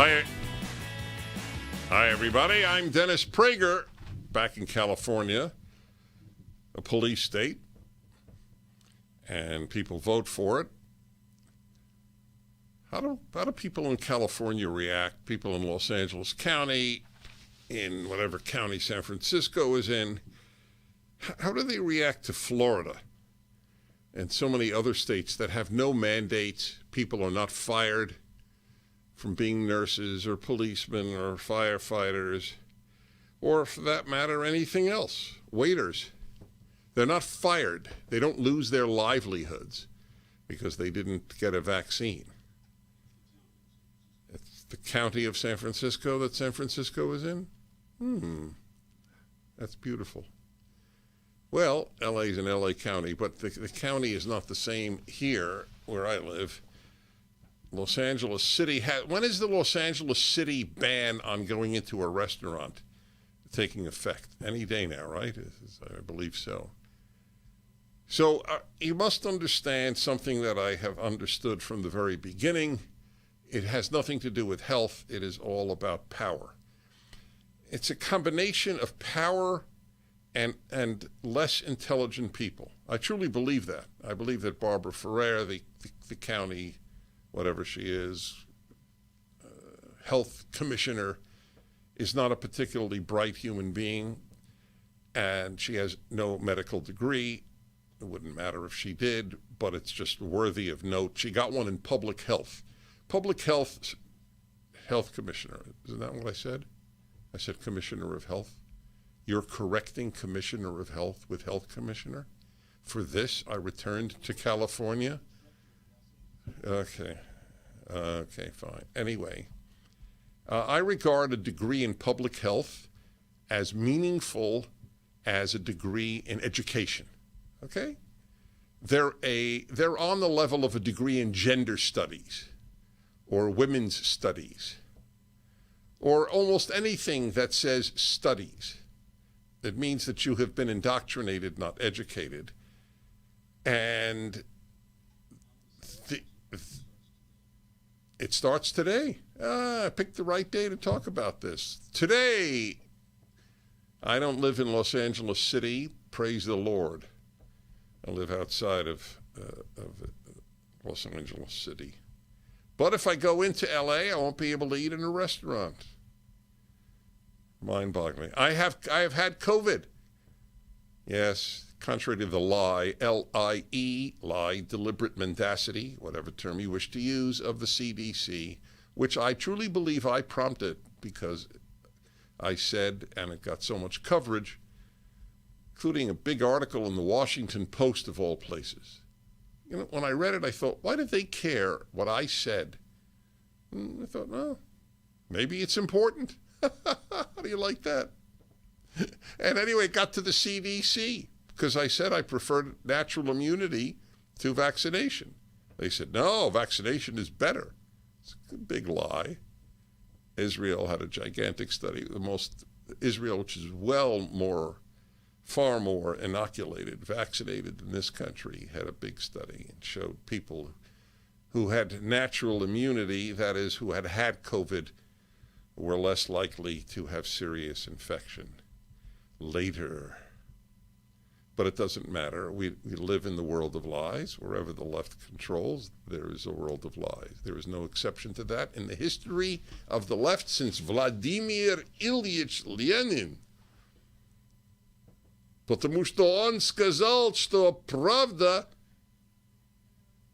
Hi. Hi, everybody. I'm Dennis Prager, back in California, a police state, and people vote for it. How do people in California react? People in Los Angeles County, in whatever county San Francisco is in, how do they react to Florida and so many other states that have no mandates? People are not fired from being nurses or policemen or firefighters, or for that matter, anything else. Waiters. They're not fired. They don't lose their livelihoods because they didn't get a vaccine. It's the county of San Francisco that San Francisco is in? That's beautiful. Well, LA's an LA county, but the county is not the same here where I live. Los Angeles City when is the Los Angeles City ban on going into a restaurant taking effect? Any day now, right? I believe so. So you must understand something that I have understood from the very beginning. It has nothing to do with health. It is all about power. It's a combination of power and less intelligent people. I truly believe that. I believe that Barbara Ferrer, the county, whatever she is, health commissioner, is not a particularly bright human being, and she has no medical degree. It wouldn't matter if she did, but it's just worthy of note. She got one in public health. Public health commissioner. Isn't that what I said? I said commissioner of health. You're correcting commissioner of health with health commissioner? For this, I returned to California? Okay, fine. Anyway, I regard a degree in public health as meaningful as a degree in education. Okay? They're on the level of a degree in gender studies or women's studies or almost anything that says studies. It means that you have been indoctrinated, not educated. And it starts today. I picked the right day to talk about this. Today, I don't live in Los Angeles City, praise the Lord. I live outside of Los Angeles City. But if I go into LA, I won't be able to eat in a restaurant. Mind-boggling. I have had COVID. Yes, contrary to the lie, L-I-E, lie, deliberate mendacity, whatever term you wish to use, of the CDC, which I truly believe I prompted because I said, and it got so much coverage, including a big article in the Washington Post of all places. You know, when I read it, I thought, why did they care what I said? I thought, no, maybe it's important. How do you like that? And anyway, it got to the CDC because I said I preferred natural immunity to vaccination. They said, no, vaccination is better. It's a big lie. Israel had a gigantic study. Israel, which is far more inoculated, vaccinated than this country, had a big study and showed people who had natural immunity, that is, who had had COVID, were less likely to have serious infection later. But it doesn't matter. We live in the world of lies. Wherever the left controls, there is a world of lies. There is no exception to that in the history of the left since Vladimir Ilyich Lenin. Потому что он сказал, что правда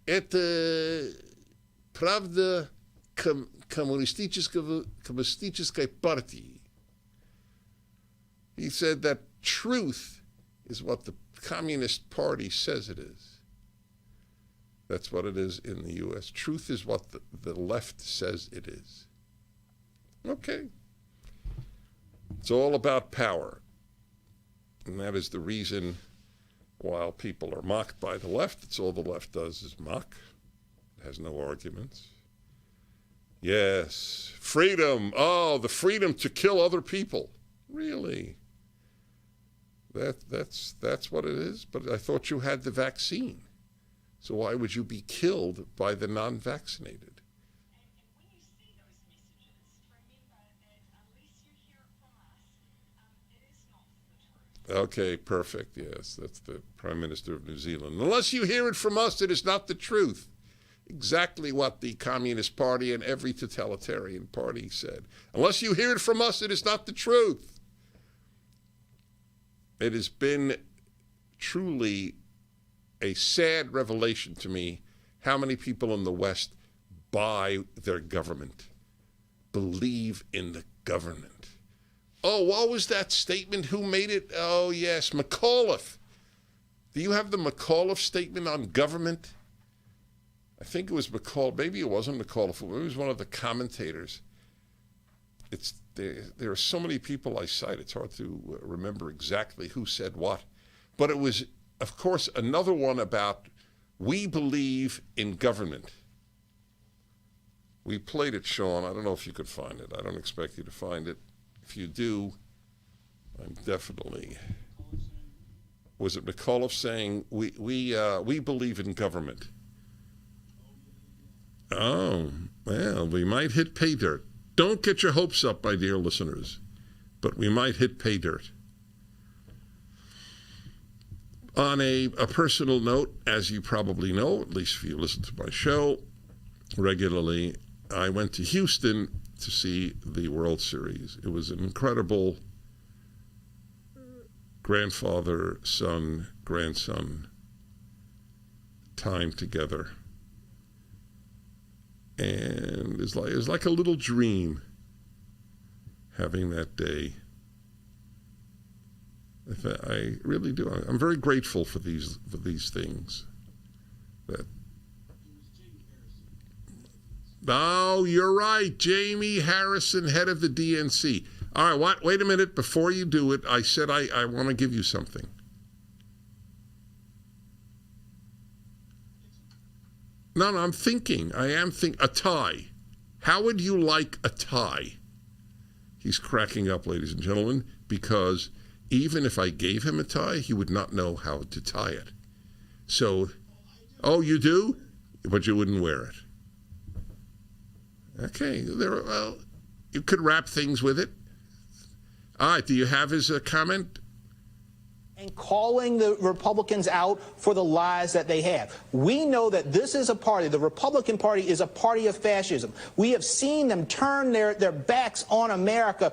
это правда коммунистической партии. He said that truth is what the Communist Party says it is. That's what it is in the U.S. Truth is what the left says it is. Okay. It's all about power. And that is the reason while people are mocked by the left, it's all the left does is mock. It has no arguments. Yes, freedom. Oh, the freedom to kill other people. Really? That's what it is? But I thought you had the vaccine. So why would you be killed by the non-vaccinated? And when you see those messages, Okay, perfect. Yes, that's the Prime Minister of New Zealand. Unless you hear it from us, it is not the truth. Exactly what the Communist Party and every totalitarian party said. Unless you hear it from us, it is not the truth. It has been truly a sad revelation to me how many people in the West buy their government, believe in the government. Oh, what was that statement? Who made it? Oh, yes, McAuliffe. Do you have the McAuliffe statement on government? I think it was McAuliffe. Maybe it wasn't McAuliffe. Maybe it was one of the commentators. There are so many people I cite, it's hard to remember exactly who said what. But it was, of course, another one about we believe in government. We played it, Sean. I don't know if you could find it. I don't expect you to find it. If you do, I'm definitely... Was it McAuliffe saying, we believe in government? Oh, well, we might hit pay dirt. Don't get your hopes up, my dear listeners, but we might hit pay dirt. On a personal note, as you probably know, at least if you listen to my show regularly, I went to Houston to see the World Series. It was an incredible grandfather, son, grandson time together. And it was like a little dream having that day. I really do. I'm very grateful for these things. Oh, you're right. Jamie Harrison, head of the DNC. All right, wait a minute. Before you do it, I said I want to give you something. No, I'm thinking. A tie. How would you like a tie? He's cracking up, ladies and gentlemen, because even if I gave him a tie, he would not know how to tie it. So, oh, you do? But you wouldn't wear it. Okay, well, you could wrap things with it. All right, do you have his comment? And calling the Republicans out for the lies that they have. We know that this is a party, the Republican Party is a party of fascism. We have seen them turn their backs on America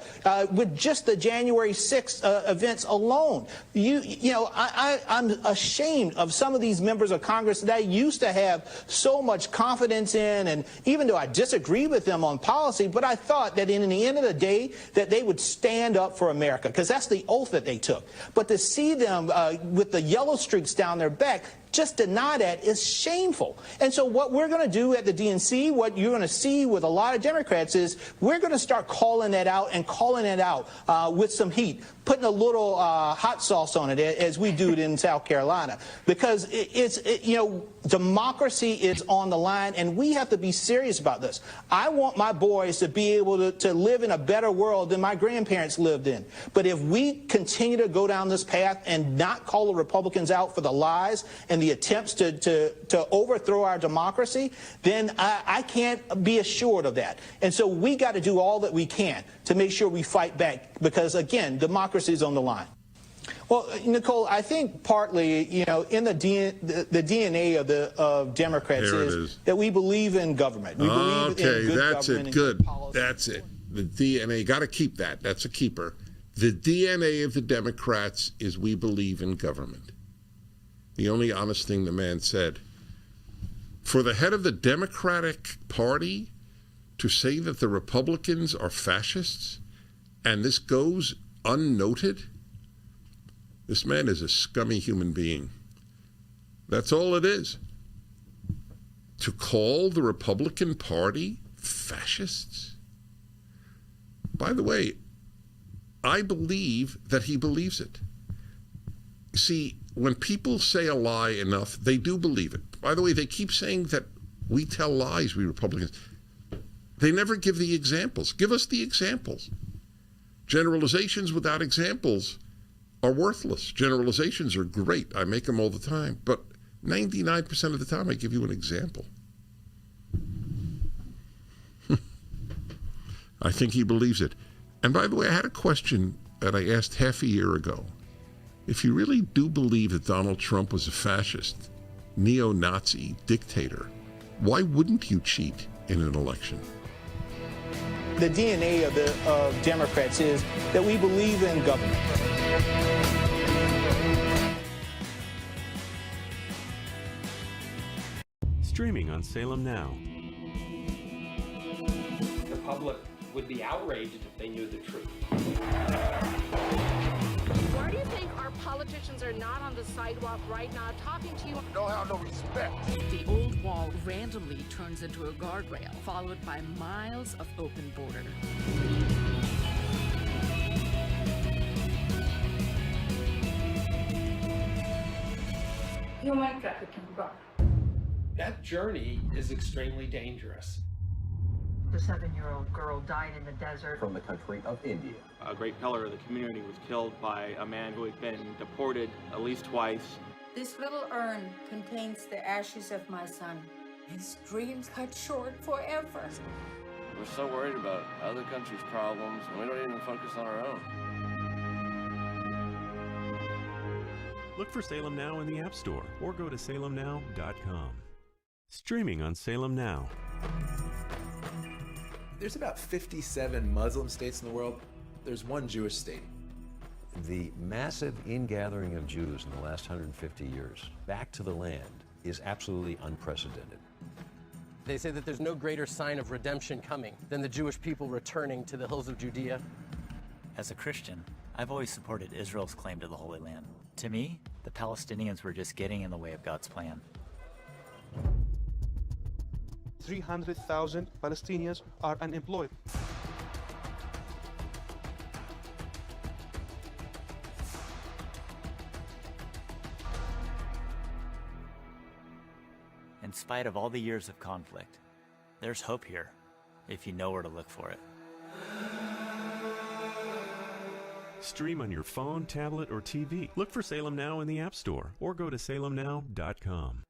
with just the January 6th events alone. I'm ashamed of some of these members of Congress that I used to have so much confidence in, and even though I disagree with them on policy, but I thought that in the end of the day that they would stand up for America, because that's the oath that they took. But to see them with the yellow streaks down their back, just deny that is shameful. And so what we're going to do at the DNC, what you're going to see with a lot of Democrats is we're going to start calling that out and calling it out with some heat, putting a little hot sauce on it as we do it in South Carolina, because democracy is on the line and we have to be serious about this. I want my boys to be able to live in a better world than my grandparents lived in. But if we continue to go down this path and not call the Republicans out for the lies and the attempts to overthrow our democracy, then I can't be assured of that. And so we got to do all that we can to make sure we fight back, because, again, democracy is on the line. Well, Nicole, I think partly, in the DNA of Democrats is that we believe in government. We believe in good that's government it. Good. Policy. That's it. The DNA, got to keep that. That's a keeper. The DNA of the Democrats is we believe in government. The only honest thing the man said. For the head of the Democratic Party to say that the Republicans are fascists, and this goes unnoted, this man is a scummy human being. That's all it is. To call the Republican Party fascists? By the way, I believe that he believes it. See, when people say a lie enough, they do believe it. By the way, they keep saying that we tell lies, we Republicans. They never give the examples. Give us the examples. Generalizations without examples are worthless. Generalizations are great. I make them all the time. But 99% of the time, I give you an example. I think he believes it. And by the way, I had a question that I asked half a year ago. If you really do believe that Donald Trump was a fascist, neo-Nazi dictator, why wouldn't you cheat in an election? The DNA of Democrats is that we believe in government. Streaming on Salem Now. The public would be outraged if they knew the truth. Why do you think our politicians are not on the sidewalk right now talking to you? Don't have no respect. The old wall randomly turns into a guardrail, followed by miles of open border. Human trafficking brought. That journey is extremely dangerous. The 7-year-old girl died in the desert. From the country of India. A great pillar of the community was killed by a man who had been deported at least twice. This little urn contains the ashes of my son. His dreams cut short forever. We're so worried about other countries' problems, and we don't even focus on our own. Look for Salem Now in the App Store or go to salemnow.com. Streaming on Salem Now. There's about 57 Muslim states in the world. There's one Jewish state. The massive ingathering of Jews in the last 150 years back to the land is absolutely unprecedented. They say that there's no greater sign of redemption coming than the Jewish people returning to the hills of Judea. As a Christian, I've always supported Israel's claim to the Holy Land. To me, the Palestinians were just getting in the way of God's plan. 300,000 Palestinians are unemployed. In spite of all the years of conflict, there's hope here, if you know where to look for it. Stream on your phone, tablet, or TV. Look for Salem Now in the App Store or go to salemnow.com.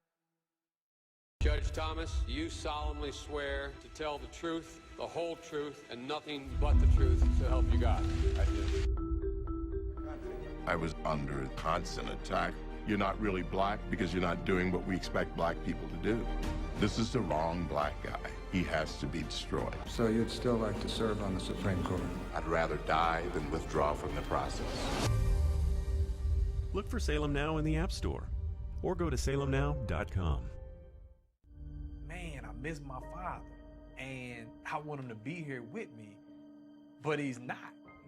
Judge Thomas, you solemnly swear to tell the truth, the whole truth, and nothing but the truth, so help you God. I did. I was under constant attack. You're not really black because you're not doing what we expect black people to do. This is the wrong black guy. He has to be destroyed. So you'd still like to serve on the Supreme Court? I'd rather die than withdraw from the process. Look for Salem Now in the App Store or go to salemnow.com. Man, I miss my father, and I want him to be here with me, but he's not.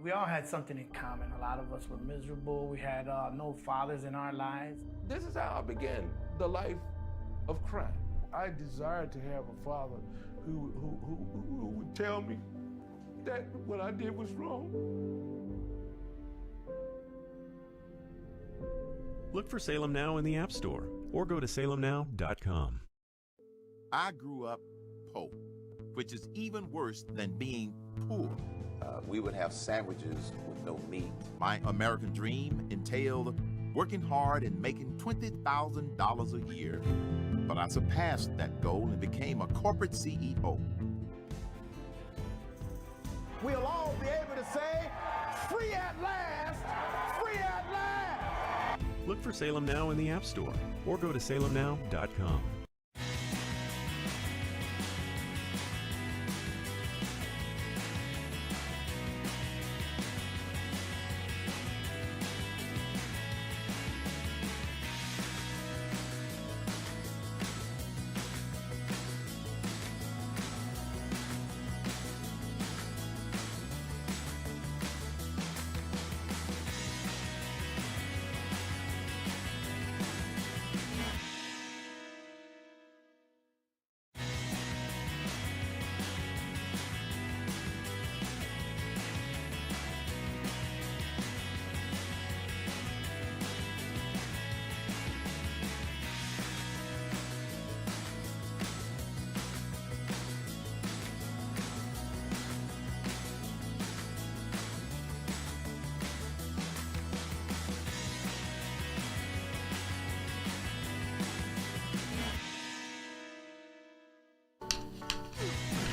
We all had something in common. A lot of us were miserable. We had no fathers in our lives. This is how I began the life of crime. I desired to have a father who would tell me that what I did was wrong. Look for Salem Now in the App Store or go to salemnow.com. I grew up poor, which is even worse than being poor. We would have sandwiches with no meat. My American dream entailed working hard and making $20,000 a year. But I surpassed that goal and became a corporate CEO. We'll all be able to say, free at last, free at last. Look for Salem Now in the App Store or go to salemnow.com.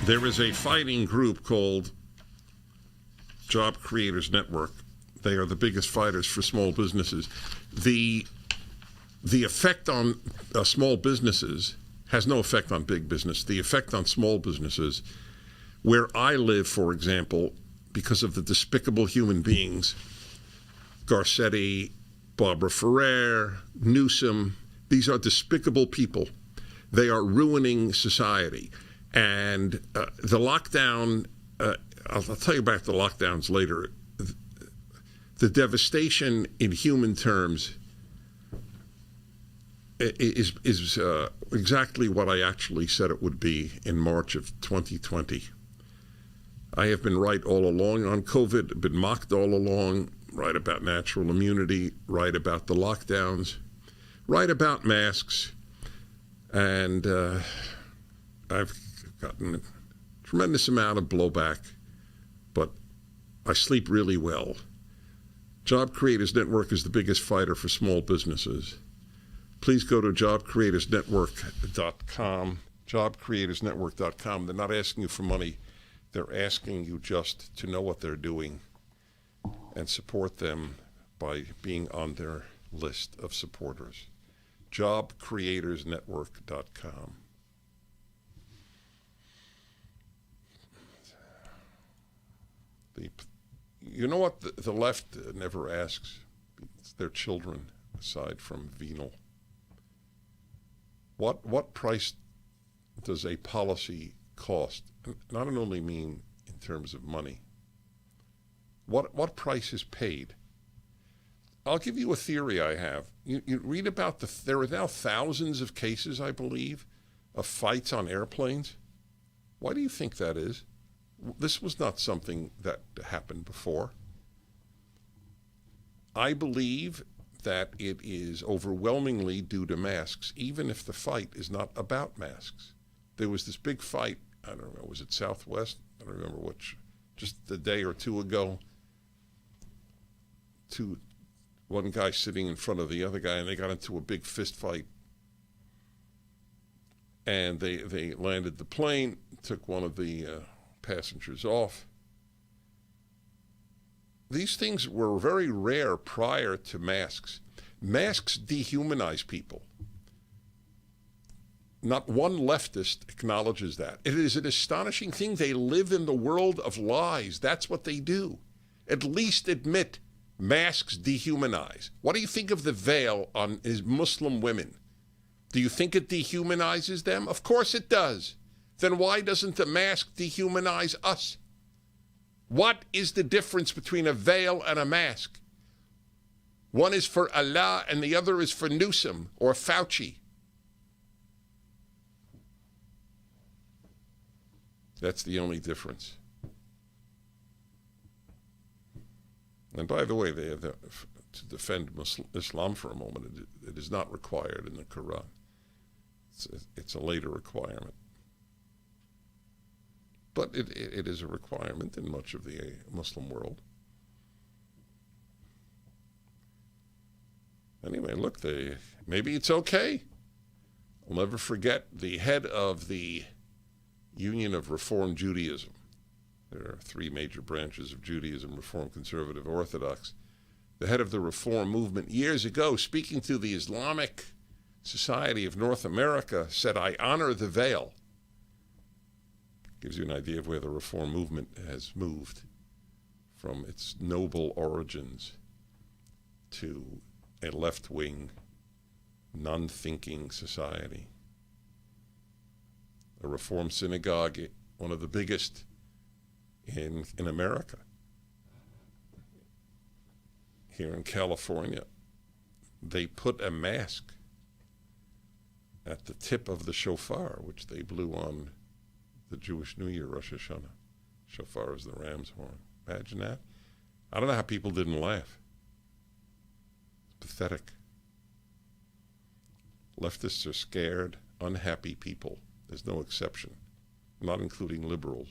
There is a fighting group called Job Creators Network They are the biggest fighters for small businesses. The effect on small businesses has no effect on big business. The effect on small businesses, where I live, for example, because of the despicable human beings, Garcetti, Barbara Ferrer, Newsom, these are despicable people. They are ruining society. And the lockdown, I'll tell you about the lockdowns later. The devastation in human terms is exactly what I actually said it would be in March of 2020. I have been right all along on COVID, been mocked all along, right about natural immunity, right about the lockdowns, right about masks, and I've gotten a tremendous amount of blowback, but I sleep really well. Job Creators Network is the biggest fighter for small businesses. Please go to jobcreatorsnetwork.com, jobcreatorsnetwork.com. They're not asking you for money. They're asking you just to know what they're doing and support them by being on their list of supporters. jobcreatorsnetwork.com. You know what the left never asks? It's their children, aside from venal. What price does a policy cost? And I don't only mean in terms of money. What price is paid? I'll give you a theory I have. You read about there are now thousands of cases, I believe, of fights on airplanes. Why do you think that is? This was not something that happened before. I believe that it is overwhelmingly due to masks, even if the fight is not about masks. There was this big fight, I don't know, was it Southwest? I don't remember which, just a day or two ago. One guy sitting in front of the other guy, and they got into a big fist fight. And they landed the plane, took one of the passengers off. These things were very rare prior to masks. Masks dehumanize people. Not one leftist acknowledges that. It is an astonishing thing. They live in the world of lies. That's what they do. At least admit masks dehumanize. What do you think of the veil on Muslim women? Do you think it dehumanizes them? Of course it does. Then why doesn't the mask dehumanize us? What is the difference between a veil and a mask? One is for Allah and the other is for Newsom or Fauci. That's the only difference. And by the way, to defend Islam for a moment, it is not required in the Quran. It's a later requirement. But it is a requirement in much of the Muslim world. Anyway, look, maybe it's okay. I'll never forget the head of the Union of Reform Judaism. There are three major branches of Judaism: Reform, Conservative, Orthodox. The head of the Reform movement years ago, speaking to the Islamic Society of North America, said, "I honor the veil." Gives you an idea of where the Reform movement has moved from its noble origins to a left-wing, non-thinking society. A Reform synagogue, one of the biggest in America. Here in California, they put a mask at the tip of the shofar, which they blew on the Jewish New Year, Rosh Hashanah. Shofar is the ram's horn. Imagine that. I don't know how people didn't laugh. It's pathetic. Leftists are scared, unhappy people. There's no exception, not including liberals.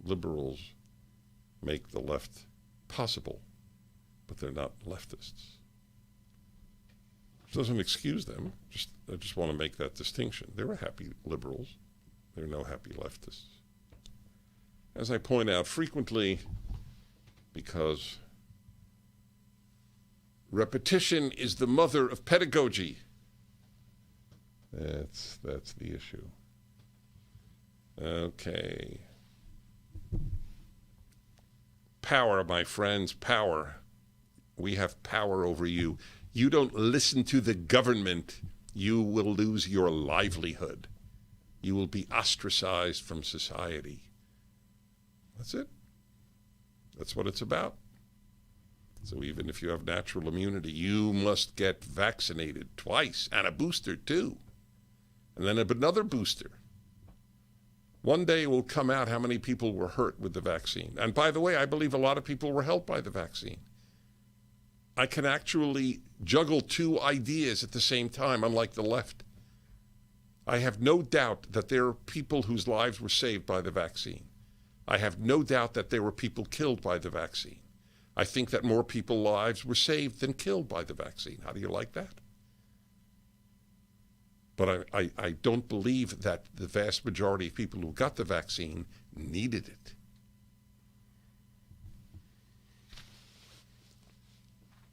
Liberals make the left possible, but they're not leftists. Which doesn't excuse them. I just want to make that distinction. There are happy liberals. There are no happy leftists. As I point out frequently, because Repetition is the mother of pedagogy. That's the issue. Okay. Power, my friends, power. We have power over you. You don't listen to the government, you will lose your livelihood. You will be ostracized from society. That's it. That's what it's about. So even if you have natural immunity, you must get vaccinated twice, and a booster too. And then another booster. One day it will come out how many people were hurt with the vaccine. And by the way, I believe a lot of people were helped by the vaccine. I can actually juggle two ideas at the same time, unlike the left. I have no doubt that there are people whose lives were saved by the vaccine. I have no doubt that there were people killed by the vaccine. I think that more people's lives were saved than killed by the vaccine. How do you like that? But I don't believe that the vast majority of people who got the vaccine needed it.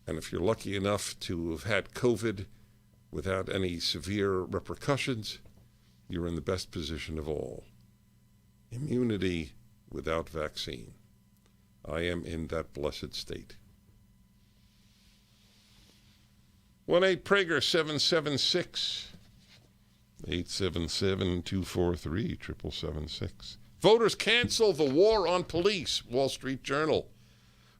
And if you're lucky enough to have had COVID without any severe repercussions, you're in the best position of all. Immunity without vaccine. I am in that blessed state. 1-8 Prager 776 877-243-7776. Voters cancel the war on police, Wall Street Journal.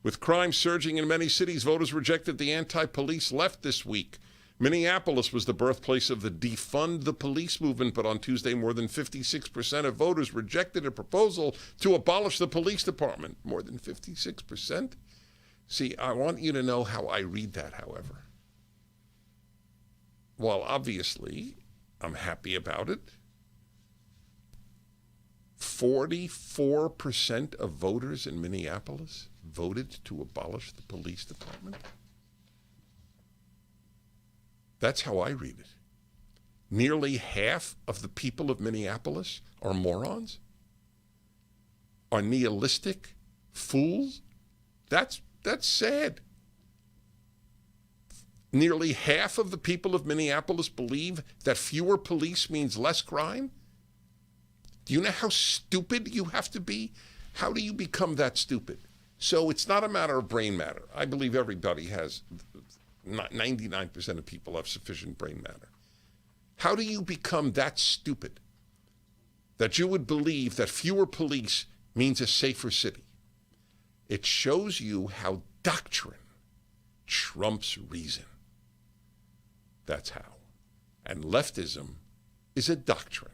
With crime surging in many cities, voters rejected the anti-police left this week. Minneapolis was the birthplace of the Defund the Police movement, but on Tuesday, more than 56% of voters rejected a proposal to abolish the police department. More than 56%? See, I want you to know how I read that, however. While obviously I'm happy about it, 44% of voters in Minneapolis voted to abolish the police department. That's how I read it. Nearly half of the people of Minneapolis are morons, are nihilistic fools. That's sad. Nearly half of the people of Minneapolis believe that fewer police means less crime. Do you know how stupid you have to be? How do you become that stupid? So it's not a matter of brain matter. I believe everybody has, 99% of people have sufficient brain matter. How do you become that stupid that you would believe that fewer police means a safer city? It shows you how doctrine trumps reason. That's how. And leftism is a doctrine.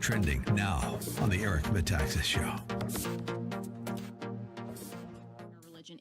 Trending now on the Eric Metaxas Show.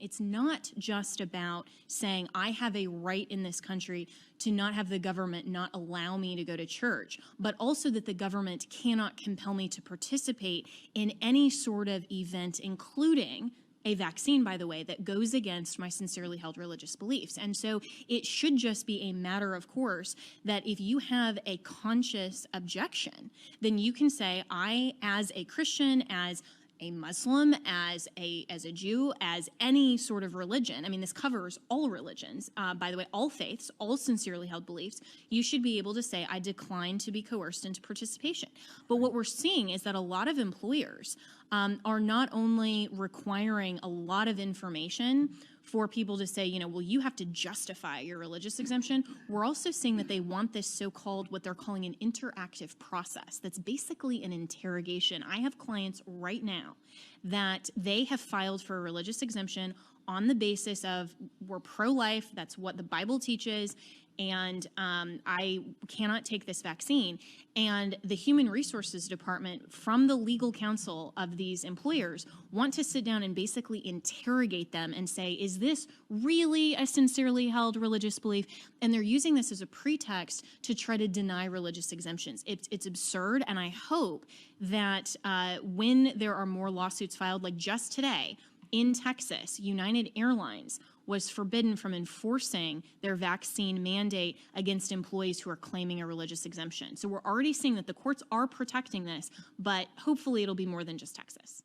It's not just about saying I have a right in this country to not have the government not allow me to go to church, but also that the government cannot compel me to participate in any sort of event, including a vaccine, by the way, that goes against my sincerely held religious beliefs. And so it should just be a matter of course that if you have a conscious objection, then you can say, I, as a Christian, as a Muslim, as a Jew, as any sort of religion, I mean, this covers all religions, by the way, all faiths, all sincerely held beliefs, you should be able to say, I decline to be coerced into participation. But what we're seeing is that a lot of employers are not only requiring a lot of information for people to say, well, you have to justify your religious exemption. We're also seeing that they want this so-called, what they're calling an interactive process. That's basically an interrogation. I have clients right now that they have filed for a religious exemption on the basis of we're pro-life, that's what the Bible teaches, and I cannot take this vaccine. And the Human Resources Department, from the legal counsel of these employers, want to sit down and basically interrogate them and say, is this really a sincerely held religious belief? And they're using this as a pretext to try to deny religious exemptions. It's absurd, and I hope that when there are more lawsuits filed, like just today, In Texas, United Airlines was forbidden from enforcing their vaccine mandate against employees who are claiming a religious exemption. So we're already seeing that the courts are protecting this, but hopefully it'll be more than just Texas.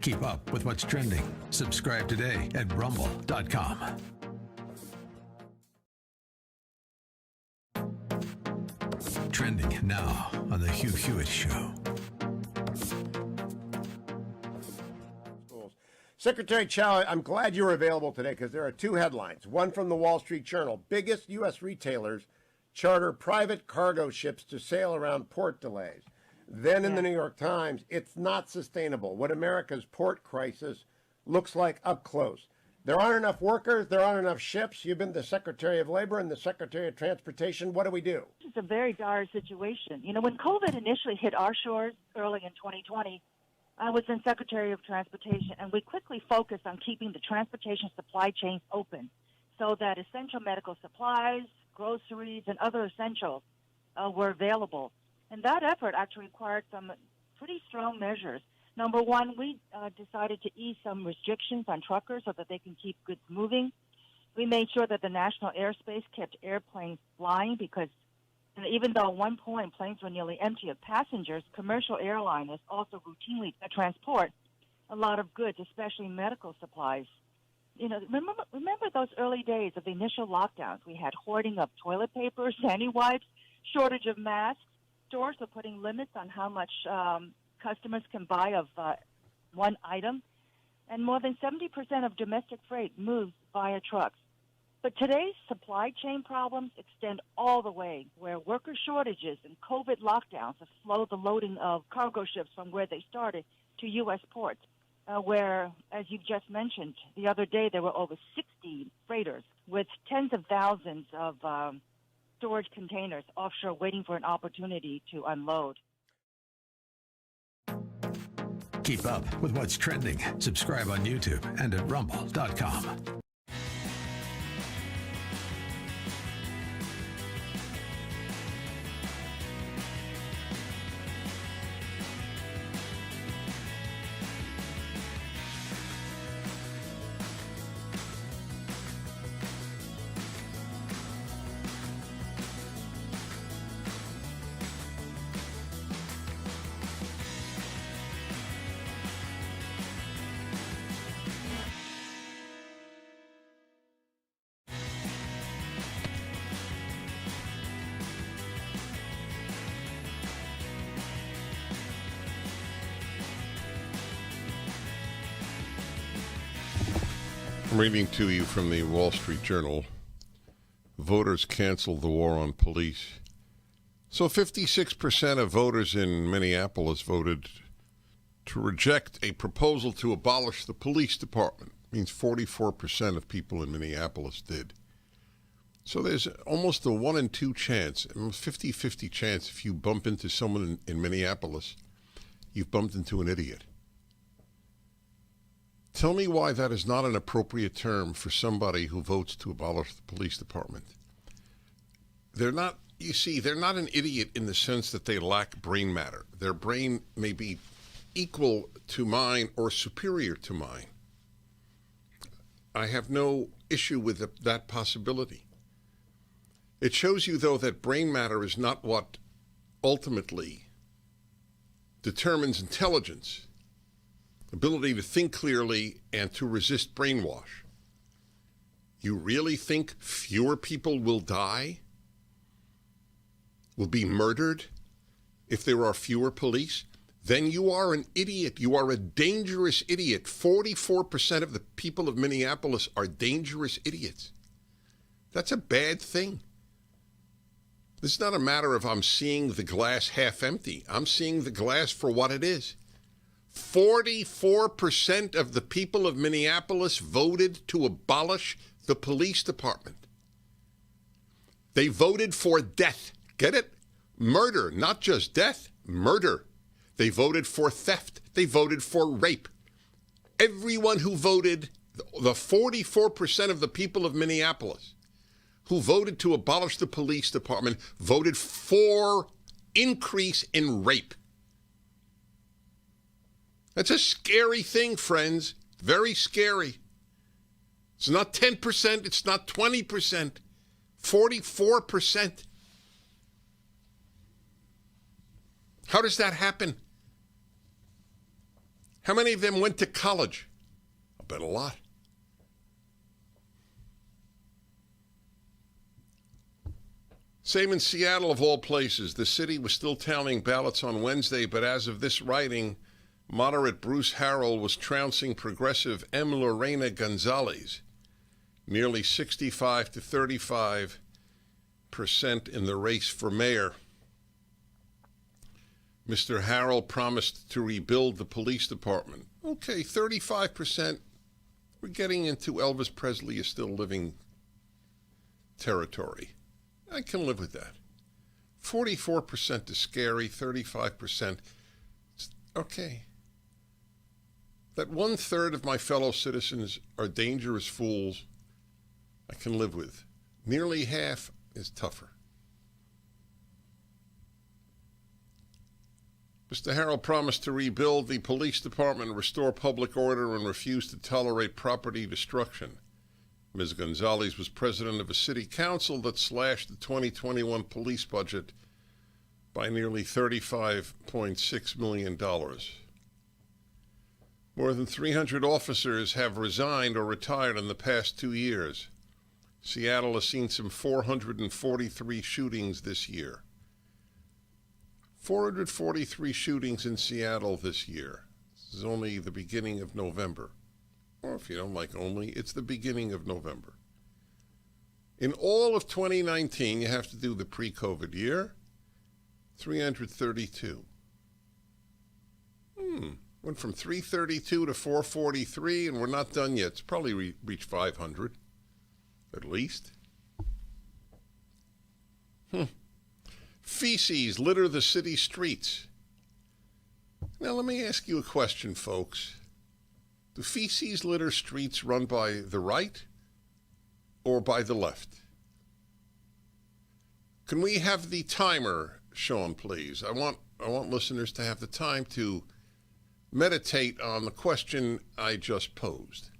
Keep up with what's trending. Subscribe today at rumble.com. Trending now on The Hugh Hewitt Show. Secretary Chow, I'm glad you were available today because there are two headlines. One from the Wall Street Journal. Biggest U.S. retailers charter private cargo ships to sail around port delays. Then in the New York Times, it's not sustainable. What America's port crisis looks like up close. There aren't enough workers. There aren't enough ships. You've been the Secretary of Labor and the Secretary of Transportation. What do we do? It's a very dire situation. You know, when COVID initially hit our shores early in 2020, I was then Secretary of Transportation, and we quickly focused on keeping the transportation supply chains open so that essential medical supplies, groceries, and other essentials were available. And that effort actually required some pretty strong measures. Number one, we decided to ease some restrictions on truckers so that they can keep goods moving. We made sure that the national airspace kept airplanes flying because even though at one point planes were nearly empty of passengers, commercial airliners also routinely transport a lot of goods, especially medical supplies. You know, remember those early days of the initial lockdowns? We had hoarding of toilet paper, sandy wipes, shortage of masks. Stores were putting limits on how much customers can buy of one item. And more than 70% of domestic freight moves via trucks. But today's supply chain problems extend all the way, where worker shortages and COVID lockdowns have slowed the loading of cargo ships from where they started to U.S. ports, where, as you just mentioned, the other day there were over 60 freighters with tens of thousands of storage containers offshore waiting for an opportunity to unload. Keep up with what's trending. Subscribe on YouTube and at rumble.com. I'm reading to you from the Wall Street Journal. Voters cancel the war on police. So 56% of voters in Minneapolis voted to reject a proposal to abolish the police department. It means 44% of people in Minneapolis did. So there's almost a 1 in 2 chance, 50-50 chance if you bump into someone in Minneapolis, you've bumped into an idiot. Tell me why that is not an appropriate term for somebody who votes to abolish the police department. They're not, you see, they're not an idiot in the sense that they lack brain matter. Their brain may be equal to mine or superior to mine. I have no issue with that possibility. It shows you, though, that brain matter is not what ultimately determines intelligence. Ability to think clearly and to resist brainwash. You really think fewer people will die? Will be murdered if there are fewer police? Then you are an idiot. You are a dangerous idiot. 44% of the people of Minneapolis are dangerous idiots. That's a bad thing. This is not a matter of I'm seeing the glass half empty. I'm seeing the glass for what it is. 44% of the people of Minneapolis voted to abolish the police department. They voted for death. Get it? Murder, not just death, murder. They voted for theft. They voted for rape. Everyone who voted, the 44% of the people of Minneapolis who voted to abolish the police department voted for increase in rape. That's a scary thing, friends. Very scary. It's not 10%. It's not 20%. 44%. How does that happen? How many of them went to college? I bet a lot. Same in Seattle, of all places. The city was still tallying ballots on Wednesday, but as of this writing, moderate Bruce Harrell was trouncing progressive M. Lorena Gonzalez, nearly 65 to 35% in the race for mayor. Mr. Harrell promised to rebuild the police department. Okay, 35%. We're getting into Elvis Presley is still living territory. I can live with that. 44% is scary, 35%. Okay. That 1/3 of my fellow citizens are dangerous fools, I can live with. Nearly half is tougher. Mr. Harrell promised to rebuild the police department, restore public order, and refused to tolerate property destruction. Ms. Gonzalez was president of a city council that slashed the 2021 police budget by nearly $35.6 million. More than 300 officers have resigned or retired in the past 2 years. Seattle has seen some 443 shootings this year. 443 shootings in Seattle this year. This is only the beginning of November. Or if you don't like only, it's the beginning of November. In all of 2019, you have to do the pre-COVID year, 332. Went from 332 to 443, and we're not done yet. It's probably reached 500, at least. Feces litter the city streets. Now, let me ask you a question, folks. Do feces litter streets run by the right or by the left? Can we have the timer shown, please? I want listeners to have the time to meditate on the question I just posed.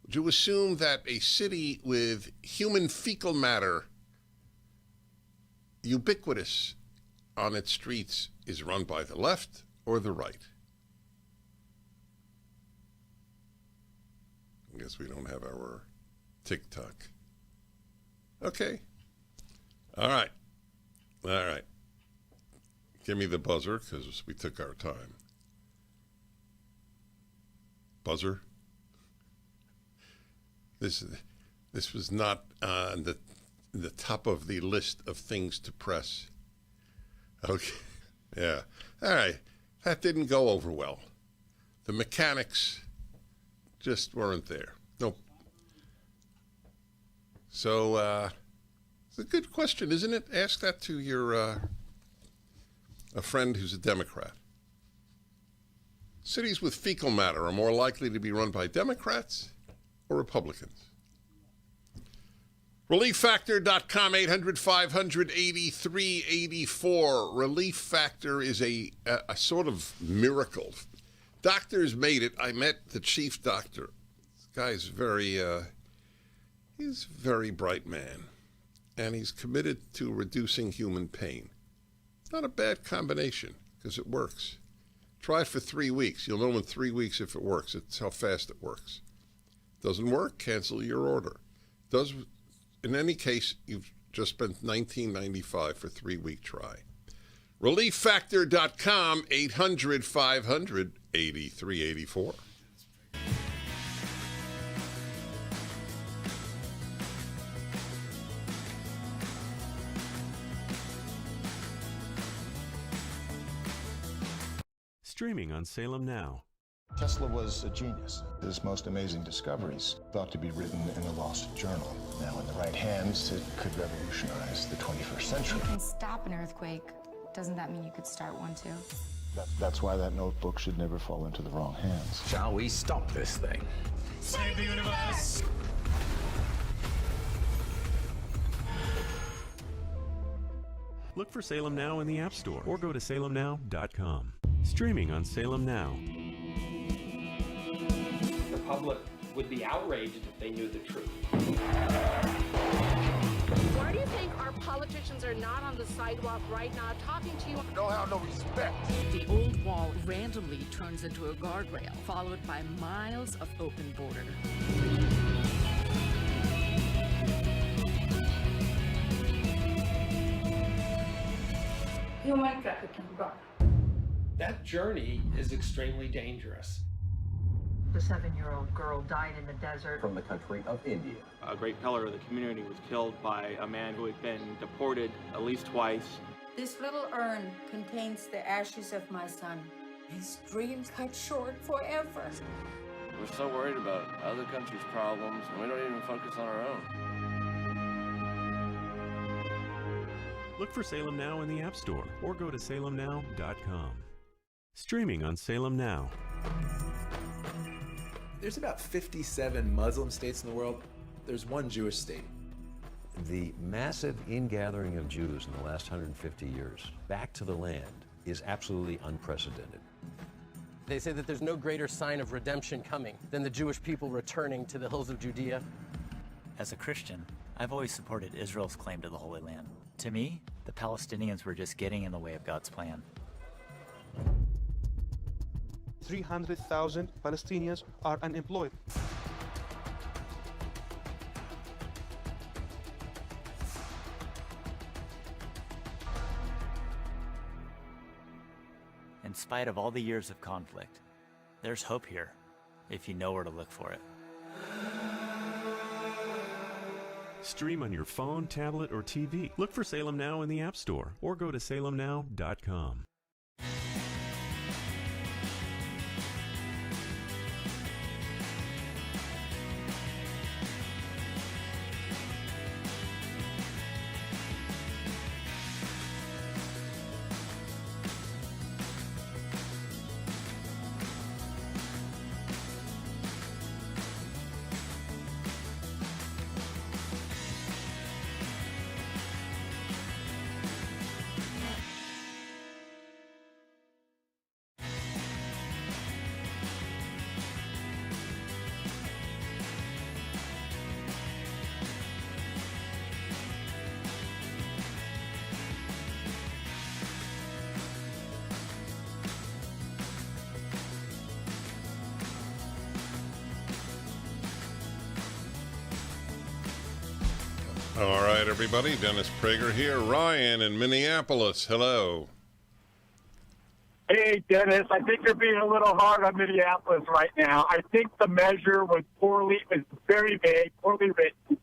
Would you assume that a city with human fecal matter ubiquitous on its streets is run by the left or the right? I guess we don't have our TikTok. Okay. All right. Give me the buzzer, because we took our time. Buzzer. This was not on the top of the list of things to press. Okay. Yeah. All right. That didn't go over well. The mechanics just weren't there. Nope. So, it's a good question, isn't it? Ask that to your a friend who's a Democrat. Cities with fecal matter are more likely to be run by Democrats or Republicans. ReliefFactor.com, 800-500-8384. Relief Factor is a sort of miracle. Doctors made it. I met the chief doctor. This guy's he's a very bright man, and he's committed to reducing human pain. Not a bad combination, because it works. Try it for 3 weeks. You'll know in 3 weeks if it works. It's how fast it works. Doesn't work, cancel your order. Does, in any case, you've just spent $19.95 for a 3-week try. ReliefFactor.com, 800-500-8384. Streaming on Salem Now. Tesla was a genius. His most amazing discoveries thought to be written in a lost journal. Now, in the right hands, it could revolutionize the 21st century. If you can stop an earthquake, doesn't that mean you could start one too? That's why that notebook should never fall into the wrong hands. Shall we stop this thing? Save the universe! Look for Salem Now in the App Store or go to salemnow.com. Streaming on Salem Now. The public would be outraged if they knew the truth. Why do you think our politicians are not on the sidewalk right now talking to you? Don't have no respect. The old wall randomly turns into a guardrail, followed by miles of open border. Human trafficking gone. That journey is extremely dangerous. The 7-year-old girl died in the desert. From the country of India. A great pillar of the community was killed by a man who had been deported at least twice. This little urn contains the ashes of my son. His dream cut short forever. We're so worried about other countries' problems, and we don't even focus on our own. Look for Salem Now in the App Store or go to salemnow.com. Streaming on Salem Now. There's about 57 Muslim states in the world. There's one Jewish state. The massive ingathering of Jews in the last 150 years back to the land is absolutely unprecedented. They say that there's no greater sign of redemption coming than the Jewish people returning to the hills of Judea. As a Christian, I've always supported Israel's claim to the Holy Land. To me, the Palestinians were just getting in the way of God's plan. 300,000 Palestinians are unemployed. In spite of all the years of conflict, there's hope here, if you know where to look for it. Stream on your phone, tablet, or TV. Look for Salem Now in the App Store or go to salemnow.com. All right, everybody. Dennis Prager here. Ryan in Minneapolis. Hello. Hey, Dennis. I think you're being a little hard on Minneapolis right now. I think the measure was very vague, poorly written.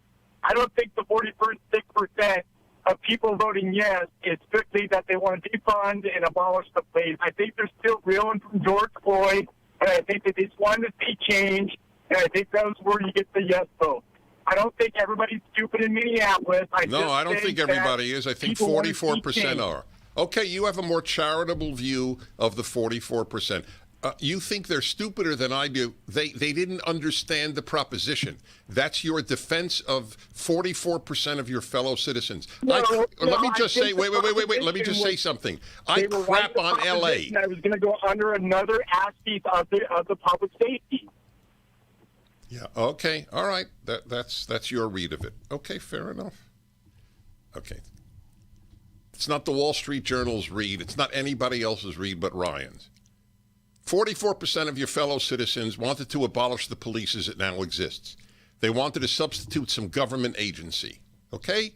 I don't think the 46% of people voting yes is strictly that they want to defund and abolish the police. I think they're still reeling from George Floyd, and I think that they just wanted to see change, and I think that's where you get the yes vote. I don't think everybody's stupid in Minneapolis. I don't think everybody is. I think 44% are. Okay, you have a more charitable view of the 44%. You think they're stupider than I do. They didn't understand the proposition. That's your defense of 44% of your fellow citizens. Let me just say something. I crap on L.A. I was going to go under another aspect of the public safety. Yeah. Okay. All right. That's your read of it. Okay. Fair enough. Okay. It's not the Wall Street Journal's read. It's not anybody else's read but Ryan's. 44% of your fellow citizens wanted to abolish the police as it now exists. They wanted to substitute some government agency. Okay?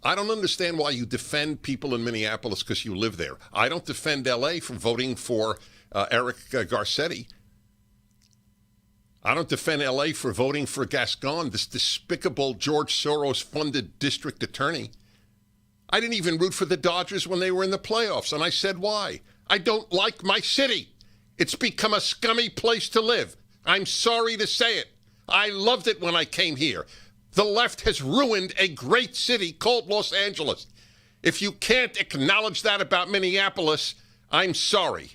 I don't understand why you defend people in Minneapolis because you live there. I don't defend L.A. for voting for Eric Garcetti. I don't defend L.A. for voting for Gascon, this despicable George Soros-funded district attorney. I didn't even root for the Dodgers when they were in the playoffs, and I said why. I don't like my city. It's become a scummy place to live. I'm sorry to say it. I loved it when I came here. The left has ruined a great city called Los Angeles. If you can't acknowledge that about Minneapolis, I'm sorry.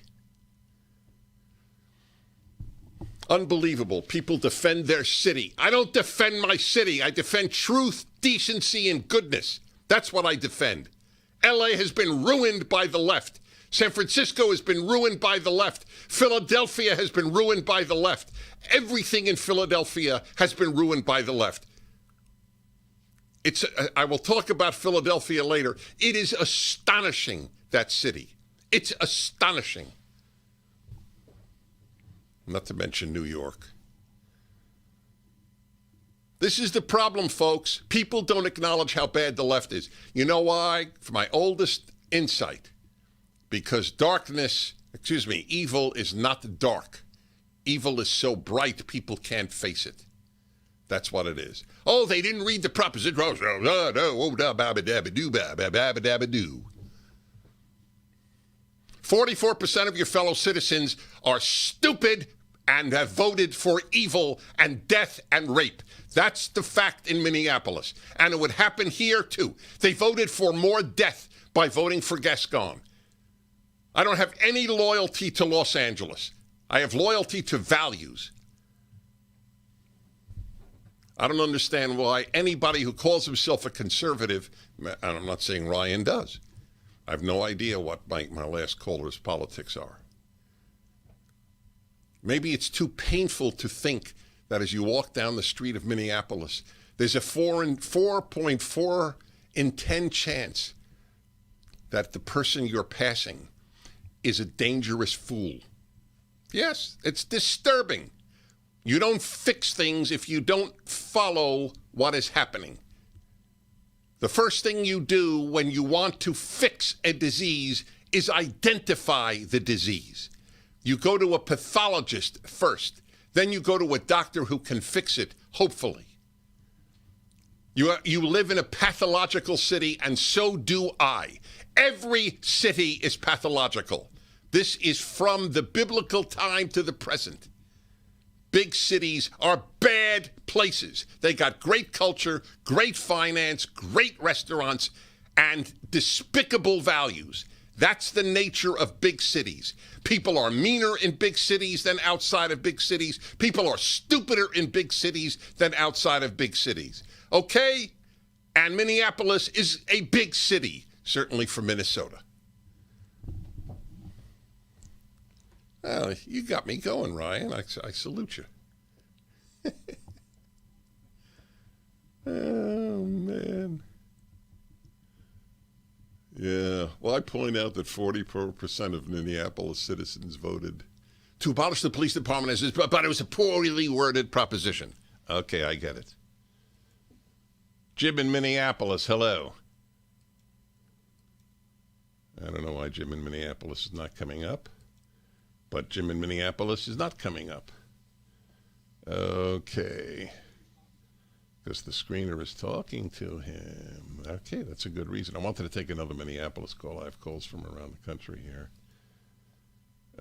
Unbelievable. People defend their city. I don't defend my city. I defend truth, decency, and goodness. That's what I defend. L.A. has been ruined by the left. San Francisco has been ruined by the left. Philadelphia has been ruined by the left. Everything in Philadelphia has been ruined by the left. I will talk about Philadelphia later. It is astonishing, that city. It's astonishing. Not to mention New York. This is the problem, folks. People don't acknowledge how bad the left is. You know why? For my oldest insight. Because evil is not dark. Evil is so bright, people can't face it. That's what it is. Oh, they didn't read the proposition. 44% of your fellow citizens are stupid and have voted for evil and death and rape. That's the fact in Minneapolis. And it would happen here, too. They voted for more death by voting for Gascon. I don't have any loyalty to Los Angeles. I have loyalty to values. I don't understand why anybody who calls himself a conservative, and I'm not saying Ryan does. I have no idea what my last caller's politics are. Maybe it's too painful to think that as you walk down the street of Minneapolis, there's a 4.4 in 10 chance that the person you're passing is a dangerous fool. Yes, it's disturbing. You don't fix things if you don't follow what is happening. The first thing you do when you want to fix a disease is identify the disease. You go to a pathologist first. Then you go to a doctor who can fix it, hopefully. You live in a pathological city, and so do I. Every city is pathological. This is from the biblical time to the present. Big cities are bad places. They got great culture, great finance, great restaurants, and despicable values. That's the nature of big cities. People are meaner in big cities than outside of big cities. People are stupider in big cities than outside of big cities. Okay? And Minneapolis is a big city, certainly for Minnesota. Well, you got me going, Ryan. I salute you. Oh, man. Yeah. Well, I point out that 44% of Minneapolis citizens voted to abolish the police department, but it was a poorly worded proposition. Okay, I get it. Jim in Minneapolis, hello. I don't know why Jim in Minneapolis is not coming up, but Jim in Minneapolis is not coming up. Okay. Because the screener is talking to him. Okay, that's a good reason. I wanted to take another Minneapolis call. I have calls from around the country here.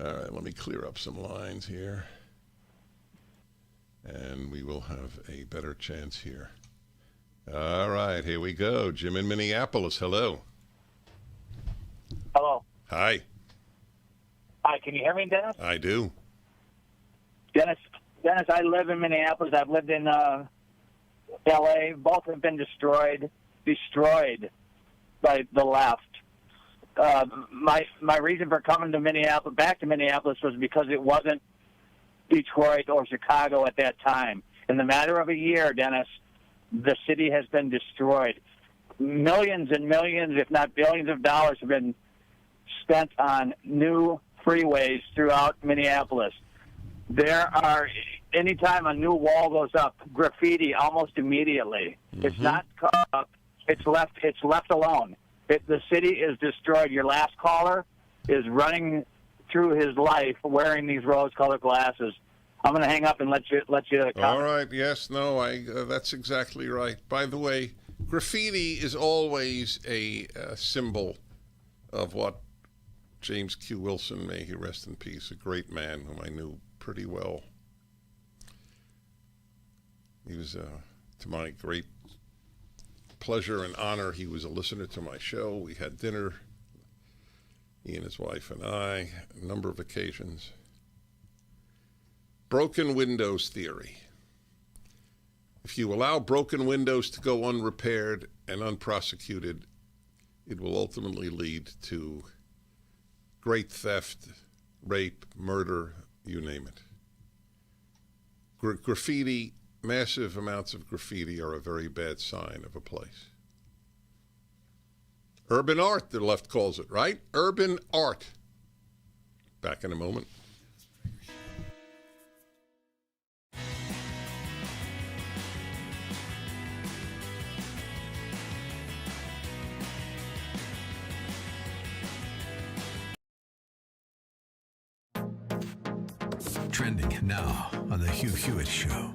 All right, let me clear up some lines here. And we will have a better chance here. All right, here we go. Jim in Minneapolis, hello. Hello. Hi. Hi, can you hear me, Dennis? I do. Dennis, I live in Minneapolis. I've lived in L.A. Both have been destroyed by the left. My reason for coming to back to Minneapolis was because it wasn't Detroit or Chicago at that time. In the matter of a year, Dennis, the city has been destroyed. Millions and millions, if not billions of dollars have been spent on new freeways throughout Minneapolis. There are, anytime a new wall goes up, graffiti almost immediately. Mm-hmm. It's not up, it's left alone. The city is destroyed. Your last caller is running through his life wearing these rose-colored glasses. I'm going to hang up and let you comment. All right. Yes. No. That's exactly right. By the way, graffiti is always a symbol of what James Q. Wilson, may he rest in peace, a great man whom I knew pretty well. He was, to my great pleasure and honor, he was a listener to my show. We had dinner, he and his wife and I, a number of occasions. Broken windows theory. If you allow broken windows to go unrepaired and unprosecuted, it will ultimately lead to great theft, rape, murder, you name it. Graffiti, massive amounts of graffiti are a very bad sign of a place. Urban art, the left calls it, right? Urban art. Back in a moment. Trending now on The Hugh Hewitt Show.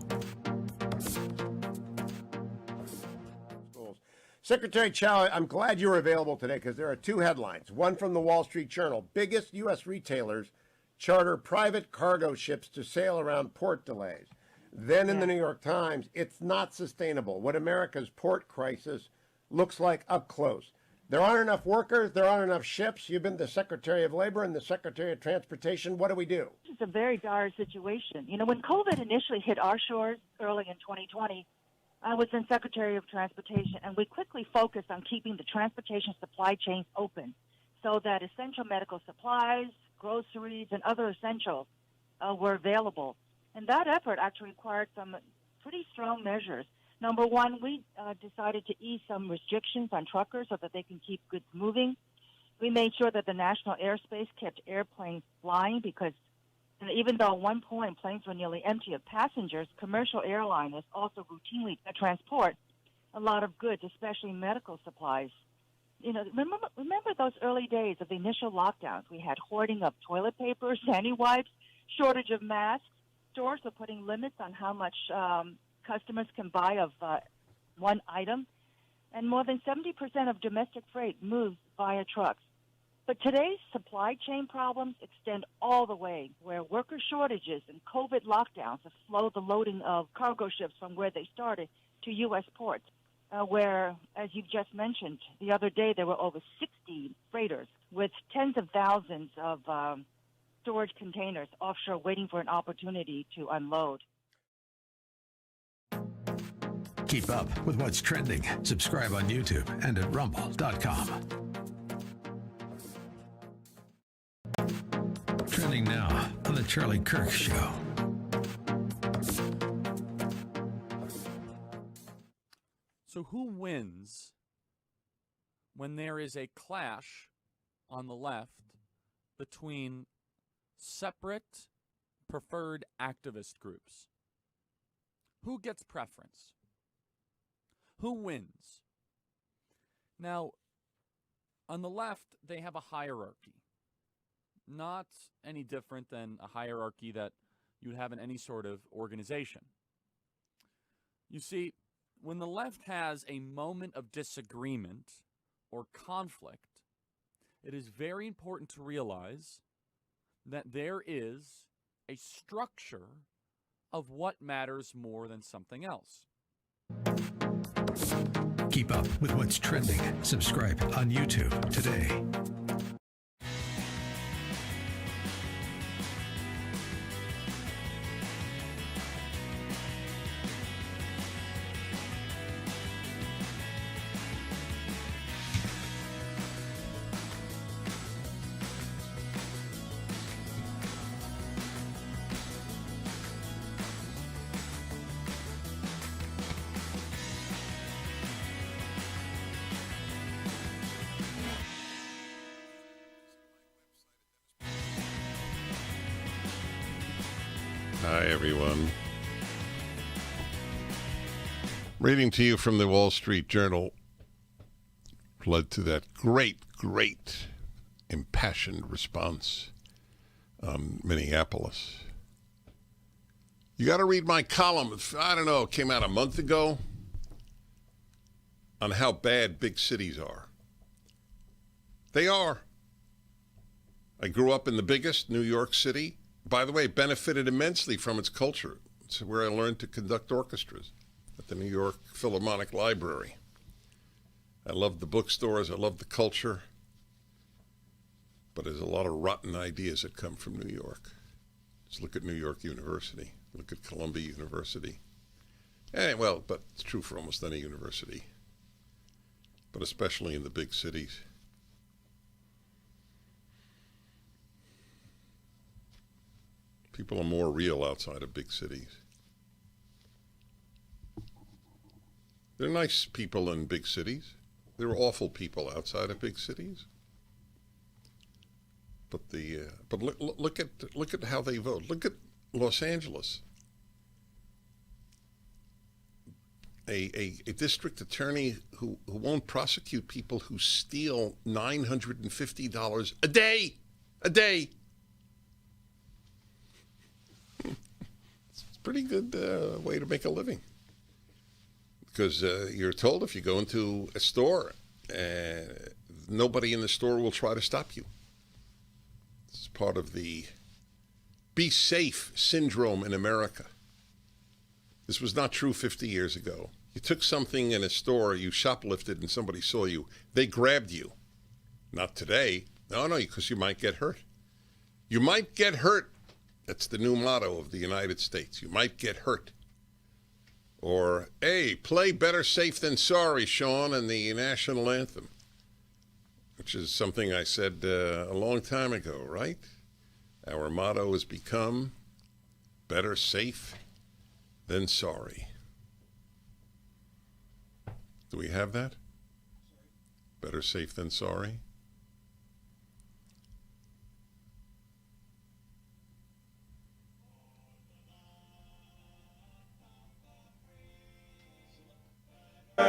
Secretary Chow, I'm glad you were available today because there are two headlines. One from the Wall Street Journal. Biggest U.S. retailers charter private cargo ships to sail around port delays. Then in the New York Times, it's not sustainable. What America's port crisis looks like up close. There aren't enough workers. There aren't enough ships. You've been the Secretary of Labor and the Secretary of Transportation. What do we do? It's a very dire situation. You know, when COVID initially hit our shores early in 2020, I was then Secretary of Transportation, and we quickly focused on keeping the transportation supply chains open so that essential medical supplies, groceries, and other essentials were available. And that effort actually required some pretty strong measures. Number one, we decided to ease some restrictions on truckers so that they can keep goods moving. We made sure that the national airspace kept airplanes flying because even though at one point planes were nearly empty of passengers, commercial airliners also routinely transport a lot of goods, especially medical supplies. You know, remember those early days of the initial lockdowns? We had hoarding of toilet paper, sandy wipes, shortage of masks. Stores were putting limits on how much customers can buy of one item. And more than 70% of domestic freight moves via trucks. But today's supply chain problems extend all the way, where worker shortages and COVID lockdowns have slowed the loading of cargo ships from where they started to U.S. ports, where, as you've just mentioned, the other day there were over 60 freighters with tens of thousands of storage containers offshore waiting for an opportunity to unload. Keep up with what's trending. Subscribe on YouTube and at rumble.com. Trending now on The Charlie Kirk Show. So who wins when there is a clash on the left between separate preferred activist groups? Who gets preference? Who wins? Now, on the left, they have a hierarchy. Not any different than a hierarchy that you'd have in any sort of organization. You see, when the left has a moment of disagreement or conflict, it is very important to realize that there is a structure of what matters more than something else. Keep up with what's trending. Subscribe on YouTube today. Hi, everyone. Reading to you from the Wall Street Journal led to that great impassioned response on Minneapolis. You got to read my column. I don't know, it came out a month ago on how bad big cities are. They are. I grew up in the biggest, New York City. By the way, benefited immensely from its culture. It's where I learned to conduct orchestras at the New York Philharmonic Library. I loved the bookstores. I loved the culture. But there's a lot of rotten ideas that come from New York. Just look at New York University. Look at Columbia University. Well, but it's true for almost any university. But especially in the big cities. People are more real outside of big cities. They're nice people in big cities. There are awful people outside of big cities. But look at how they vote. Look at Los Angeles. A district attorney who won't prosecute people who steal $950 a day. A day. It's a pretty good way to make a living. Because you're told if you go into a store, nobody in the store will try to stop you. It's part of the be safe syndrome in America. This was not true 50 years ago. You took something in a store, you shoplifted, and somebody saw you. They grabbed you. Not today. No, because you might get hurt. You might get hurt. That's the new motto of the United States. You might get hurt. Or, hey, play better safe than sorry, Sean, in the national anthem, which is something I said a long time ago, right? Our motto has become better safe than sorry. Do we have that? Better safe than sorry?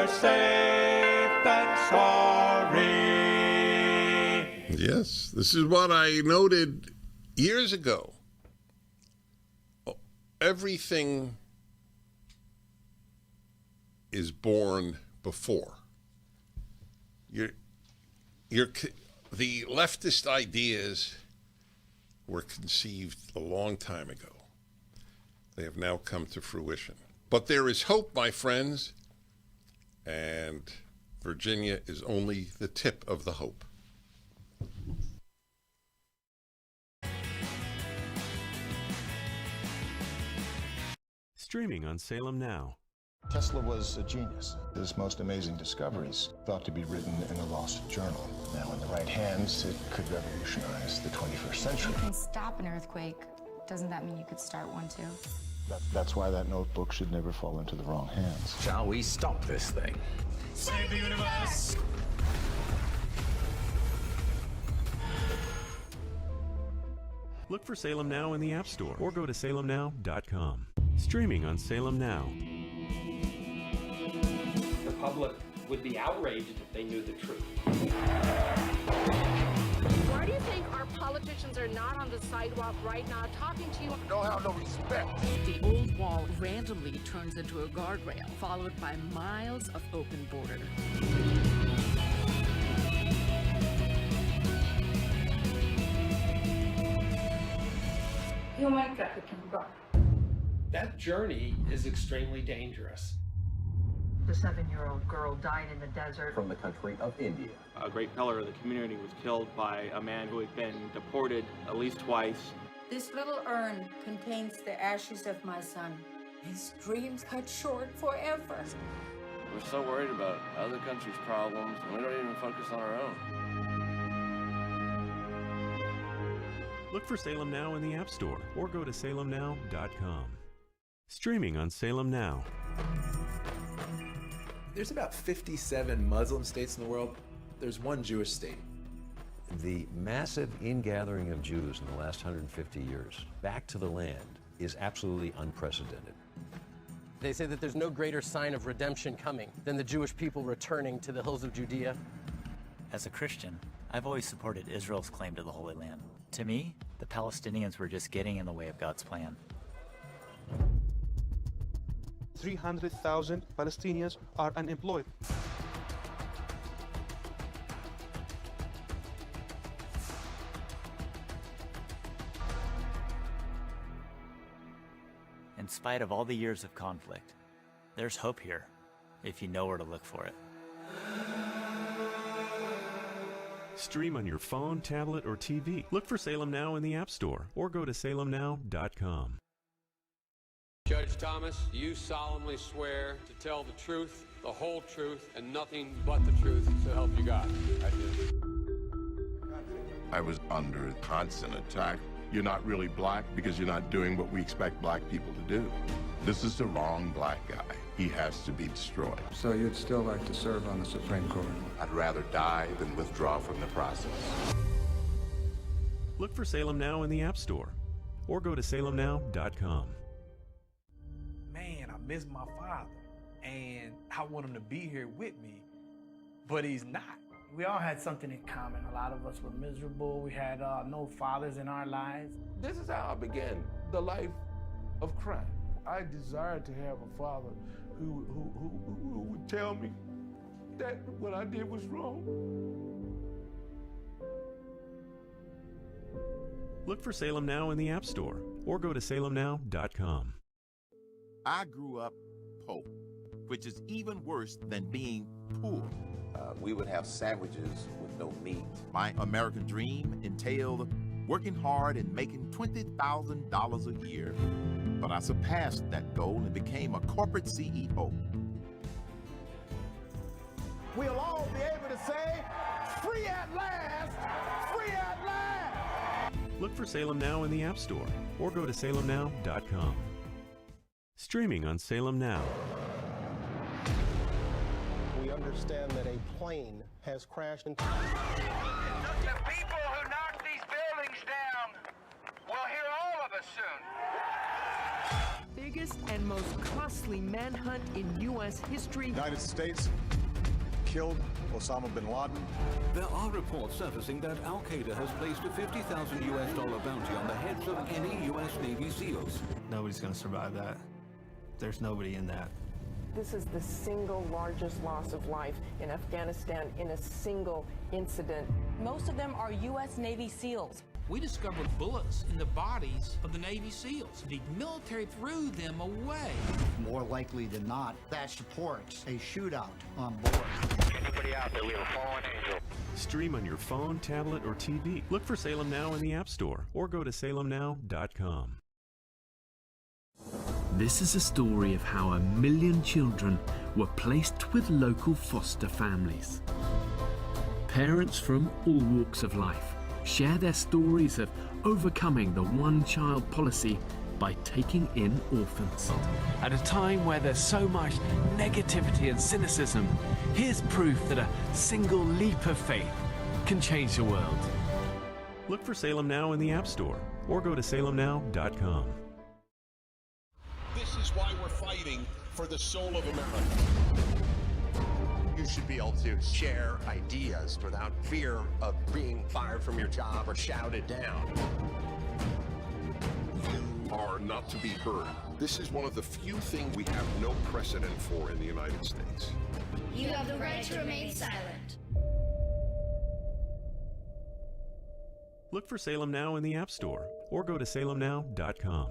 Safe and sorry. Yes, this is what I noted years ago. Everything is born before. The leftist ideas were conceived a long time ago. They have now come to fruition. But there is hope, my friends. And Virginia is only the tip of the hope. Streaming on Salem Now. Tesla was a genius. His most amazing discoveries thought to be written in a lost journal. Now, in the right hands, it could revolutionize the 21st century. You can stop an earthquake. Doesn't that mean you could start one too? That's why that notebook should never fall into the wrong hands. Shall we stop this thing? Save the universe! Look for Salem Now in the App Store or go to salemnow.com. Streaming on Salem Now. The public would be outraged if they knew the truth. Why do you think our politicians are not on the sidewalk right now talking to you? No how, no respect. The old wall randomly turns into a guardrail, followed by miles of open border. Human trafficking. That journey is extremely dangerous. The 7-year-old girl died in the desert. From the country of India. A great pillar of the community was killed by a man who had been deported at least twice. This little urn contains the ashes of my son. His dreams cut short forever. We're so worried about other countries' problems, and we don't even focus on our own. Look for Salem Now in the App Store or go to salemnow.com. Streaming on Salem Now. There's about 57 Muslim states in the world. There's one Jewish state. The massive ingathering of Jews in the last 150 years back to the land is absolutely unprecedented. They say that there's no greater sign of redemption coming than the Jewish people returning to the hills of Judea. As a Christian, I've always supported Israel's claim to the Holy Land. To me, the Palestinians were just getting in the way of God's plan. 300,000 Palestinians are unemployed. In spite of all the years of conflict, there's hope here, if you know where to look for it. Stream on your phone, tablet, or TV. Look for Salem Now in the App Store or go to salemnow.com. Judge Thomas, do you solemnly swear to tell the truth, the whole truth, and nothing but the truth, so help you God? I do. I was under constant attack you're not really black because you're not doing what we expect black people to do. This is the wrong black guy. He has to be destroyed. So you'd still like to serve on the Supreme Court? I'd rather die than withdraw from the process. Look for Salem Now in the App Store or go to salemnow.com. Man, I miss my father, and I want him to be here with me, but he's not. We all had something in common. A lot of us were miserable. We had no fathers in our lives. This is how I began the life of crime. I desired to have a father who would tell me that what I did was wrong. Look for Salem Now in the App Store or go to salemnow.com. I grew up poor, which is even worse than being poor. We would have sandwiches with no meat. My American dream entailed working hard and making $20,000 a year. But I surpassed that goal and became a corporate CEO. We'll all be able to say, free at last, free at last. Look for Salem Now in the App Store or go to salemnow.com. Streaming on Salem Now. We understand that a plane has crashed into... The people who knocked these buildings down will hear all of us soon. Biggest and most costly manhunt in U.S. history. United States killed Osama bin Laden. There are reports surfacing that Al-Qaeda has placed a $50,000 US bounty on the heads of any U.S. Navy SEALs. Nobody's going to survive that. There's nobody in that. This is the single largest loss of life in Afghanistan in a single incident. Most of them are U.S. Navy SEALs. We discovered bullets in the bodies of the Navy SEALs. The military threw them away. More likely than not, that supports a shootout on board. Anybody out there, we have a fallen angel. Stream on your phone, tablet, or TV. Look for Salem Now in the App Store or go to salemnow.com. This is a story of how 1 million children were placed with local foster families. Parents from all walks of life share their stories of overcoming the one-child policy by taking in orphans. At a time where there's so much negativity and cynicism, here's proof that a single leap of faith can change the world. Look for Salem Now in the App Store or go to salemnow.com. This is why we're fighting for the soul of America. You should be able to share ideas without fear of being fired from your job or shouted down. You are not to be heard. This is one of the few things we have no precedent for in the United States. You have the right to remain silent. Look for Salem Now in the App Store or go to salemnow.com.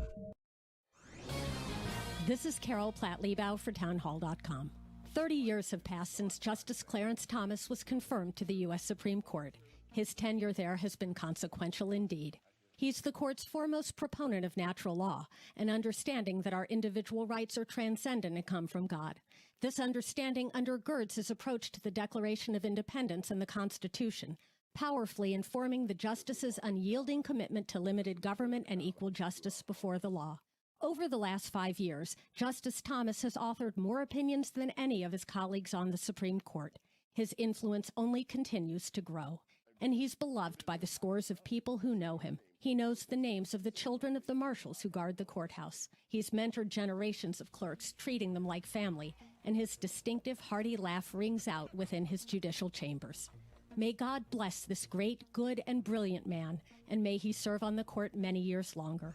This is Carol Platt-Liebau for townhall.com. 30 years have passed since Justice Clarence Thomas was confirmed to the U.S. Supreme Court. His tenure there has been consequential indeed. He's the court's foremost proponent of natural law, an understanding that our individual rights are transcendent and come from God. This understanding undergirds his approach to the Declaration of Independence and the Constitution, powerfully informing the justice's unyielding commitment to limited government and equal justice before the law. Over the last 5 years, Justice Thomas has authored more opinions than any of his colleagues on the Supreme Court. His influence only continues to grow, and he's beloved by the scores of people who know him. He knows the names of the children of the marshals who guard the courthouse. He's mentored generations of clerks, treating them like family, and his distinctive, hearty laugh rings out within his judicial chambers. May God bless this great, good, and brilliant man, and may he serve on the court many years longer.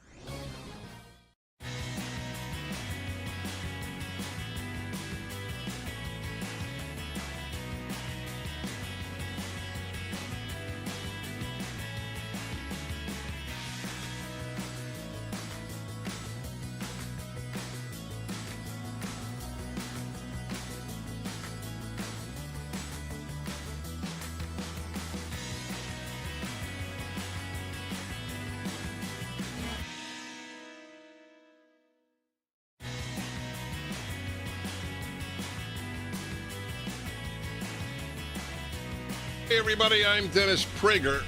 Hey everybody, I'm Dennis Prager.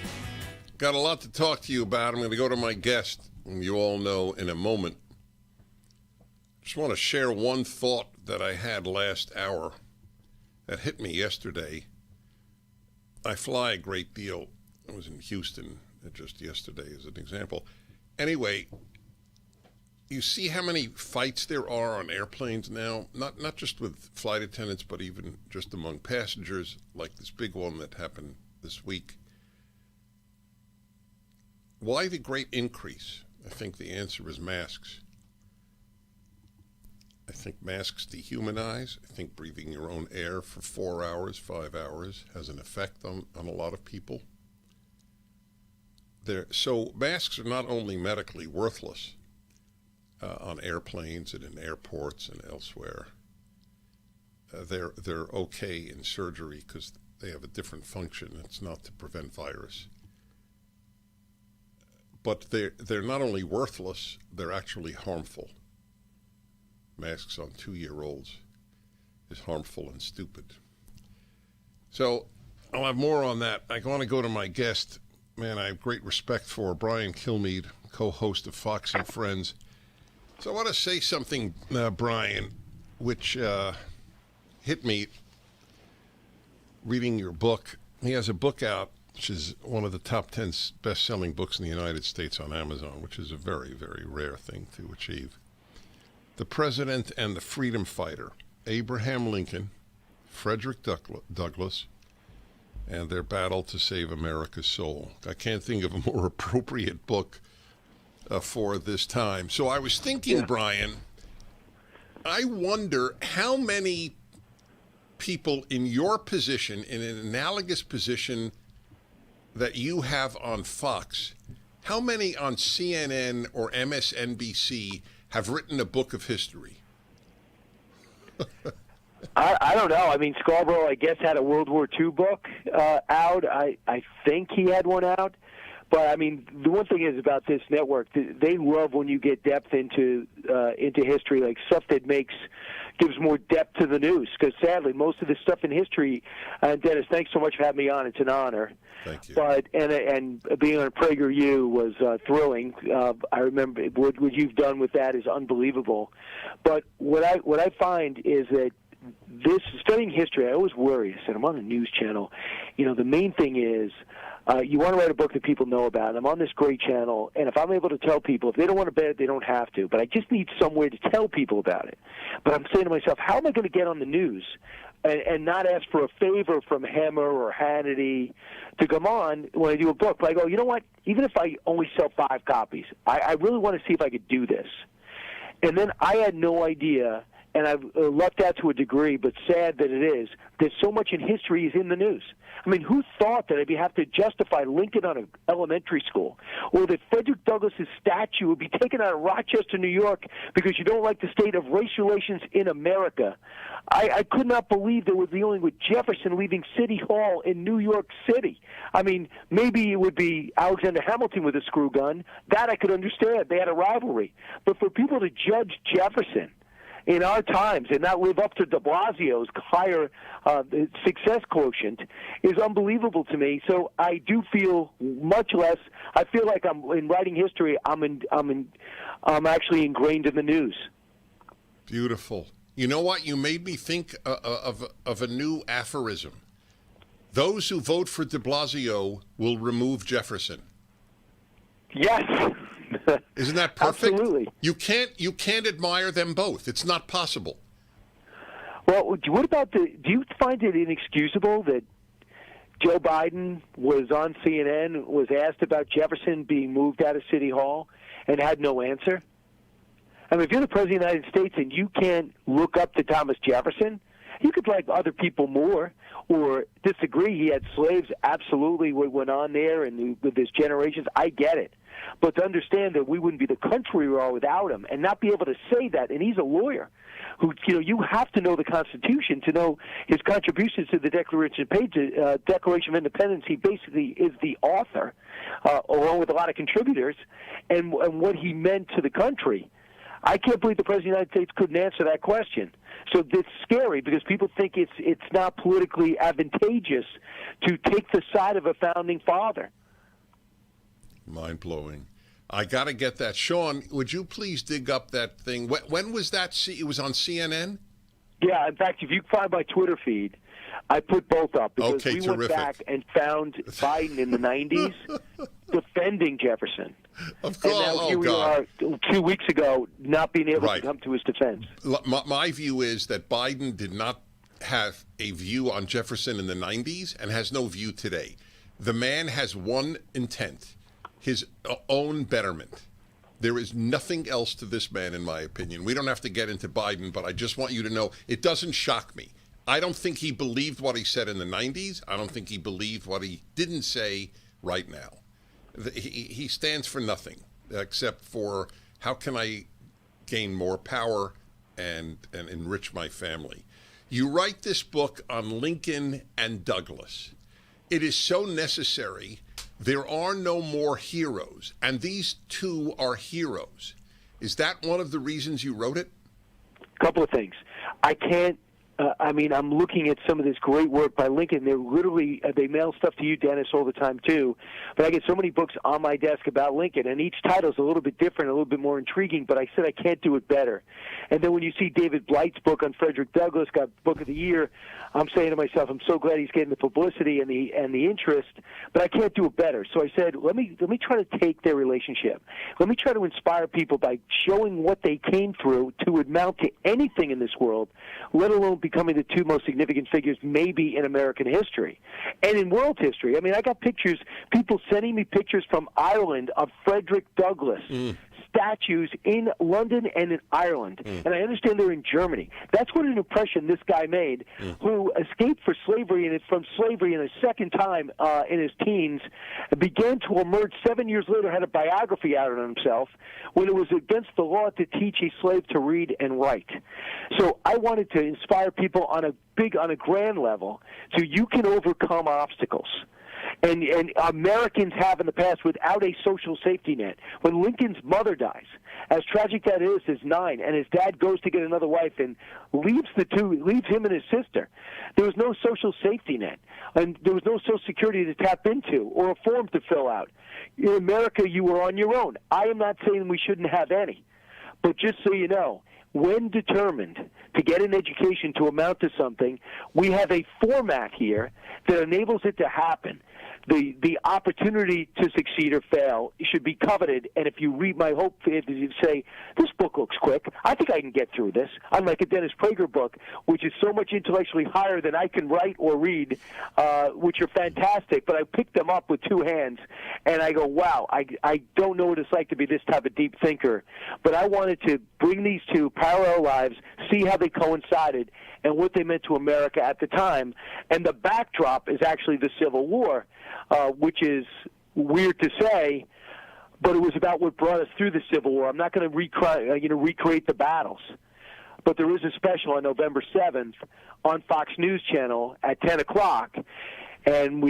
Got a lot to talk to you about. I'm going to go to my guest, and you all know in a moment. Just want to share one thought that I had last hour that hit me yesterday. I fly a great deal. I was in Houston just yesterday as an example. Anyway, you see how many fights there are on airplanes now, not just with flight attendants, but even just among passengers, like this big one that happened this week. Why the great increase? I think the answer is masks. I think masks dehumanize. I think breathing your own air for 4 hours, 5 hours has an effect on a lot of people. So masks are not only medically worthless on airplanes and in airports and elsewhere. They're okay in surgery because they have a different function. It's not to prevent virus. But they're not only worthless, they're actually harmful. Masks on 2-year-olds is harmful and stupid. So I'll have more on that. I want to go to my guest. Man, I have great respect for Brian Kilmeade, co-host of Fox and Friends. So I want to say something, Brian, which hit me reading your book. He has a book out, which is one of the top 10 best-selling books in the United States on Amazon, which is a very, very rare thing to achieve. The President and the Freedom Fighter, Abraham Lincoln, Frederick Douglass, and their battle to save America's soul. I can't think of a more appropriate book for this time. So I was thinking, Brian, I wonder how many people in your position, in an analogous position that you have on Fox, how many on CNN or MSNBC have written a book of history? I don't know. I mean, Scarborough, I guess, had a World War II book out. I think he had one out. But, I mean, the one thing is about this network, they love when you get depth into history, like stuff that gives more depth to the news. Because, sadly, most of the stuff in history, and Dennis, thanks so much for having me on. It's an honor. Thank you. But and being on Prager U was thrilling. I remember what you've done with that is unbelievable. But what I find is that this studying history, I always worry. I said, I'm on a news channel. You know, the main thing is you want to write a book that people know about. And I'm on this great channel, and if I'm able to tell people, if they don't want to bet it, they don't have to. But I just need somewhere to tell people about it. But I'm saying to myself, how am I going to get on the news and not ask for a favor from Hammer or Hannity to come on when I do a book? But I go, you know what? Even if I only sell 5 copies, I really want to see if I could do this. And then I had no idea, and I've left that to a degree, but sad that it is, that so much in history is in the news. I mean, who thought that I'd have to justify Lincoln on an elementary school, or that Frederick Douglass's statue would be taken out of Rochester, New York, because you don't like the state of race relations in America? I could not believe they were dealing with Jefferson leaving City Hall in New York City. I mean, maybe it would be Alexander Hamilton with a screw gun. That I could understand. They had a rivalry. But for people to judge Jefferson in our times and not live up to de Blasio's higher success quotient is unbelievable to me. So I do feel much less. I feel like I'm in writing history. I'm actually ingrained in the news. Beautiful. You know what? You made me think of a new aphorism. Those who vote for de Blasio will remove Jefferson. Yes. Isn't that perfect? Absolutely. You can't admire them both. It's not possible. Well, what about do you find it inexcusable that Joe Biden was on CNN, was asked about Jefferson being moved out of City Hall, and had no answer? I mean, if you're the President of the United States and you can't look up to Thomas Jefferson, you could like other people more or disagree. He had slaves, absolutely, what went on there and with his generations. I get it. But to understand that we wouldn't be the country we are without him and not be able to say that, and he's a lawyer who, you have to know the Constitution to know his contributions to the Declaration of Independence. He basically is the author, along with a lot of contributors, and what he meant to the country. I can't believe the President of the United States couldn't answer that question. So it's scary because people think it's not politically advantageous to take the side of a founding father. Mind-blowing. I got to get that. Sean, would you please dig up that thing? When was that? It was on CNN? Yeah, in fact, if you find my Twitter feed, I put both up because okay, we terrific. went back and found Biden in the 90s defending Jefferson. Of course. And now here we God. are 2 weeks ago not being able Right. to come to his defense. My view is that Biden did not have a view on Jefferson in the 90s and has no view today. The man has one intent, his own betterment. There is nothing else to this man, in my opinion. We don't have to get into Biden, but I just want you to know it doesn't shock me. I don't think he believed what he said in the 90s. I don't think he believed what he didn't say right now. He stands for nothing except for how can I gain more power and enrich my family. You write this book on Lincoln and Douglas. It is so necessary. There are no more heroes, and these two are heroes. Is that one of the reasons you wrote it? A couple of things. I can't. I'm looking at some of this great work by Lincoln. They're literally, they mail stuff to you, Dennis, all the time, too. But I get so many books on my desk about Lincoln, and each title is a little bit different, a little bit more intriguing, but I said I can't do it better. And then when you see David Blight's book on Frederick Douglass, got Book of the Year, I'm saying to myself, I'm so glad he's getting the publicity and the interest, but I can't do it better. So I said, let me try to take their relationship. Let me try to inspire people by showing what they came through to amount to anything in this world, let alone becoming the two most significant figures maybe in American history and in world history. I mean, I got pictures, people sending me pictures from Ireland of Frederick Douglass. Statues in London and in Ireland, and I understand they're in Germany. That's what an impression this guy made, who escaped from slavery in a second time in his teens, began to emerge 7 years later, had a biography out on himself, when it was against the law to teach a slave to read and write. So I wanted to inspire people on a grand level, so you can overcome obstacles. And Americans have in the past without a social safety net. When Lincoln's mother dies, as tragic that is 9, and his dad goes to get another wife and leaves him and his sister, there was no social safety net, and there was no social security to tap into or a form to fill out. In America, you were on your own. I am not saying we shouldn't have any, but just so you know, when determined to get an education to amount to something, we have a format here that enables it to happen. The opportunity to succeed or fail should be coveted, and if you read my hope, if you say, this book looks quick, I think I can get through this, unlike a Dennis Prager book, which is so much intellectually higher than I can write or read, which are fantastic, but I picked them up with two hands, and I go, wow, I don't know what it's like to be this type of deep thinker, but I wanted to bring these two parallel lives, see how they coincided, and what they meant to America at the time, and the backdrop is actually the Civil War, which is weird to say, but it was about what brought us through the Civil War. I'm not going to recreate the battles, but there is a special on November 7th on Fox News Channel at 10 o'clock, and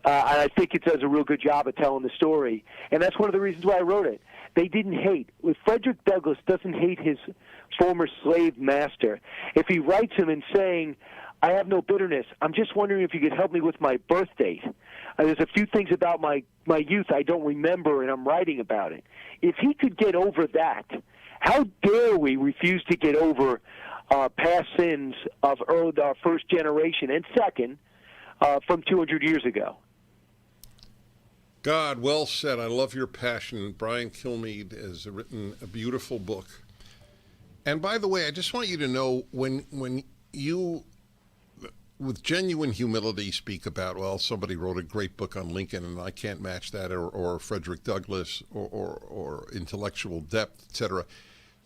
I think it does a real good job of telling the story, and that's one of the reasons why I wrote it. They didn't hate. Frederick Douglass doesn't hate his former slave master. If he writes him and saying, I have no bitterness, I'm just wondering if you could help me with my birth date. There's a few things about my youth I don't remember, and I'm writing about it. If he could get over that, how dare we refuse to get over past sins of our first generation and second from 200 years ago? God, well said. I love your passion. Brian Kilmeade has written a beautiful book. And by the way, I just want you to know when you, with genuine humility, speak about, well, somebody wrote a great book on Lincoln and I can't match that, or Frederick Douglass, or intellectual depth, etc.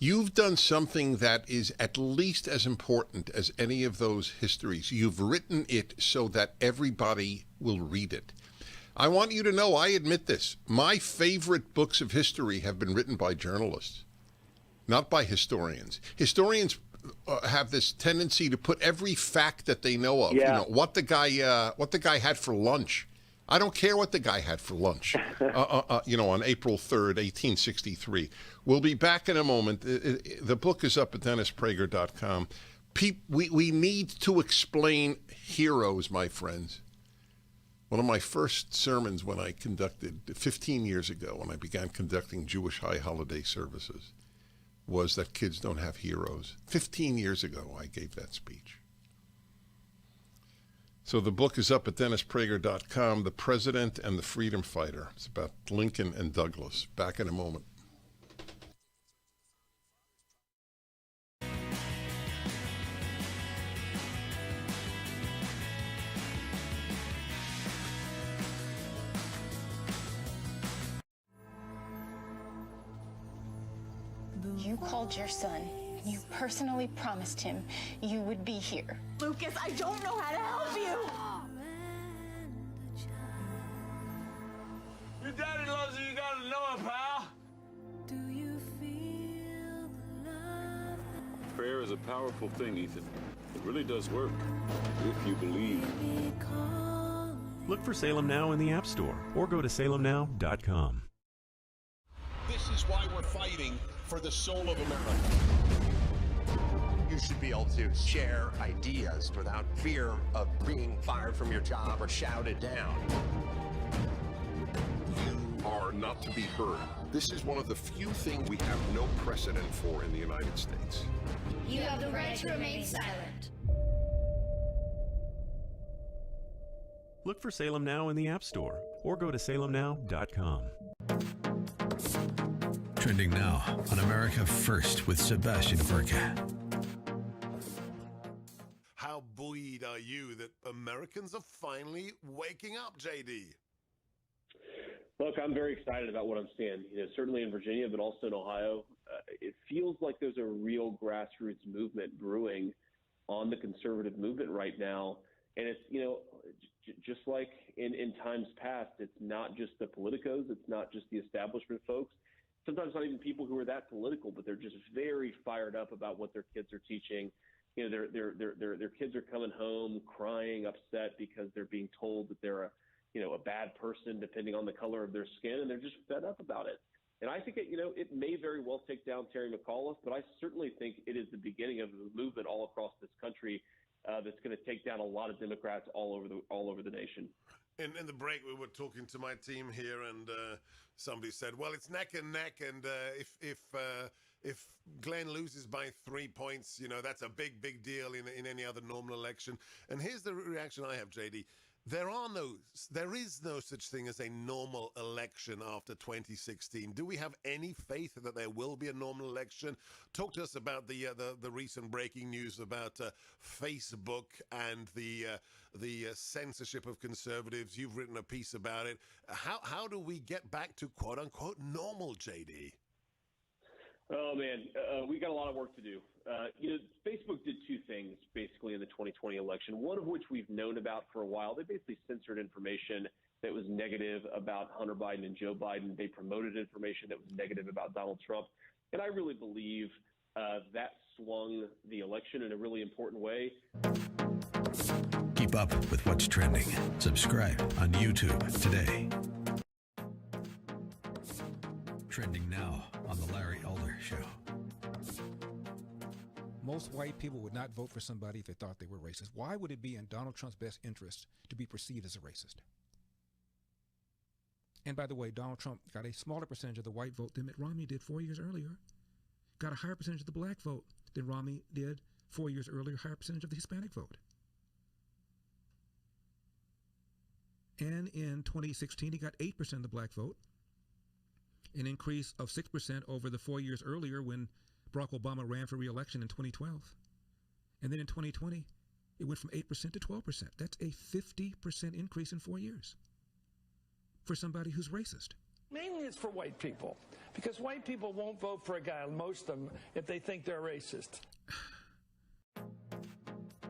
You've done something that is at least as important as any of those histories. You've written it so that everybody will read it. I want you to know, I admit this, my favorite books of history have been written by journalists, not by historians. Historians have this tendency to put every fact that they know of, what the guy had for lunch. I don't care what the guy had for lunch, on April 3rd, 1863. We'll be back in a moment. The book is up at DennisPrager.com. We need to explain heroes, my friends. One of my first sermons when I conducted, 15 years ago, when I began conducting Jewish high holiday services, was that kids don't have heroes. 15 years ago, I gave that speech. So the book is up at DennisPrager.com, The President and the Freedom Fighter. It's about Lincoln and Douglas. Back in a moment. You called your son. You personally promised him you would be here. Lucas, I don't know how to help you. Your daddy loves you. You gotta know it, pal. Prayer is a powerful thing, Ethan. It really does work, if you believe. Look for Salem Now in the App Store or go to salemnow.com. This is why we're fighting for the soul of America. You should be able to share ideas without fear of being fired from your job or shouted down. You are not to be heard. This is one of the few things we have no precedent for in the United States. You have the right to remain silent. Look for Salem Now in the App Store or go to salemnow.com. Trending now on America First with Sebastian Gorka. How buoyed are you that Americans are finally waking up, JD? Look, I'm very excited about what I'm seeing. Certainly in Virginia, but also in Ohio. It feels like there's a real grassroots movement brewing on the conservative movement right now. And it's, just like in times past, it's not just the politicos, it's not just the establishment folks. Sometimes not even people who are that political, but they're just very fired up about what their kids are teaching. Their kids are coming home crying, upset because they're being told that they're a bad person depending on the color of their skin, and they're just fed up about it. And I think it may very well take down Terry McAuliffe, but I certainly think it is the beginning of a movement all across this country that's going to take down a lot of Democrats all over the nation. In the break, we were talking to my team here, and somebody said, "Well, it's neck and neck, and if Glenn loses by 3 points, that's a big deal in any other normal election." And here's the reaction I have, JD. There is no such thing as a normal election after 2016. Do we have any faith that there will be a normal election? Talk to us about the recent breaking news about Facebook and the censorship of conservatives. You've written a piece about it. How do we get back to quote unquote normal, JD? Oh man, we got a lot of work to do. Facebook did two things basically in the 2020 election, one of which we've known about for a while. They basically censored information that was negative about Hunter Biden and Joe Biden. They promoted information that was negative about Donald Trump. And I really believe that swung the election in a really important way. Keep up with what's trending. Subscribe on YouTube today. Trending now on The Larry Elder Show. Most white people would not vote for somebody if they thought they were racist. Why would it be in Donald Trump's best interest to be perceived as a racist? And by the way, Donald Trump got a smaller percentage of the white vote than Mitt Romney did 4 years earlier. Got a higher percentage of the black vote than Romney did 4 years earlier, higher percentage of the Hispanic vote. And in 2016, he got 8% of the black vote, an increase of 6% over the 4 years earlier when Barack Obama ran for re-election in 2012. And then in 2020, it went from 8% to 12%. That's a 50% increase in 4 years for somebody who's racist. Mainly it's for white people, because white people won't vote for a guy, most of them, if they think they're racist.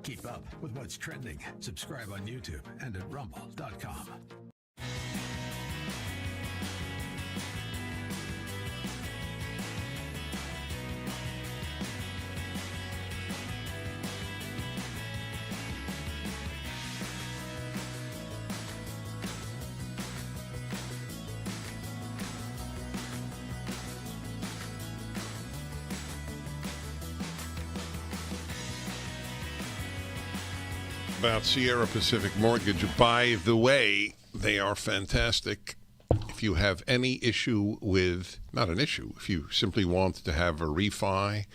Keep up with what's trending. Subscribe on YouTube and at rumble.com. about Sierra Pacific Mortgage. By the way, they are fantastic. If you have any issue with, not an issue, if you simply want to have a refi,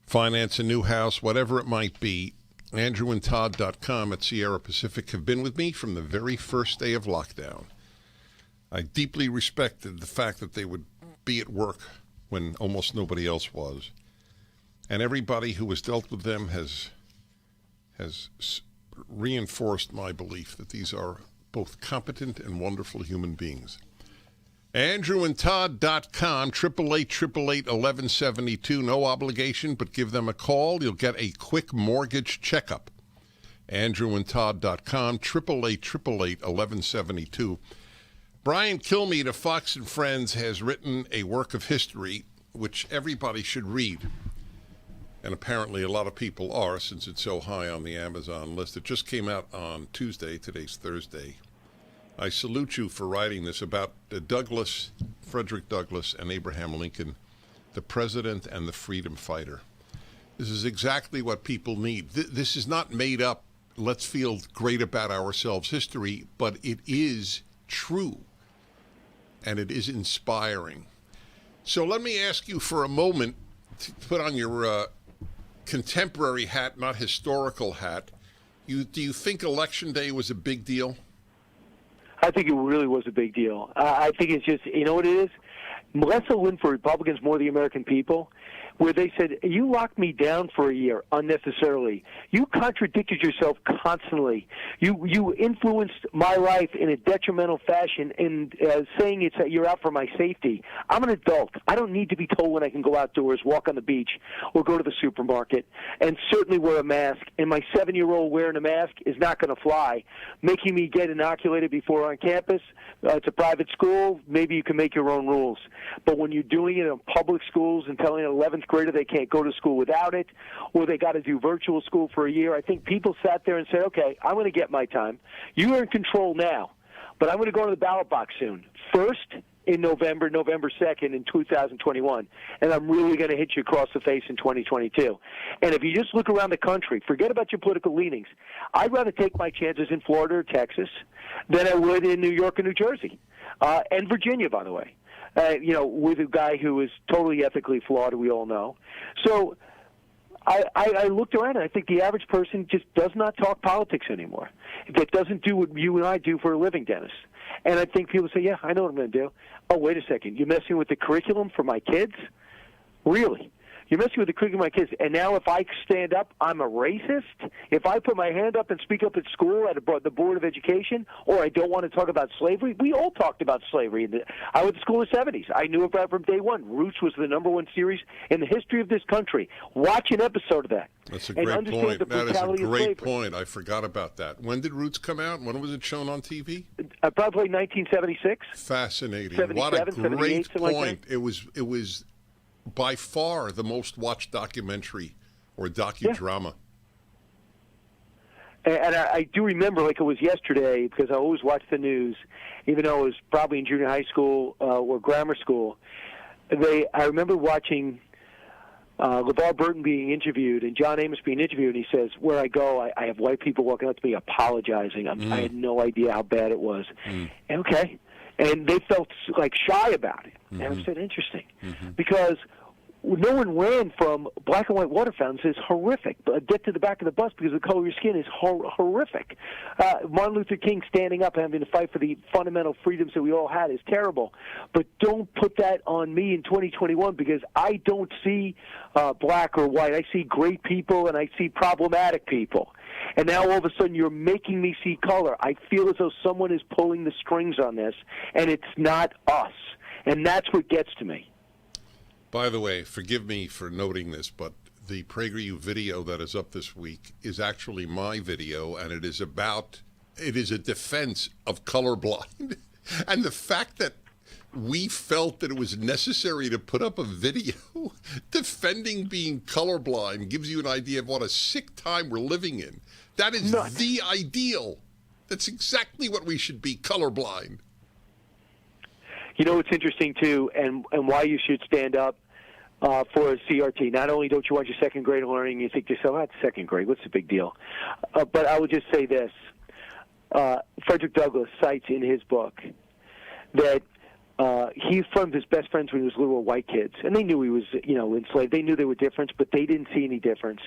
finance a new house, whatever it might be, AndrewandTodd.com at Sierra Pacific have been with me from the very first day of lockdown. I deeply respected the fact that they would be at work when almost nobody else was. And everybody who has dealt with them has reinforced my belief that these are both competent and wonderful human beings. AndrewandTodd.com, 888-888-1172. No obligation, but give them a call. You'll get a quick mortgage checkup. AndrewandTodd.com, 888-888-1172. Brian Kilmeade of Fox and Friends has written a work of history which everybody should read. And apparently a lot of people are, since it's so high on the Amazon list. It just came out on Tuesday. Today's Thursday. I salute you for writing this about Frederick Douglass, and Abraham Lincoln, the president and the freedom fighter. This is exactly what people need. This is not made up, let's feel great about ourselves history, but it is true, and it is inspiring. So let me ask you for a moment to put on your contemporary hat, not historical hat. Do you think Election Day was a big deal? I think it really was a big deal. I think it's just, you know what it is? Less a win for Republicans, more the American people, where they said, you locked me down for a year unnecessarily. You contradicted yourself constantly. You influenced my life in a detrimental fashion in saying it's that you're out for my safety. I'm an adult. I don't need to be told when I can go outdoors, walk on the beach, or go to the supermarket, and certainly wear a mask. And my 7-year-old wearing a mask is not going to fly. Making me get inoculated before on campus, it's a private school, maybe you can make your own rules. But when you're doing it in public schools and telling an 11th grader they can't go to school without it, or they got to do virtual school for a year, I think people sat there and said, okay, I'm going to get my time. You are in control now, but I'm going to go to the ballot box soon. First in November 2nd in 2021, and I'm really going to hit you across the face in 2022. And if you just look around the country, forget about your political leanings. I'd rather take my chances in Florida or Texas than I would in New York or New Jersey, and Virginia, by the way. With a guy who is totally ethically flawed, we all know. So I looked around, and I think the average person just does not talk politics anymore. That doesn't do what you and I do for a living, Dennis. And I think people say, yeah, I know what I'm going to do. Oh, wait a second. You're messing with the curriculum for my kids? Really? You're messing with the curriculum of my kids. And now if I stand up, I'm a racist? If I put my hand up and speak up at school at the Board of Education, or I don't want to talk about slavery? We all talked about slavery. I went to school in the 70s. I knew about it from day one. Roots was the #1 series in the history of this country. Watch an episode of that. That's a great point. That is a great point. I forgot about that. When did Roots come out? When was it shown on TV? Probably 1976. Fascinating. What a great point. It was by far the most watched documentary or docudrama. Yeah. And I do remember like it was yesterday, because I always watch the news, even though it was probably in junior high school or grammar school. I remember watching LeVar Burton being interviewed and John Amos being interviewed, and he says, where I go, I have white people walking up to me apologizing. I had no idea how bad it was. Okay. And they felt like shy about it. And I said, interesting. Because no one ran from black and white water fountains is horrific. Get to the back of the bus because the color of your skin is horrific. Martin Luther King standing up and having to fight for the fundamental freedoms that we all had is terrible. But don't put that on me in 2021, because I don't see black or white. I see great people and I see problematic people. And now all of a sudden you're making me see color. I feel as though someone is pulling the strings on this, and it's not us. And that's what gets to me. By the way, forgive me for noting this, but the PragerU video that is up this week is actually my video, and it is a defense of colorblind. And the fact that we felt that it was necessary to put up a video defending being colorblind gives you an idea of what a sick time we're living in. That is the ideal. That's exactly what we should be, colorblind. You know what's interesting, too, and why you should stand up for a CRT. Not only don't you want your second grade learning, you think to yourself, that's second grade, what's the big deal? But I would just say this. Frederick Douglass cites in his book that he from his best friends when he was little white kids, and they knew he was, enslaved. They knew there were difference, but they didn't see any difference.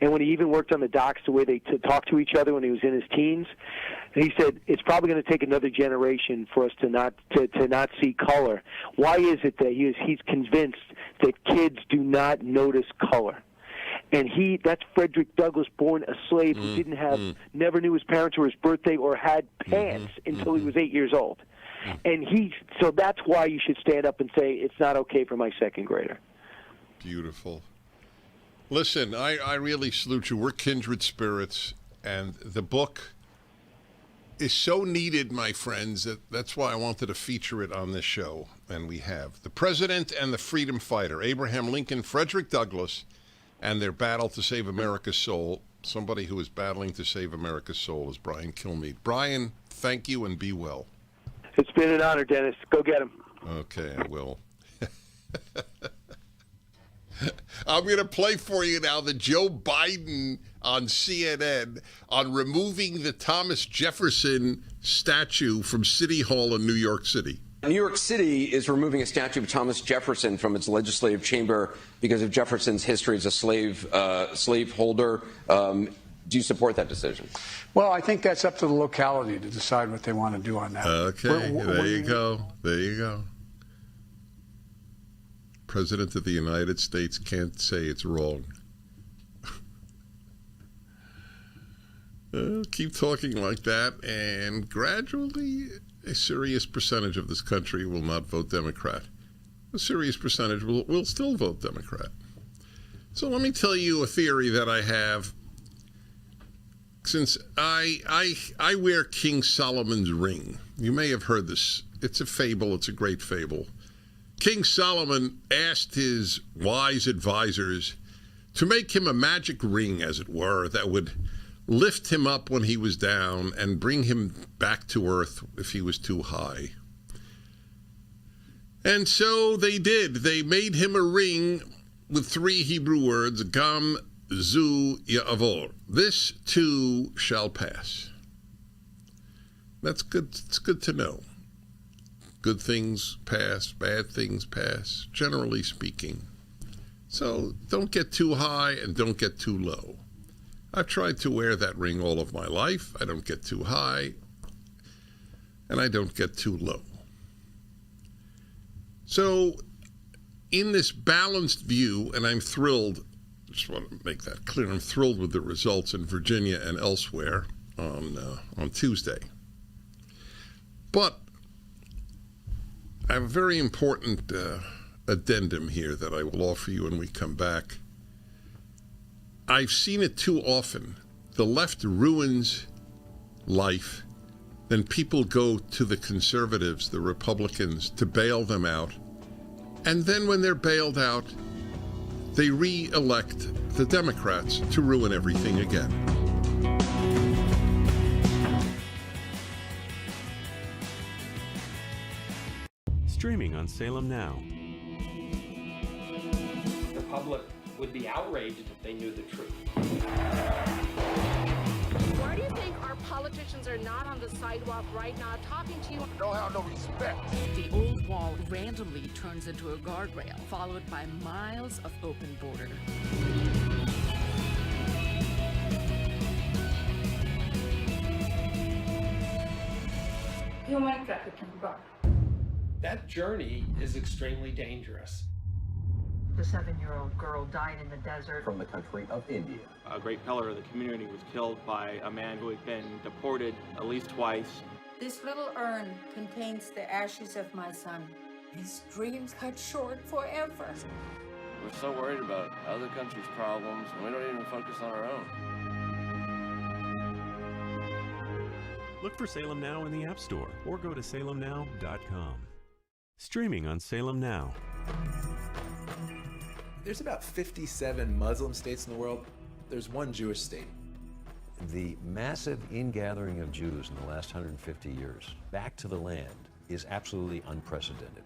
And when he even worked on the docks, the way they talked to each other when he was in his teens, he said it's probably going to take another generation for us to not see color. Why is it that he's convinced that kids do not notice color? And that's Frederick Douglass, born a slave who didn't have, never knew his parents or his birthday or had pants until he was 8 years old. And so that's why you should stand up and say, it's not okay for my second grader. Beautiful. Listen, I really salute you. We're kindred spirits, and the book is so needed, my friends, that's why I wanted to feature it on this show, and we have. The President and the Freedom Fighter, Abraham Lincoln, Frederick Douglass, and their battle to save America's soul. Somebody who is battling to save America's soul is Brian Kilmeade. Brian, thank you and be well. It's been an honor, Dennis. Go get him. Okay, I will. I'm going to play for you now the Joe Biden on CNN on removing the Thomas Jefferson statue from City Hall in New York City. New York City is removing a statue of Thomas Jefferson from its legislative chamber because of Jefferson's history as a slaveholder. Do you support that decision? Well, I think that's up to the locality to decide what they want to do on that. Okay, there you go. There you go. President of the United States can't say it's wrong. Keep talking like that, and gradually a serious percentage of this country will not vote Democrat. A serious percentage will still vote Democrat. So let me tell you a theory that I have. Since I wear King Solomon's ring. You may have heard this. It's a fable. It's a great fable. King Solomon asked his wise advisors to make him a magic ring, as it were, that would lift him up when he was down and bring him back to earth if he was too high. And so they did. They made him a ring with 3 Hebrew words, Gam Zu Ya'avor. This too shall pass. That's good. It's good to know. Good things pass, bad things pass, generally speaking. So don't get too high and don't get too low. I've tried to wear that ring all of my life. I don't get too high and I don't get too low. So in this balanced view, and I'm thrilled, I just want to make that clear, I'm thrilled with the results in Virginia and elsewhere on Tuesday. But I have a very important addendum here that I will offer you when we come back. I've seen it too often. The left ruins life, then people go to the conservatives, the Republicans, to bail them out. And then when they're bailed out, they re-elect the Democrats to ruin everything again. Streaming on Salem Now. The public would be outraged if they knew the truth. Why do you think our politicians are not on the sidewalk right now talking to you? Don't have no respect. The old wall randomly turns into a guardrail, followed by miles of open border. Human trafficking. That journey is extremely dangerous. The 7-year-old girl died in the desert. From the country of India. A great pillar of the community was killed by a man who had been deported at least twice. This little urn contains the ashes of my son. His dreams cut short forever. We're so worried about other countries' problems, and we don't even focus on our own. Look for Salem Now in the App Store or go to salemnow.com. Streaming on Salem Now. There's about 57 Muslim states in the world. There's one Jewish state. The massive ingathering of Jews in the last 150 years back to the land is absolutely unprecedented.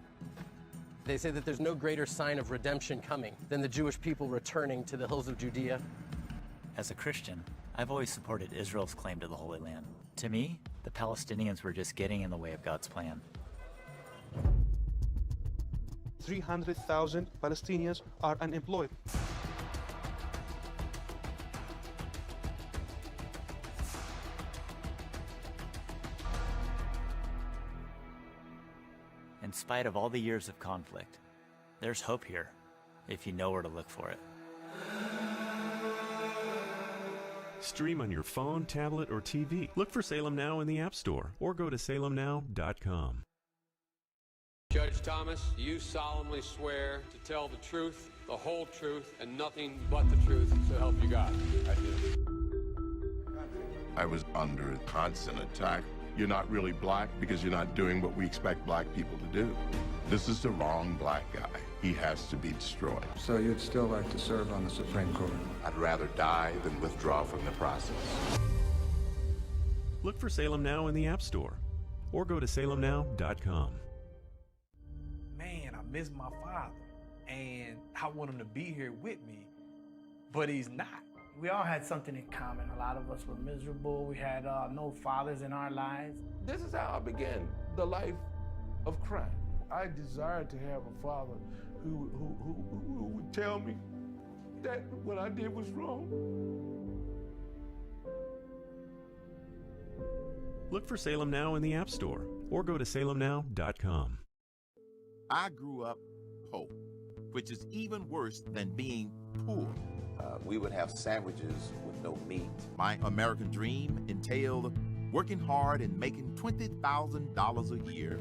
They say that there's no greater sign of redemption coming than the Jewish people returning to the hills of Judea. As a Christian, I've always supported Israel's claim to the Holy Land. To me, the Palestinians were just getting in the way of God's plan. 300,000 Palestinians are unemployed. In spite of all the years of conflict, there's hope here, if you know where to look for it. Stream on your phone, tablet, or TV. Look for Salem Now in the App Store or go to salemnow.com. Judge Thomas, you solemnly swear to tell the truth, the whole truth, and nothing but the truth, so help you God. I do. I was under constant attack. You're not really black because you're not doing what we expect black people to do. This is the wrong black guy. He has to be destroyed. So you'd still like to serve on the Supreme Court? I'd rather die than withdraw from the process. Look for Salem Now in the App Store or go to salemnow.com. Man, I miss my father, and I want him to be here with me, but he's not. We all had something in common. A lot of us were miserable. We had no fathers in our lives. This is how I began the life of crime. I desired to have a father who would tell me that what I did was wrong. Look for Salem Now in the App Store or go to salemnow.com. I grew up poor, which is even worse than being poor. We would have sandwiches with no meat. My American dream entailed working hard and making $20,000 a year.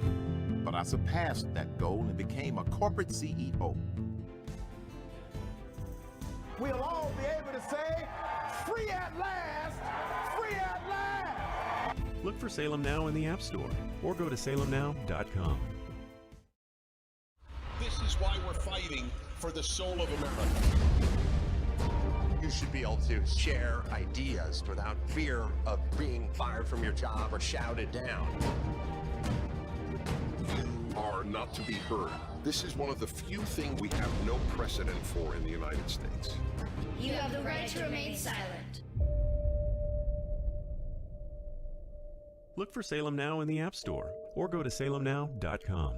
But I surpassed that goal and became a corporate CEO. We'll all be able to say, free at last, free at last. Look for Salem Now in the App Store or go to salemnow.com. This is why we're fighting for the soul of America. You should be able to share ideas without fear of being fired from your job or shouted down. You are not to be heard. This is one of the few things we have no precedent for in the United States. You have the right to remain silent. Look for Salem Now in the App Store or go to salemnow.com.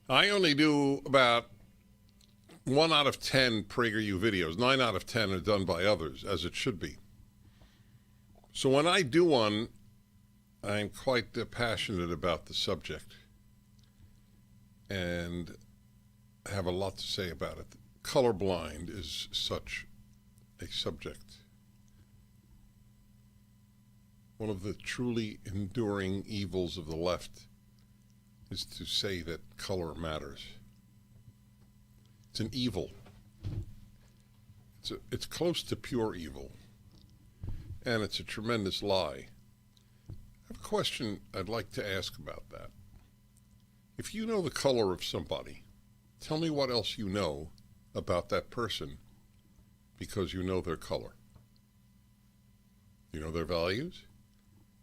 I only do about 1 out of 10 PragerU videos. 9 out of 10 are done by others, as it should be. So when I do one, I'm quite passionate about the subject and have a lot to say about it. Colorblind is such a subject. One of the truly enduring evils of the left is to say that color matters. It's an evil. It's close to pure evil, and it's a tremendous lie. I have a question I'd like to ask about that. If you know the color of somebody, tell me what else you know about that person because you know their color. You know their values,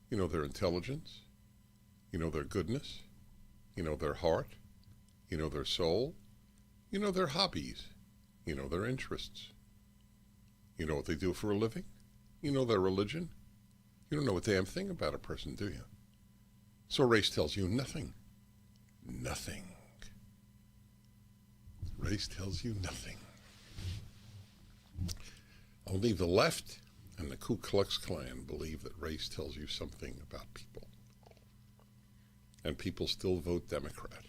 you know their intelligence, you know their goodness, you know their heart, you know their soul, you know their hobbies, you know their interests. You know what they do for a living, you know their religion. You don't know a damn thing about a person, do you? So race tells you nothing. Nothing. Race tells you nothing. Only the left and the Ku Klux Klan believe that race tells you something about people. And people still vote Democrat.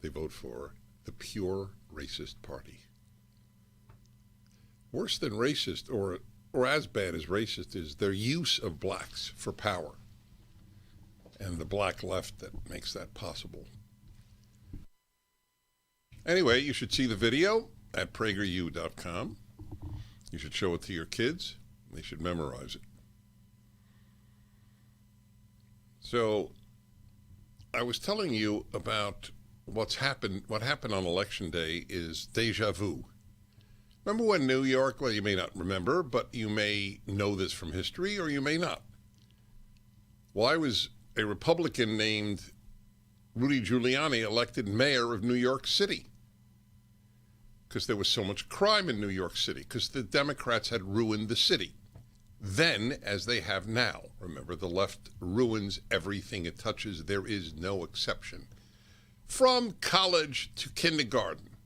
They vote for the pure racist party. worse than racist, or as bad as racist, is their use of blacks for power and the black left that makes that possible. Anyway, you should see the video at prageru.com. You should show it to your kids. They should memorize it. So, I was telling you about what happened on Election Day is deja vu. Remember when New York, well, you may not remember, but you may know this from history, or you may not. Why was a Republican named Rudy Giuliani elected mayor of New York City? Because there was so much crime in New York City, because the Democrats had ruined the city. Then, as they have now. Remember, the left ruins everything it touches. There is no exception. From college to kindergarten,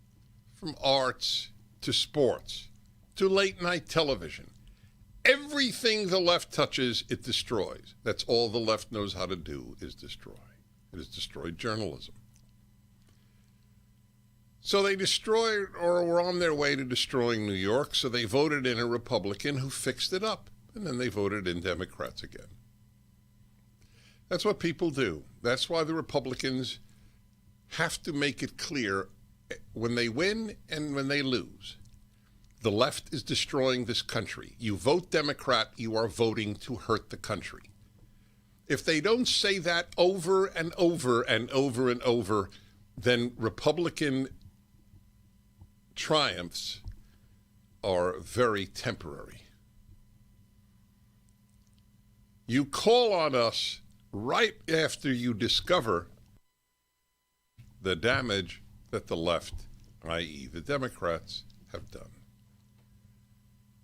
from arts to sports, to late-night television. Everything the left touches, it destroys. That's all the left knows how to do, is destroy. It has destroyed journalism. So they destroyed, or were on their way to destroying New York, so they voted in a Republican who fixed it up. And then they voted in Democrats again. That's what people do. That's why the Republicans have to make it clear when they win and when they lose. The left is destroying this country. You vote Democrat, you are voting to hurt the country. If they don't say that over and over and over and over, then Republican triumphs are very temporary. You call on us right after you discover the damage that the left, i.e. the Democrats, have done.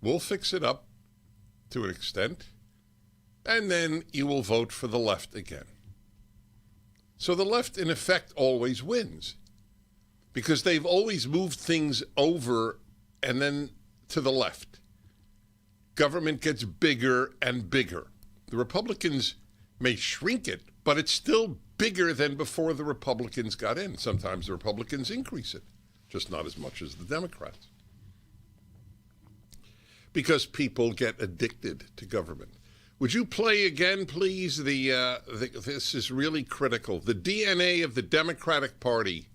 We'll fix it up to an extent, and then you will vote for the left again. So the left, in effect, always wins, because they've always moved things over and then to the left. Government gets bigger and bigger. The Republicans may shrink it, but it's still bigger than before the Republicans got in. Sometimes the Republicans increase it, just not as much as the Democrats. Because people get addicted to government. Would you play again, please? This is really critical. The DNA of the Democratic Party,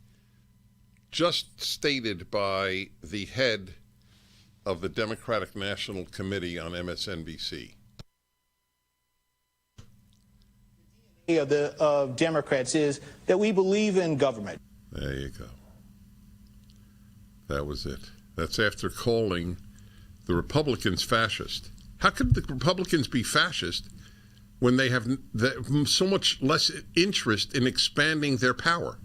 just stated by the head of the Democratic National Committee on MSNBC. Of the Democrats is that we believe in government. There you go. That was it. That's after calling the Republicans fascist. How could the Republicans be fascist when they have so much less interest in expanding their power?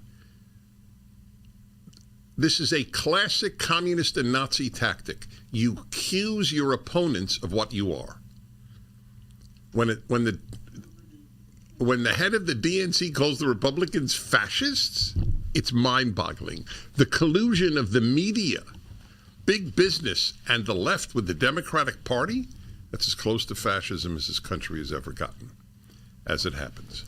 This is a classic communist and Nazi tactic. You accuse your opponents of what you are. When the head of the DNC calls the Republicans fascists, it's mind-boggling. The collusion of the media, big business, and the left with the Democratic Party, that's as close to fascism as this country has ever gotten, as it happens.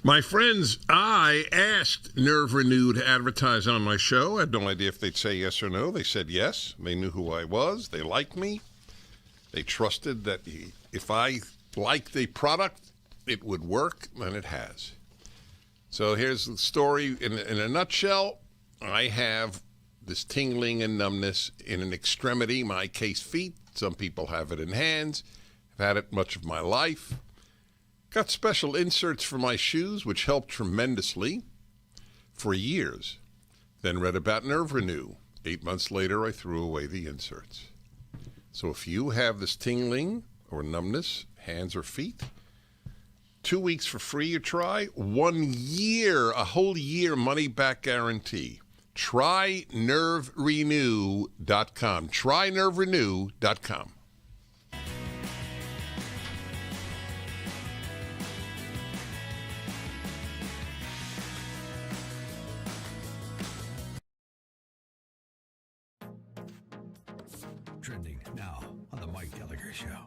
My friends, I asked Nerve Renew to advertise on my show. I had no idea if they'd say yes or no. They said yes. They knew who I was. They liked me. They trusted that if I liked a product, it would work, and it has. So here's the story in a nutshell. I have this tingling and numbness in an extremity, my case feet. Some people have it in hands. I've had it much of my life. Got special inserts for my shoes, which helped tremendously for years. Then read about Nerve Renew. 8 months later, I threw away the inserts. So if you have this tingling or numbness, hands or feet, 2 weeks for free you try, 1 year, a whole year money-back guarantee. Try NerveRenew.com. Try NerveRenew.com. Trending now on the Mike Gallagher Show.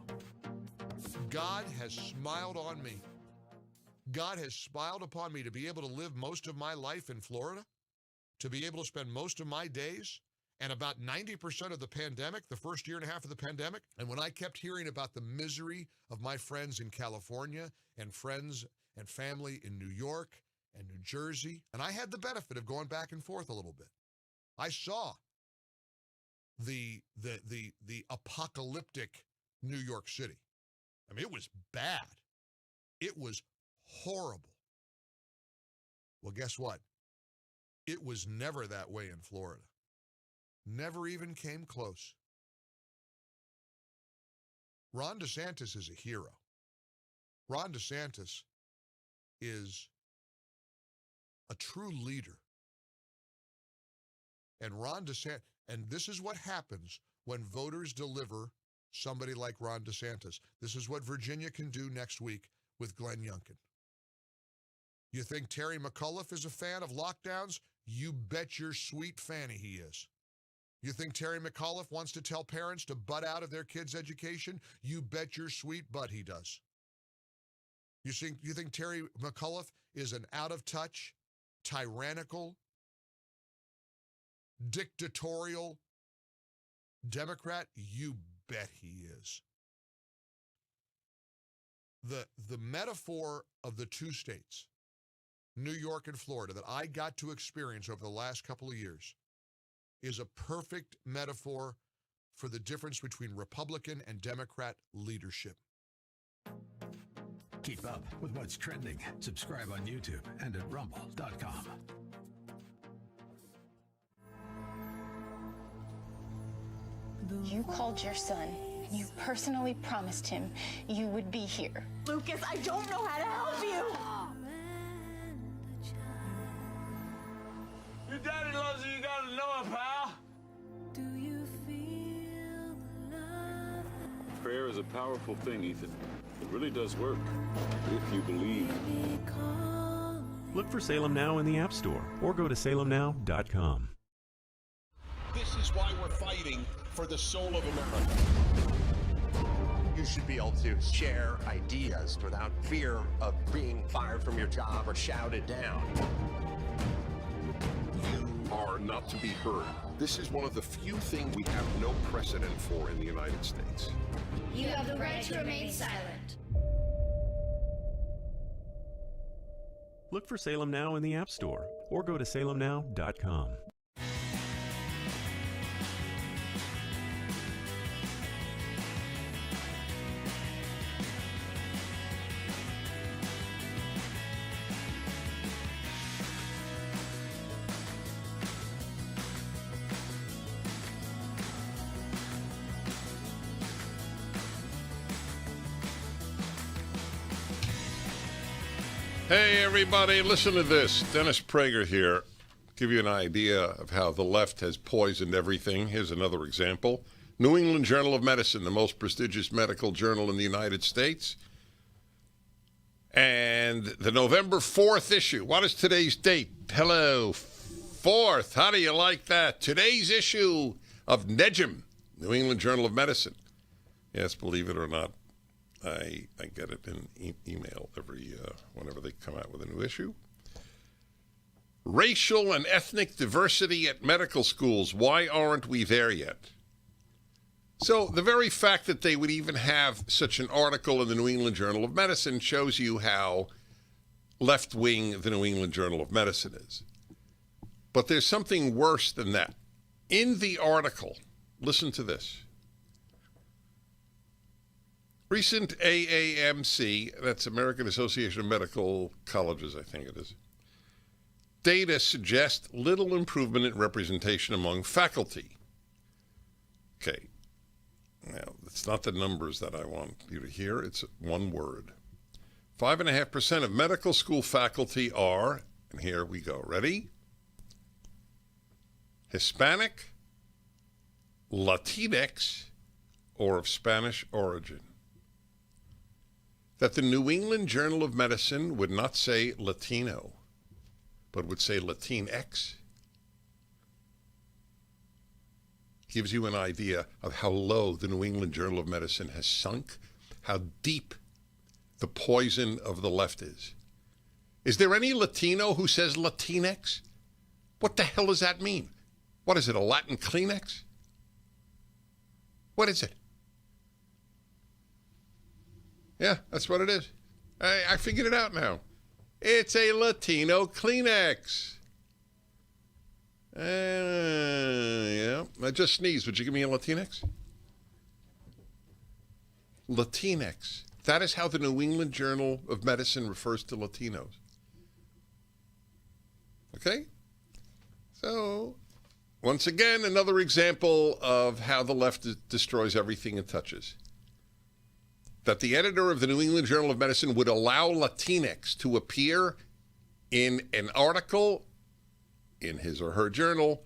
God has smiled on me. God has smiled upon me to be able to live most of my life in Florida, to be able to spend most of my days and about 90% of the pandemic, the first year and a half of the pandemic. And when I kept hearing about the misery of my friends in California and friends and family in New York and New Jersey, and I had the benefit of going back and forth a little bit, I saw the apocalyptic New York City. I mean, it was bad. It was horrible. Well, guess what? It was never that way in Florida. Never even came close. Ron DeSantis is a hero. Ron DeSantis is a true leader. And Ron DeSantis, and this is what happens when voters deliver somebody like Ron DeSantis. This is what Virginia can do next week with Glenn Youngkin. You think Terry McAuliffe is a fan of lockdowns? You bet your sweet fanny he is. You think Terry McAuliffe wants to tell parents to butt out of their kids' education? You bet your sweet butt he does. You think Terry McAuliffe is an out-of-touch, tyrannical, dictatorial Democrat? You bet he is. The metaphor of the two states, New York and Florida, that I got to experience over the last couple of years is a perfect metaphor for the difference between Republican and Democrat leadership. Keep up with what's trending. Subscribe on YouTube and at rumble.com. You called your son, and you personally promised him you would be here. Lucas, I don't know how to help you. Your daddy loves you, you gotta know it, pal. Do you feel the love? Prayer is a powerful thing, Ethan. It really does work, if you believe. Look for Salem Now in the App Store or go to salemnow.com. This is why we're fighting for the soul of America. You should be able to share ideas without fear of being fired from your job or shouted down. You are not to be heard. This is one of the few things we have no precedent for in the United States. You have the right to remain silent. Look for Salem Now in the App Store or go to salemnow.com. Hey, everybody, listen to this. Dennis Prager here. Give you an idea of how the left has poisoned everything. Here's another example. New England Journal of Medicine, the most prestigious medical journal in the United States. And the November 4th issue. What is today's date? Hello, 4th. How do you like that? Today's issue of NEJM, New England Journal of Medicine. Yes, believe it or not, I get it in email every whenever they come out with a new issue. Racial and ethnic diversity at medical schools. Why aren't we there yet? So the very fact that they would even have such an article in the New England Journal of Medicine shows you how left-wing the New England Journal of Medicine is. But there's something worse than that. In the article, listen to this. Recent AAMC, that's American Association of Medical Colleges, I think it is, data suggest little improvement in representation among faculty. Okay. Now, it's not the numbers that I want you to hear. It's one word. 5.5% of medical school faculty are, and here we go, ready? Hispanic, Latinx, or of Spanish origin. That the New England Journal of Medicine would not say Latino, but would say Latinx, gives you an idea of how low the New England Journal of Medicine has sunk, how deep the poison of the left is. Is there any Latino who says Latinx? What the hell does that mean? What is it, a Latin Kleenex? What is it? Yeah, that's what it is. I figured it out now. It's a Latino Kleenex. Yeah, I just sneezed. Would you give me a Latinx? Latinx. That is how the New England Journal of Medicine refers to Latinos. Okay? So, once again, another example of how the left destroys everything it touches. That the editor of the New England Journal of Medicine would allow Latinx to appear in an article in his or her journal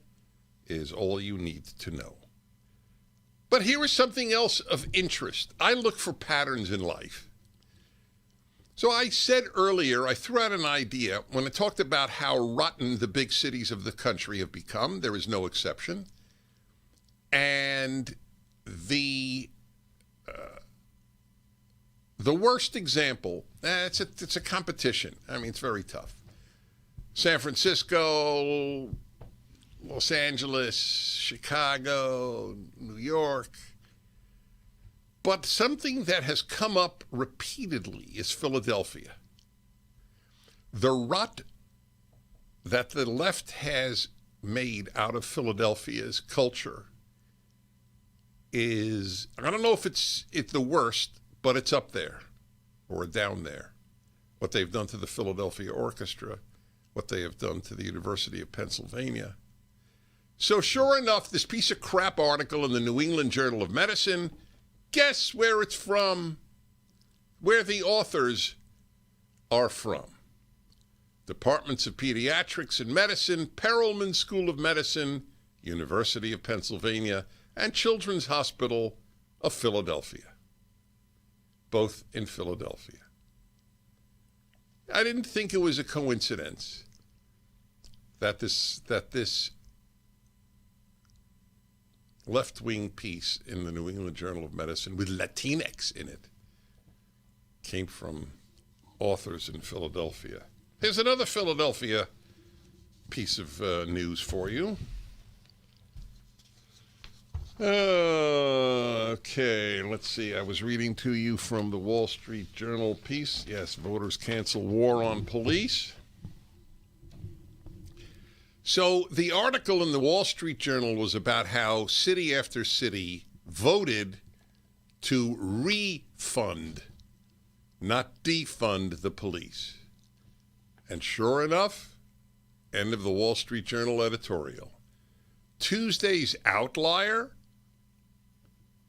is all you need to know. But here is something else of interest. I look for patterns in life. So I said earlier, I threw out an idea when I talked about how rotten the big cities of the country have become. There is no exception. And the worst example, it's a competition. I mean, it's very tough. San Francisco, Los Angeles, Chicago, New York. But something that has come up repeatedly is Philadelphia. The rot that the left has made out of Philadelphia's culture is, I don't know if it's the worst, but it's up there or down there. What they've done to the Philadelphia Orchestra, what they have done to the University of Pennsylvania. So sure enough, this piece of crap article in the New England Journal of Medicine, guess where it's from? Where the authors are from. Departments of Pediatrics and Medicine, Perelman School of Medicine, University of Pennsylvania, and Children's Hospital of Philadelphia. Both in Philadelphia. I didn't think it was a coincidence that this left-wing piece in the New England Journal of Medicine with Latinx in it came from authors in Philadelphia. Here's another Philadelphia piece of news for you. Okay, let's see. I was reading to you from the Wall Street Journal piece. Yes, voters cancel war on police. So the article in the Wall Street Journal was about how city after city voted to refund, not defund, the police. And sure enough, end of the Wall Street Journal editorial. Tuesday's outlier,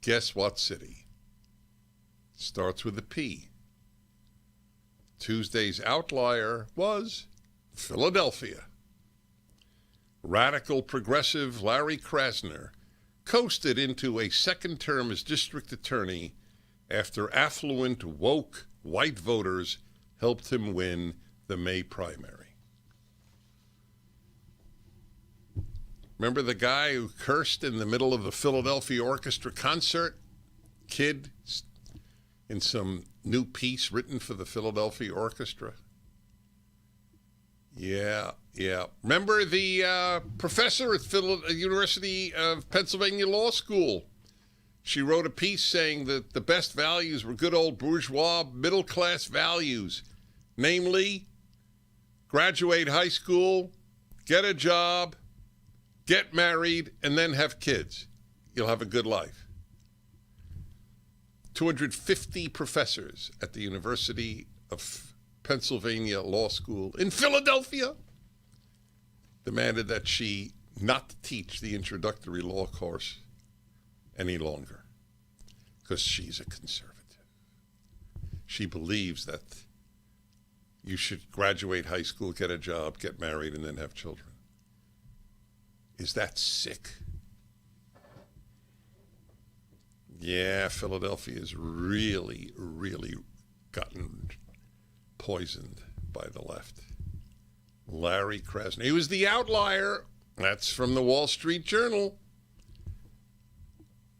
guess what city? Starts with a P. Tuesday's outlier was Philadelphia. Radical progressive Larry Krasner coasted into a second term as district attorney after affluent, woke, white voters helped him win the May primary. Remember the guy who cursed in the middle of the Philadelphia Orchestra concert? Kid in some new piece written for the Philadelphia Orchestra? Yeah. Remember the professor at University of Pennsylvania Law School? She wrote a piece saying that the best values were good old bourgeois middle-class values, namely graduate high school, get a job, get married, and then have kids. You'll have a good life. 250 professors at the University of Pennsylvania Law School in Philadelphia demanded that she not teach the introductory law course any longer because she's a conservative. She believes that you should graduate high school, get a job, get married, and then have children. Is that sick? Yeah, Philadelphia has really, really gotten poisoned by the left. Larry Krasner. He was the outlier. That's from the Wall Street Journal.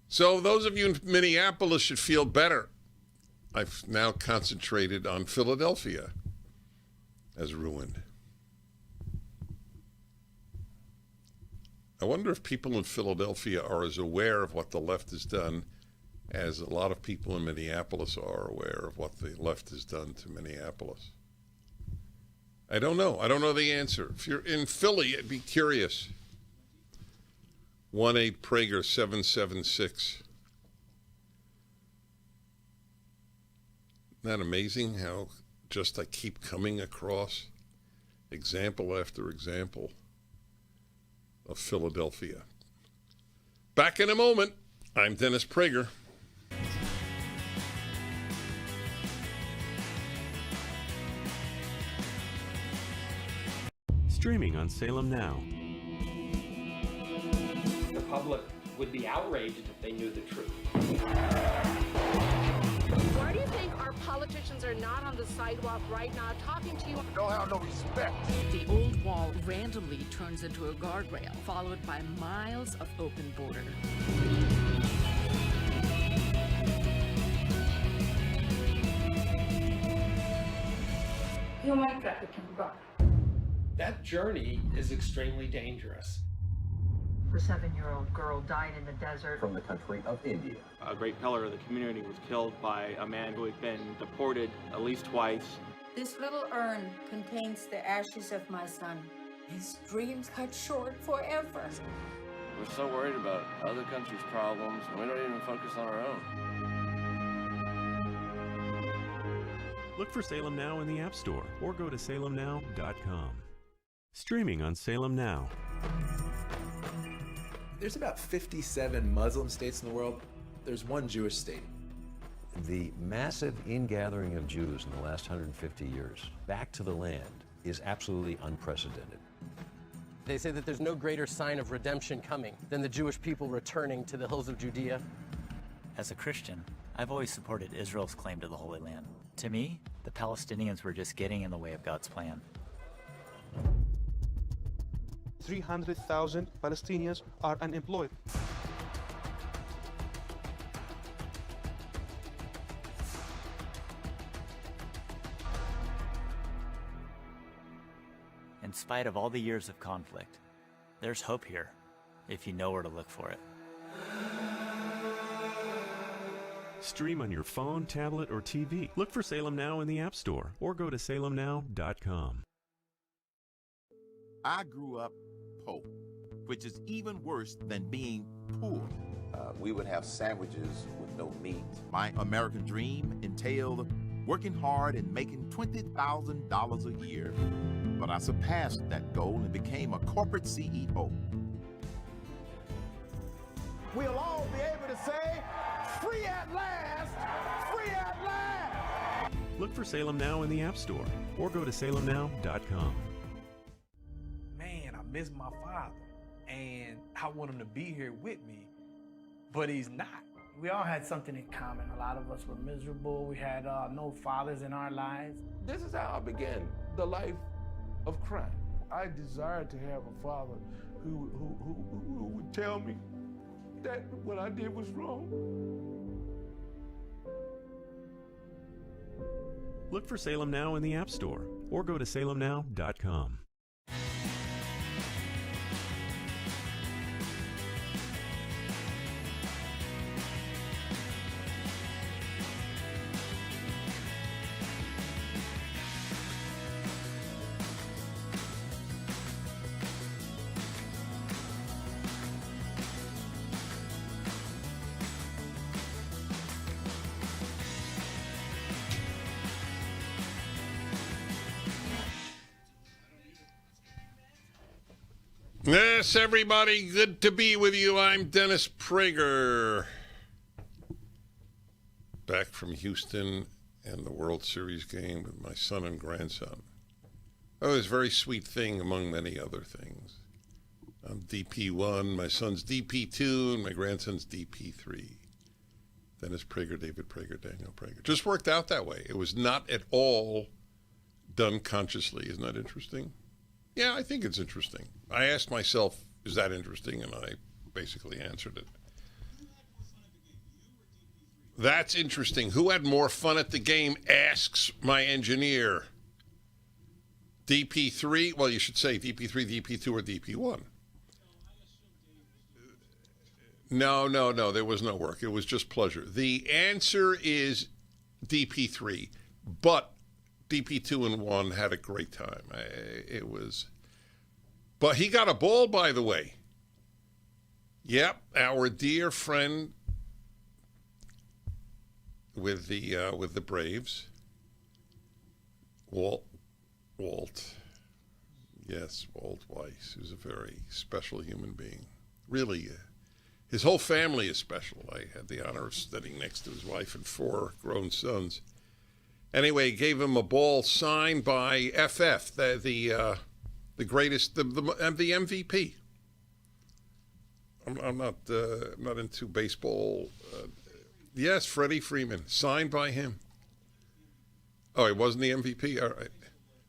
So those of you in Minneapolis should feel better. I've now concentrated on Philadelphia as ruined. I wonder if people in Philadelphia are as aware of what the left has done as a lot of people in Minneapolis are aware of what the left has done to Minneapolis. I don't know. I don't know the answer. If you're in Philly, I'd be curious. 1-8-Prager 776. Isn't that amazing how just I keep coming across example after example of Philadelphia? Back in a moment. I'm Dennis Prager. Streaming on Salem Now. The public would be outraged if they knew the truth. Why do you think our politicians are not on the sidewalk right now talking to you? Don't have no respect. The old wall randomly turns into a guardrail, followed by miles of open border. Human trafficking, God. That journey is extremely dangerous. The 7-year-old girl died in the desert. From the country of India. A great pillar of the community was killed by a man who had been deported at least twice. This little urn contains the ashes of my son. His dreams cut short forever. We're so worried about other countries' problems, and we don't even focus on our own. Look for Salem Now in the App Store or go to salemnow.com. Streaming on Salem Now. There's about 57 Muslim states in the world. There's one Jewish state. The massive ingathering of Jews in the last 150 years back to the land is absolutely unprecedented. They say that there's no greater sign of redemption coming than the Jewish people returning to the hills of Judea. As a Christian, I've always supported Israel's claim to the Holy Land. To me, the Palestinians were just getting in the way of God's plan. 300,000 Palestinians are unemployed. In spite of all the years of conflict, there's hope here, if you know where to look for it. Stream on your phone, tablet, or TV. Look for Salem Now in the App Store or go to salemnow.com. I grew up poor, which is even worse than being poor. We would have sandwiches with no meat. My American dream entailed working hard and making $20,000 a year. But I surpassed that goal and became a corporate CEO. We'll all be able to say, free at last, free at last. Look for Salem Now in the App Store or go to salemnow.com. Man, I miss my father, and I want him to be here with me, but he's not. We all had something in common. A lot of us were miserable. We had no fathers in our lives. This is how I began the life of crime. I desired to have a father who would tell me that what I did was wrong. Look for Salem Now in the App Store or go to salemnow.com. Yes, everybody, good to be with you. I'm Dennis Prager. Back from Houston and the World Series game with my son and grandson. Oh, it was a very sweet thing among many other things. I'm DP1, my son's DP2, and my grandson's DP3. Dennis Prager, David Prager, Daniel Prager. Just worked out that way. It was not at all done consciously. Isn't that interesting? Yeah, I think it's interesting. I asked myself, is that interesting? And I basically answered it. That's interesting. Who had more fun at the game, asks my engineer. DP3? Well, you should say DP3, DP2, or DP1. No. There was no work. It was just pleasure. The answer is DP3, but DP2 and 1 had a great time. But he got a ball, by the way. Yep, our dear friend with the Braves, Walt. Yes, Walt Weiss, who's a very special human being. Really, his whole family is special. I had the honor of sitting next to his wife and 4 grown sons. Anyway, gave him a ball signed by FF, the greatest, the MVP. I'm not into baseball. Yes, Freddie Freeman, signed by him. Oh, he wasn't the MVP? All right.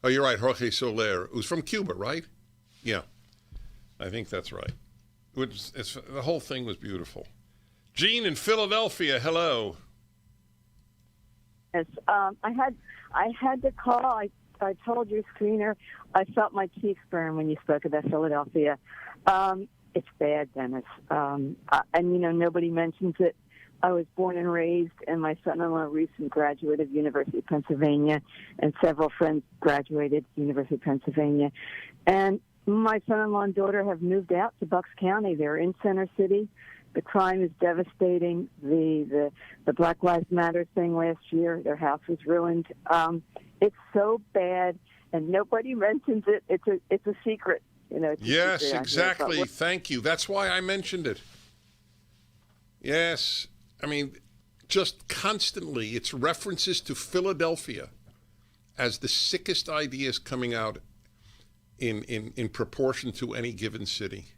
Oh, you're right, Jorge Soler, who's from Cuba, right? Yeah, I think that's right. The whole thing was beautiful. Gene in Philadelphia, hello. Yes, I had to call. I told your screener I felt my cheeks burn when you spoke about Philadelphia. It's bad, Dennis. And nobody mentions it. I was born and raised, and my son-in-law recently graduated University of Pennsylvania, and several friends graduated University of Pennsylvania. And my son-in-law and daughter have moved out to Bucks County. They're in Center City. The crime is devastating. The Black Lives Matter thing last year, their house was ruined. It's so bad, and nobody mentions it. It's a secret. Yes, exactly. Thank you. That's why I mentioned it. Yes. I mean, just constantly, it's references to Philadelphia as the sickest ideas coming out in proportion to any given city.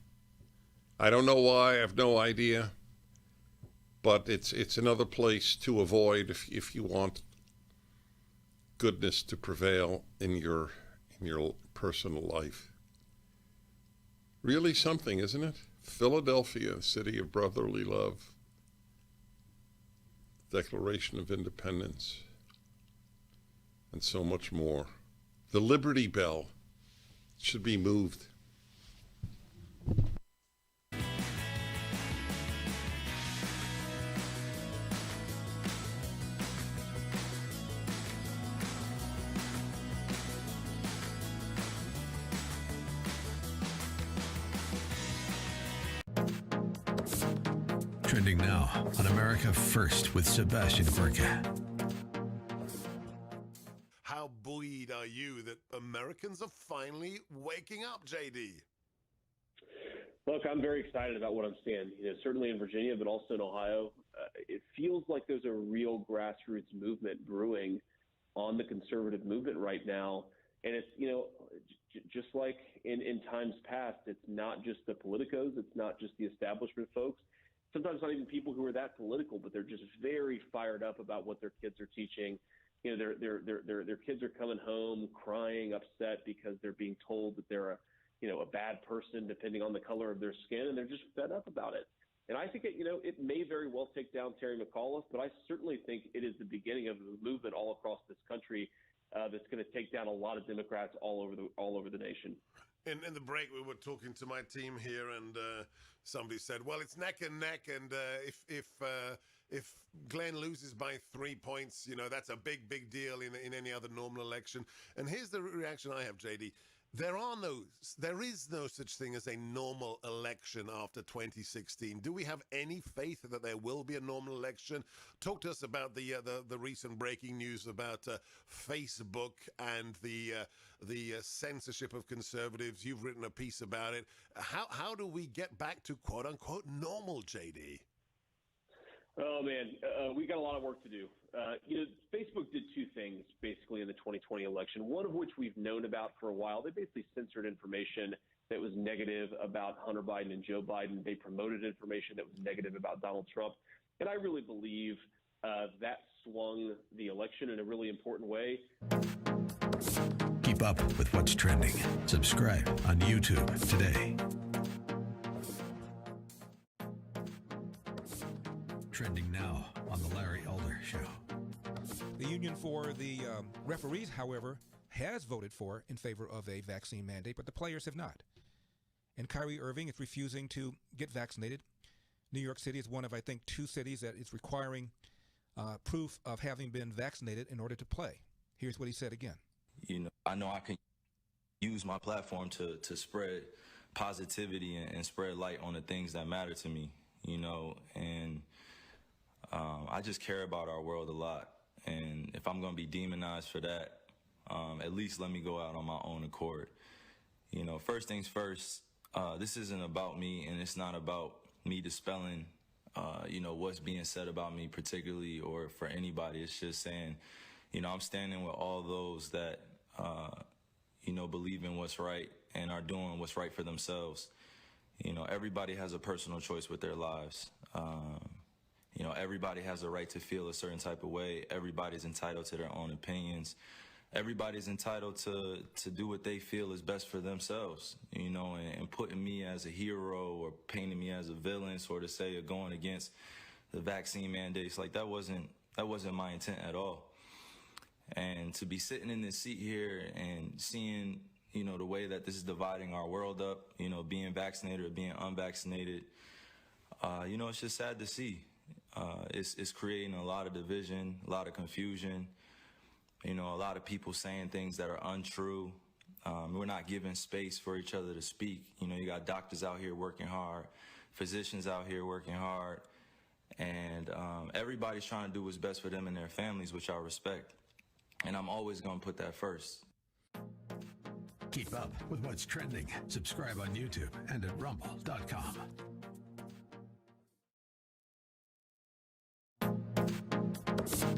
I don't know why. I have no idea. But it's another place to avoid if you want goodness to prevail in your personal life. Really something, isn't it? Philadelphia, city of brotherly love. Declaration of Independence, and so much more. The Liberty Bell should be moved. Trending now on America First with Sebastian Gorka. How buoyed are you that Americans are finally waking up, JD? Look, I'm very excited about what I'm seeing. Certainly in Virginia, but also in Ohio. It feels like there's a real grassroots movement brewing on the conservative movement right now. And it's, just like in times past, it's not just the politicos, it's not just the establishment folks. Sometimes not even people who are that political, but they're just very fired up about what their kids are teaching. Their kids are coming home crying, upset because they're being told that they're a bad person depending on the color of their skin, and they're just fed up about it. And I think it may very well take down Terry McAuliffe, but I certainly think it is the beginning of a movement all across this country that's going to take down a lot of Democrats all over the nation. In the break, we were talking to my team here, and somebody said, "Well, it's neck and neck, and if Glenn loses by 3 points, that's a big deal in any other normal election." And here's the reaction I have, JD. There is no such thing as a normal election after 2016. Do we have any faith that there will be a normal election? Talk to us about the recent breaking news about Facebook and the censorship of conservatives. You've written a piece about it. How do we get back to quote unquote normal, JD? Oh man, we got a lot of work to do. Facebook did two things basically in the 2020 election, one of which we've known about for a while. They basically censored information that was negative about Hunter Biden and Joe Biden. They promoted information that was negative about Donald Trump. And I really believe that swung the election in a really important way. Keep up with what's trending. Subscribe on YouTube today. Trending now on the Larry Elder Show. The Union for the referees, however, has voted in favor of a vaccine mandate, but the players have not. And Kyrie Irving is refusing to get vaccinated. New York City is one of, I think, 2 cities that is requiring proof of having been vaccinated in order to play. Here's what he said again. I know I can use my platform to spread positivity and spread light on the things that matter to me, and I just care about our world a lot. And if I'm going to be demonized for that, at least let me go out on my own accord. First things first, this isn't about me, and it's not about me dispelling, what's being said about me particularly or for anybody. It's just saying, I'm standing with all those that, believe in what's right and are doing what's right for themselves. Everybody has a personal choice with their lives. Everybody has a right to feel a certain type of way. Everybody's entitled to their own opinions. Everybody's entitled to do what they feel is best for themselves, and putting me as a hero or painting me as a villain, sort of say, or going against the vaccine mandates, like that wasn't my intent at all. And to be sitting in this seat here and seeing, the way that this is dividing our world up, being vaccinated or being unvaccinated, it's just sad to see. It's creating a lot of division, a lot of confusion, a lot of people saying things that are untrue. We're not giving space for each other to speak. You got doctors out here working hard, physicians out here working hard, and everybody's trying to do what's best for them and their families, which I respect. And I'm always going to put that first. Keep up with what's trending. Subscribe on YouTube and at rumble.com.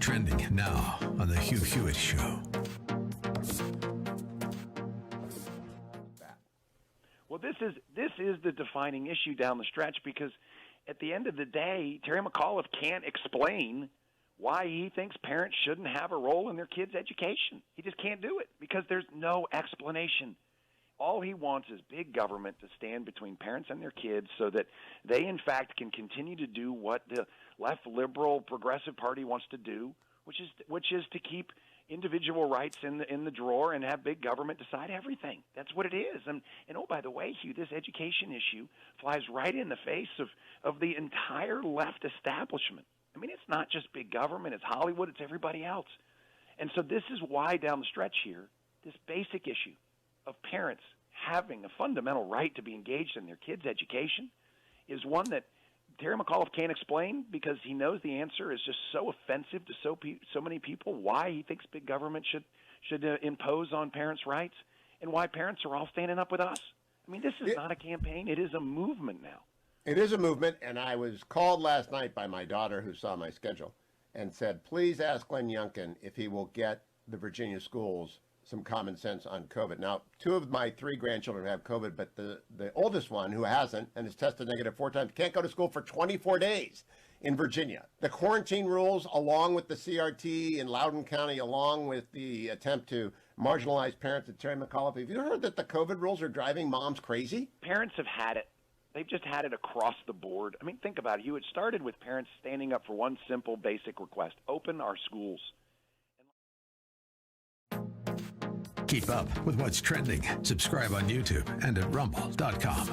Trending now on The Hugh Hewitt Show. Well, this is the defining issue down the stretch, because at the end of the day, Terry McAuliffe can't explain why he thinks parents shouldn't have a role in their kids' education. He just can't do it because there's no explanation. All he wants is big government to stand between parents and their kids so that they, in fact, can continue to do what the left, liberal, progressive party wants to do, which is to keep individual rights in the drawer and have big government decide everything. That's what it is. And oh, by the way, Hugh, this education issue flies right in the face of the entire left establishment. I mean, it's not just big government, it's Hollywood, it's everybody else. And so this is why down the stretch here, this basic issue of parents having a fundamental right to be engaged in their kids' education is one that Terry McAuliffe can't explain, because he knows the answer is just so offensive to so many people, why he thinks big government should impose on parents' rights, and why parents are all standing up with us. I mean, this is not a campaign. It is a movement now. It is a movement, and I was called last night by my daughter, who saw my schedule, and said, please ask Glenn Youngkin if he will get the Virginia schools some common sense on COVID. Now, 2 of my 3 grandchildren have COVID, but the oldest one, who hasn't and has tested negative 4 times, can't go to school for 24 days in Virginia. The quarantine rules, along with the CRT in Loudoun County, along with the attempt to marginalize parents at Terry McAuliffe. Have you heard that the COVID rules are driving moms crazy? Parents have had it. They've just had it across the board. I mean, think about it. It started with parents standing up for one simple, basic request: open our schools. Keep up with what's trending. Subscribe on YouTube and at rumble.com.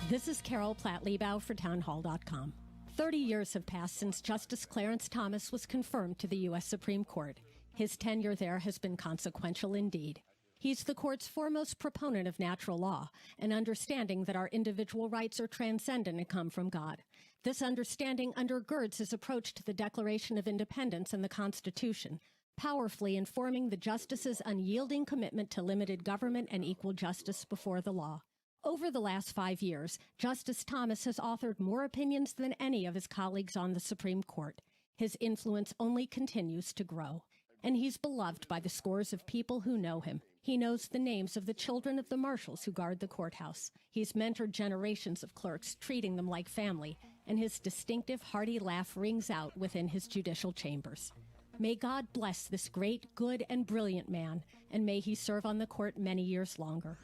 This is Carol Platt-Liebau for townhall.com. 30 years have passed since Justice Clarence Thomas was confirmed to the U.S. Supreme Court. His tenure there has been consequential indeed. He's the court's foremost proponent of natural law, an understanding that our individual rights are transcendent and come from God. This understanding undergirds his approach to the Declaration of Independence and the Constitution, powerfully informing the justice's unyielding commitment to limited government and equal justice before the law. Over the last 5 years, Justice Thomas has authored more opinions than any of his colleagues on the Supreme Court. His influence only continues to grow, and he's beloved by the scores of people who know him. He knows the names of the children of the marshals who guard the courthouse. He's mentored generations of clerks, treating them like family, and his distinctive, hearty laugh rings out within his judicial chambers. May God bless this great, good, and brilliant man, and may he serve on the court many years longer.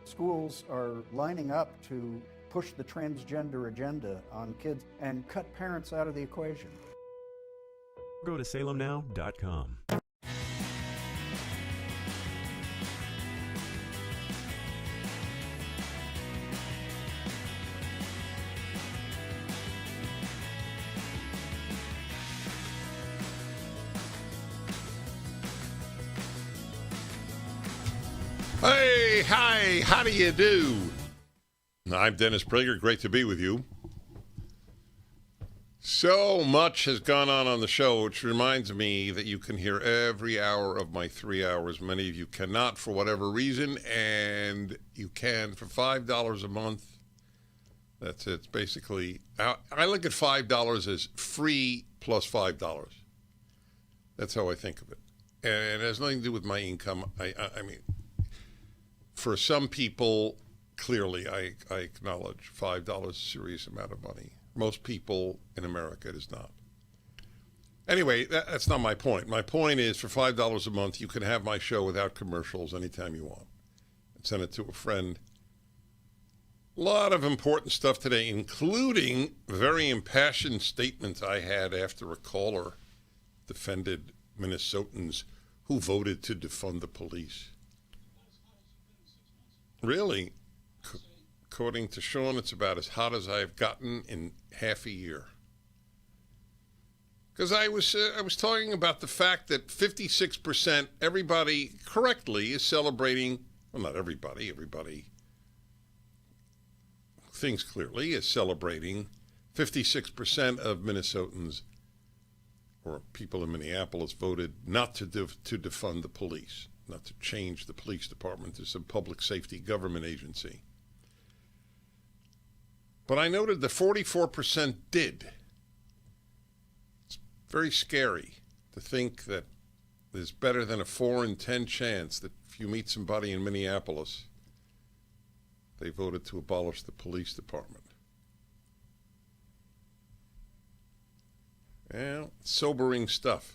Schools are lining up to push the transgender agenda on kids and cut parents out of the equation. Go to salemnow.com. Hey, hi, how do you do? I'm Dennis Prager. Great to be with you. So much has gone on the show, which reminds me that you can hear every hour of my 3 hours. Many of you cannot for whatever reason, and you can for $5 a month. That's it. It's basically, I look at $5 as free plus $5. That's how I think of it. And it has nothing to do with my income. I mean, for some people, clearly, I acknowledge $5 is a serious amount of money. Most people in America, it is not. Anyway, that's not my point. My point is, for $5 a month, you can have my show without commercials anytime you want. And send it to a friend. A lot of important stuff today, including very impassioned statements I had after a caller defended Minnesotans who voted to defund the police. Really, according to Sean, it's about as hot as I've gotten in half a year. Because I was talking about the fact that 56%, everybody correctly is celebrating, well, not everybody thinks clearly is celebrating 56% of Minnesotans or people in Minneapolis voted not to defund the police, not to change the police department to some public safety government agency. But I noted the 44% did. It's very scary to think that there's better than a 4 in 10 chance that if you meet somebody in Minneapolis, they voted to abolish the police department. Well, sobering stuff.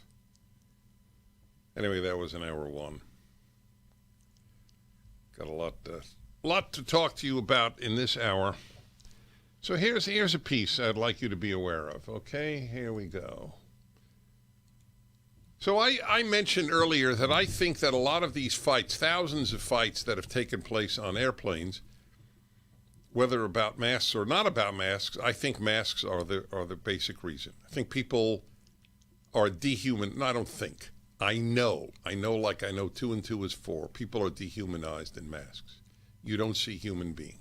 Anyway, that was an hour one. Got a lot to talk to you about in this hour. So here's a piece I'd like you to be aware of. Okay, here we go. So I mentioned earlier that I think that a lot of these fights, thousands of fights that have taken place on airplanes, whether about masks or not about masks, I think masks are the basic reason. I think people are dehuman. No, I don't think. I know like I know 2 and 2 is 4. People are dehumanized in masks. You don't see human beings.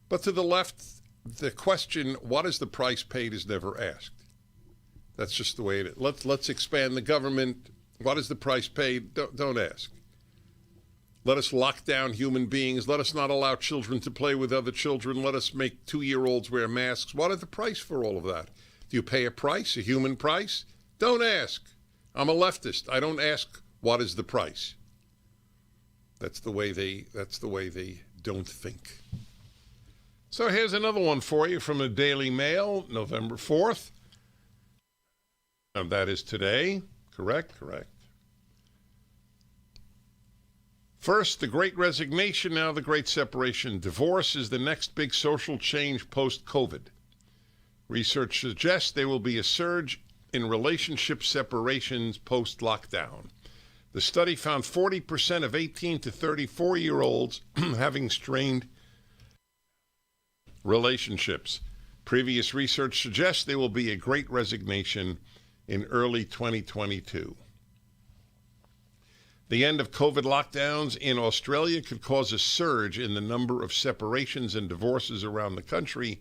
But to the left, the question, what is the price paid, is never asked. That's just the way it is. Let's expand the government. What is the price paid? Don't ask. Let us lock down human beings. Let us not allow children to play with other children. Let us make 2-year-olds wear masks. What is the price for all of that? Do you pay a price, a human price? Don't ask. I'm a leftist. I don't ask what is the price. That's the way they don't think. So here's another one for you from the Daily Mail, November 4th. And that is today. Correct. First, the Great Resignation, now the Great Separation. Divorce is the next big social change post-COVID. Research suggests there will be a surge in relationship separations post-lockdown. The study found 40% of 18 to 34-year-olds having strained relationships. Previous research suggests there will be a Great Resignation in early 2022. The end of COVID lockdowns in Australia could cause a surge in the number of separations and divorces around the country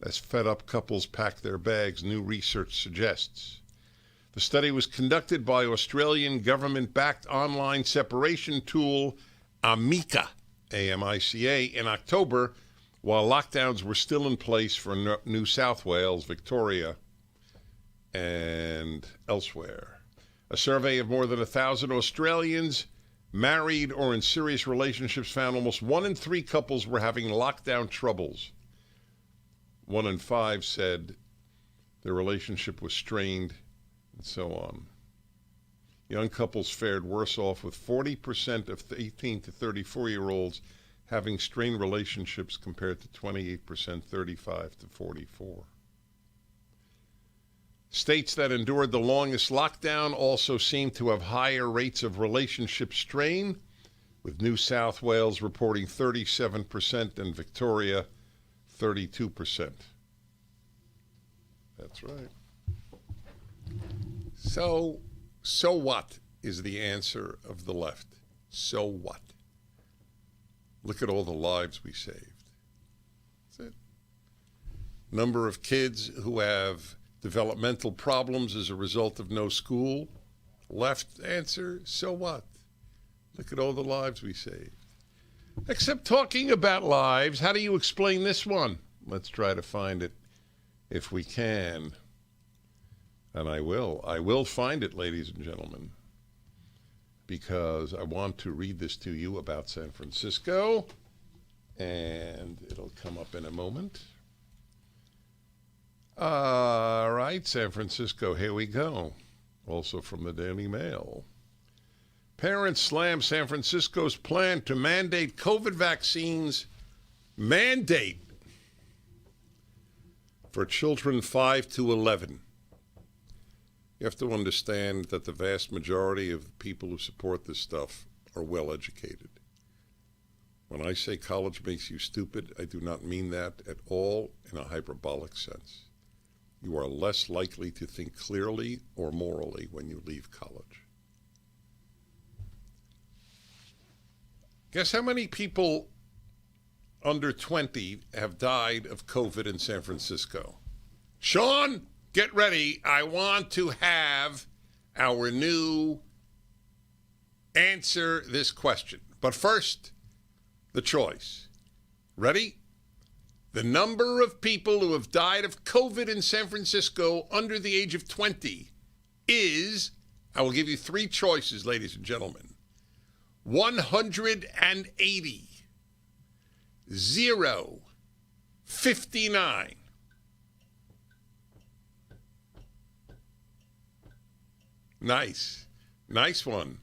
as fed-up couples pack their bags, new research suggests. The study was conducted by Australian government-backed online separation tool Amica, A-M-I-C-A, in October, while lockdowns were still in place for New South Wales, Victoria, and elsewhere. A survey of more than 1,000 Australians married or in serious relationships found almost 1 in 3 couples were having lockdown troubles. 1 in 5 said their relationship was strained, and so on. Young couples fared worse off, with 40% of 18 to 34-year-olds having strained relationships compared to 28%, 35 to 44. States that endured the longest lockdown also seem to have higher rates of relationship strain, with New South Wales reporting 37% and Victoria 32%. That's right. So what is the answer of the left? So what? Look at all the lives we saved. That's it. Number of kids who have developmental problems as a result of no school. Left answer, so what? Look at all the lives we saved. Except talking about lives, how do you explain this one? Let's try to find it if we can. And I will find it, ladies and gentlemen, because I want to read this to you about San Francisco, and it'll come up in a moment. All right, San Francisco, here we go. Also from the Daily Mail. Parents slam San Francisco's plan to mandate COVID vaccines. Mandate for children 5 to 11. You have to understand that the vast majority of people who support this stuff are well educated. When I say college makes you stupid, I do not mean that at all in a hyperbolic sense. You are less likely to think clearly or morally when you leave college. Guess how many people under 20 have died of COVID in San Francisco? Sean, get ready. I want to have our new answer this question. But first, the choice. Ready? The number of people who have died of COVID in San Francisco under the age of 20 is, I will give you three choices, ladies and gentlemen. 180, 0, 59. Nice. Nice one.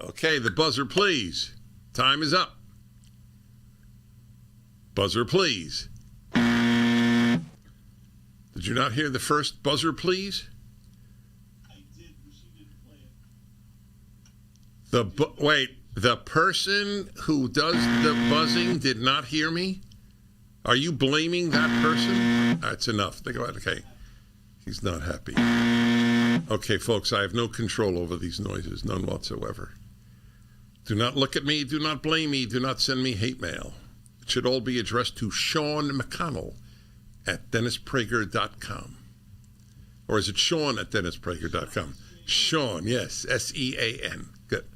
Okay, the buzzer, please. Time is up. Buzzer, please. Did you not hear the first buzzer, please? I did, but she didn't play it. Wait, the person who does the buzzing did not hear me? Are you blaming that person? That's enough. Think about it. Okay. He's not happy. Okay, folks, I have no control over these noises, none whatsoever. Do not look at me. Do not blame me. Do not send me hate mail. It should all be addressed to Sean McConnell at DennisPrager.com. Or is it Sean at DennisPrager.com? Sean, yes, S-E-A-N. Good.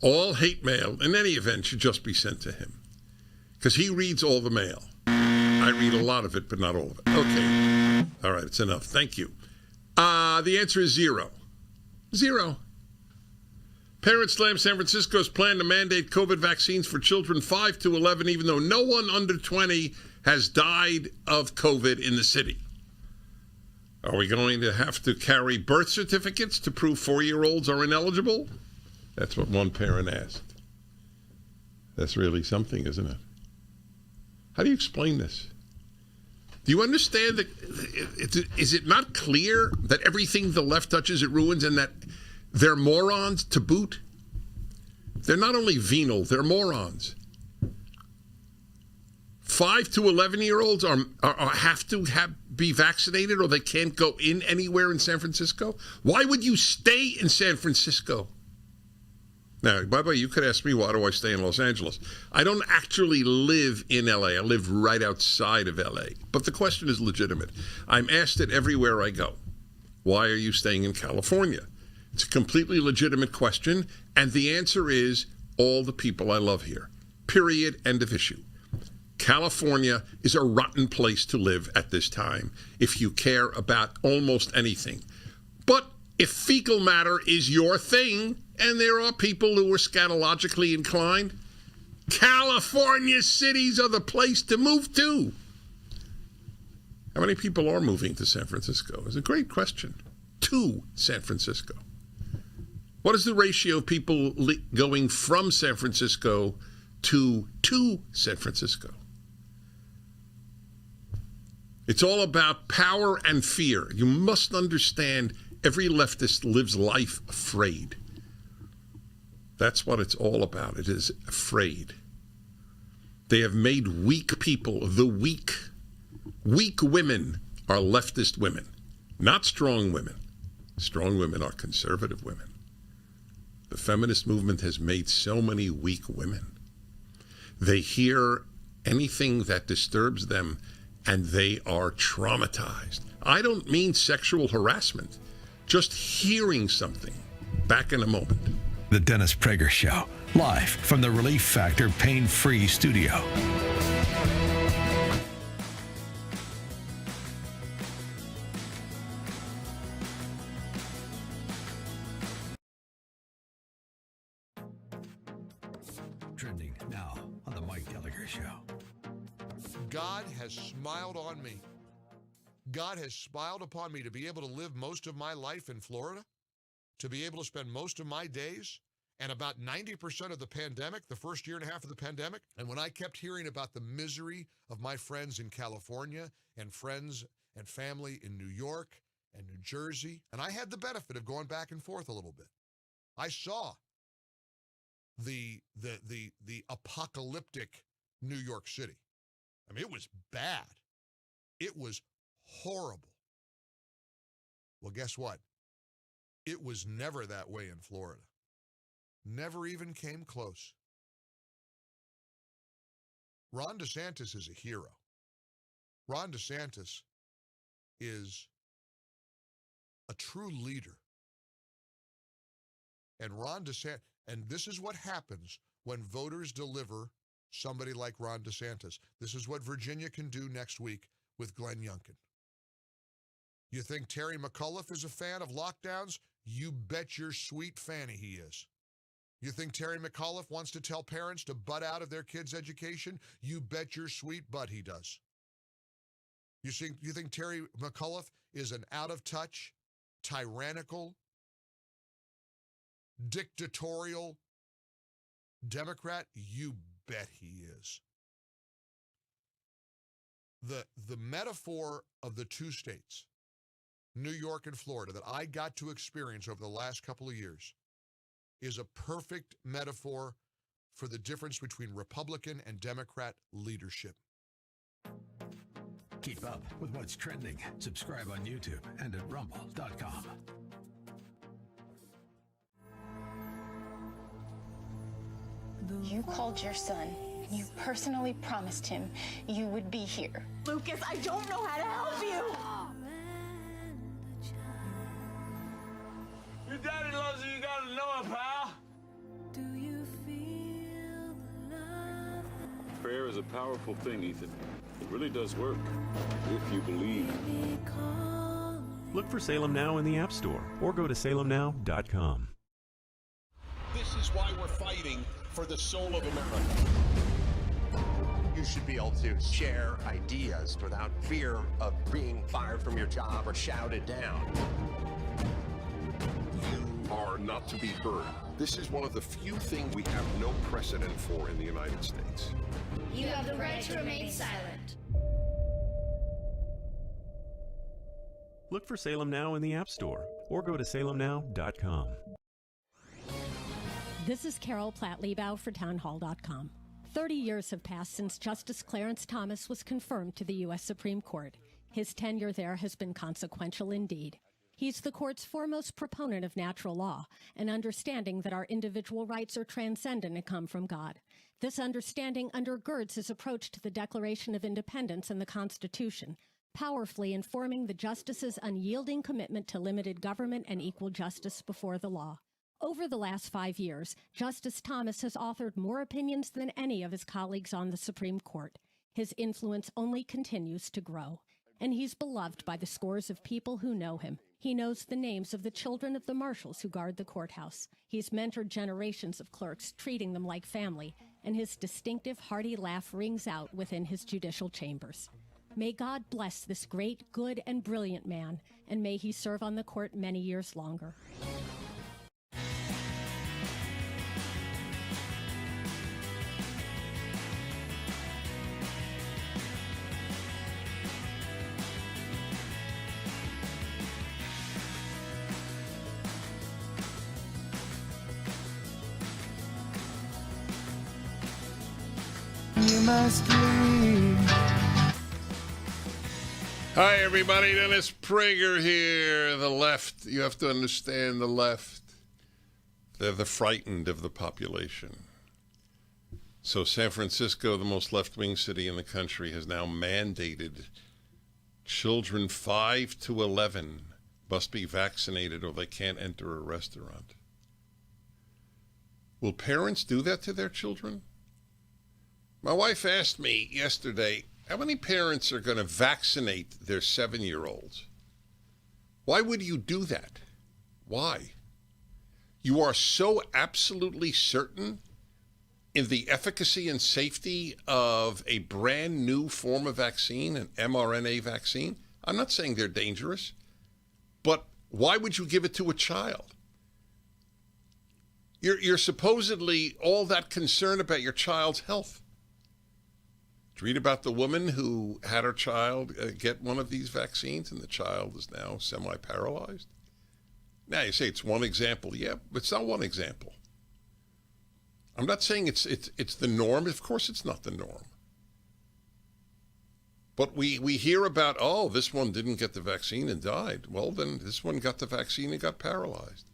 All hate mail, in any event, should just be sent to him. Because he reads all the mail. I read a lot of it, but not all of it. Okay. All right, it's enough. Thank you. The answer is 0. 0. Parents slam San Francisco's plan to mandate COVID vaccines for children 5 to 11, even though no one under 20 has died of COVID in the city. Are we going to have to carry birth certificates to prove 4-year-olds are ineligible? That's what one parent asked. That's really something, isn't it? How do you explain this? Do you understand that? Is it not clear that everything the left touches, it ruins, and that they're morons to boot? They're not only venal, they're morons. 5 to 11-year-olds have to be vaccinated, or they can't go in anywhere in San Francisco? Why would you stay in San Francisco? Now, by the way, you could ask me, why do I stay in Los Angeles? I don't actually live in L.A. I live right outside of L.A. But the question is legitimate. I'm asked it everywhere I go. Why are you staying in California? It's a completely legitimate question, and the answer is all the people I love here. Period. End of issue. California is a rotten place to live at this time if you care about almost anything. But if fecal matter is your thing, and there are people who are scatologically inclined, California cities are the place to move to. How many people are moving to San Francisco? It's a great question. To San Francisco. What is the ratio of people going from San Francisco to San Francisco? It's all about power and fear. You must understand every leftist lives life afraid. That's what it's all about. It is afraid. They have made weak people the weak. Weak women are leftist women, not strong women. Strong women are conservative women. The feminist movement has made so many weak women. They hear anything that disturbs them and they are traumatized. I don't mean sexual harassment, just hearing something. Back in a moment. The Dennis Prager Show, live from the Relief Factor Pain-Free Studio. Trending now on the Mike Gallagher Show. God has smiled on me. God has smiled upon me to be able to live most of my life in Florida, to be able to spend most of my days, and about 90% of the pandemic, the first year and a half of the pandemic. And when I kept hearing about the misery of my friends in California and friends and family in New York and New Jersey, and I had the benefit of going back and forth a little bit, I saw the apocalyptic New York City. I mean, it was bad. It was horrible. Well, guess what? It was never that way in Florida. Never even came close. Ron DeSantis is a hero. Ron DeSantis is a true leader. And Ron DeSantis, and this is what happens when voters deliver somebody like Ron DeSantis. This is what Virginia can do next week with Glenn Youngkin. You think Terry McAuliffe is a fan of lockdowns? You bet your sweet fanny he is. You think Terry McAuliffe wants to tell parents to butt out of their kids' education? You bet your sweet butt he does. You think Terry McAuliffe is an out-of-touch, tyrannical, dictatorial Democrat? You bet he is. The metaphor of the two states, New York and Florida, that I got to experience over the last couple of years is a perfect metaphor for the difference between Republican and Democrat leadership. Keep up with what's trending. Subscribe on YouTube and at rumble.com. You called your son. You personally promised him you would be here. Lucas, I don't know how to help you. Your daddy loves you. You gotta know it, pal. Do you feel the love? Prayer is a powerful thing, Ethan. It really does work if you believe. Look for Salem Now in the App Store or go to salemnow.com. This is why we're fighting for the soul of America. You should be able to share ideas without fear of being fired from your job or shouted down. You are not to be heard. This is one of the few things we have no precedent for in the United States. You have the right to remain silent. Look for Salem Now in the App Store or go to salemnow.com. This is Carol Platt-Liebau for townhall.com. 30 years have passed since Justice Clarence Thomas was confirmed to the U.S. Supreme Court. His tenure there has been consequential indeed. He's the court's foremost proponent of natural law, an understanding that our individual rights are transcendent and come from God. This understanding undergirds his approach to the Declaration of Independence and the Constitution, powerfully informing the justice's unyielding commitment to limited government and equal justice before the law. Over the last 5 years, Justice Thomas has authored more opinions than any of his colleagues on the Supreme Court. His influence only continues to grow, and he's beloved by the scores of people who know him. He knows the names of the children of the marshals who guard the courthouse. He's mentored generations of clerks, treating them like family, and his distinctive, hearty laugh rings out within his judicial chambers. May God bless this great, good, and brilliant man, and may he serve on the court many years longer. you must leave. Hi, everybody. Dennis Prager here. The left. You have to understand the left. They're the frightened of the population. So San Francisco, the most left-wing city in the country, has now mandated children 5 to 11 must be vaccinated or they can't enter a restaurant. Will parents do that to their children? My wife asked me yesterday, how many parents are going to vaccinate their 7-year-olds? Why would you do that? Why? You are so absolutely certain in the efficacy and safety of a brand new form of vaccine, an mRNA vaccine. I'm not saying they're dangerous, but why would you give it to a child? You're supposedly all that concerned about your child's health. Did you read about the woman who had her child get one of these vaccines and the child is now semi-paralyzed? Now you say it's one example. Yeah, but it's not one example. I'm not saying it's the norm. Of course it's not the norm. But we hear about, oh, this one didn't get the vaccine and died. Well, then this one got the vaccine and got paralyzed.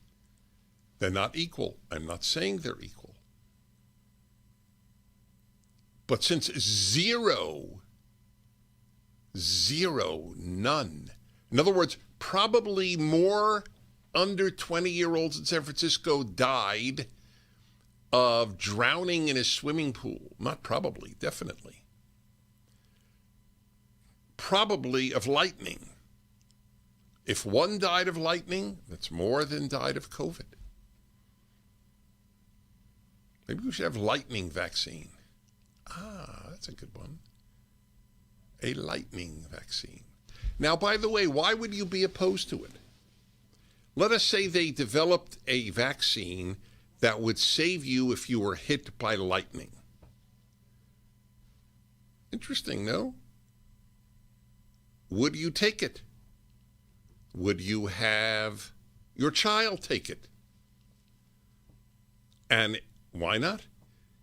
They're not equal. I'm not saying they're equal. But since zero, none. In other words, probably more under 20-year-olds in San Francisco died of drowning in a swimming pool. Not probably, definitely. Probably of lightning. If one died of lightning, that's more than died of COVID. Maybe we should have lightning vaccine. Ah, that's a good one. A lightning vaccine. Now, by the way, why would you be opposed to it? Let us say they developed a vaccine that would save you if you were hit by lightning. Interesting, no? Would you take it? Would you have your child take it? And why not?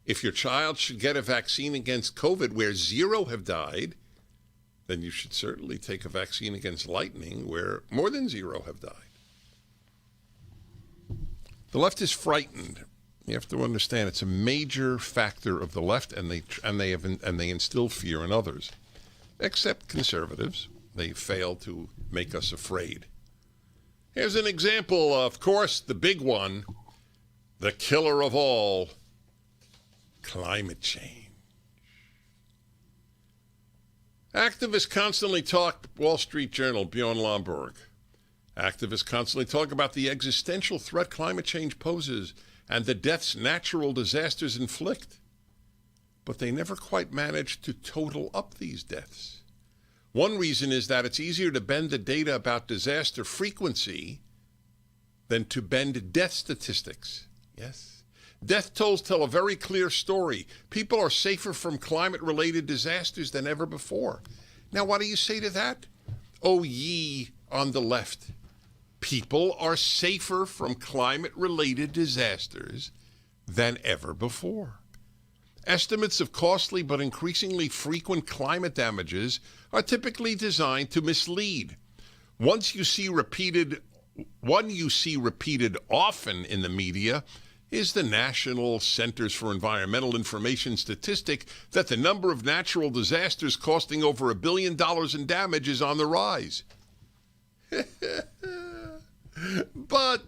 If your child should get a vaccine against COVID where 0 have died, then you should certainly take a vaccine against lightning where more than 0 have died. The left is frightened. You have to understand it's a major factor of the left, and they instill fear in others, except conservatives. They fail to make us afraid. Here's an example, of course, the big one, the killer of all, climate change. Activists constantly talk, Wall Street Journal, Bjorn Lomborg. Activists constantly talk about the existential threat climate change poses and the deaths natural disasters inflict. But they never quite manage to total up these deaths. One reason is that it's easier to bend the data about disaster frequency than to bend death statistics. Yes. Death tolls tell a very clear story. People are safer from climate-related disasters than ever before. Now, what do you say to that? Oh, ye on the left. People are safer from climate-related disasters than ever before. Estimates of costly but increasingly frequent climate damages are typically designed to mislead. One you see repeated often in the media is the National Centers for Environmental Information statistic that the number of natural disasters costing over $1 billion in damage is on the rise. But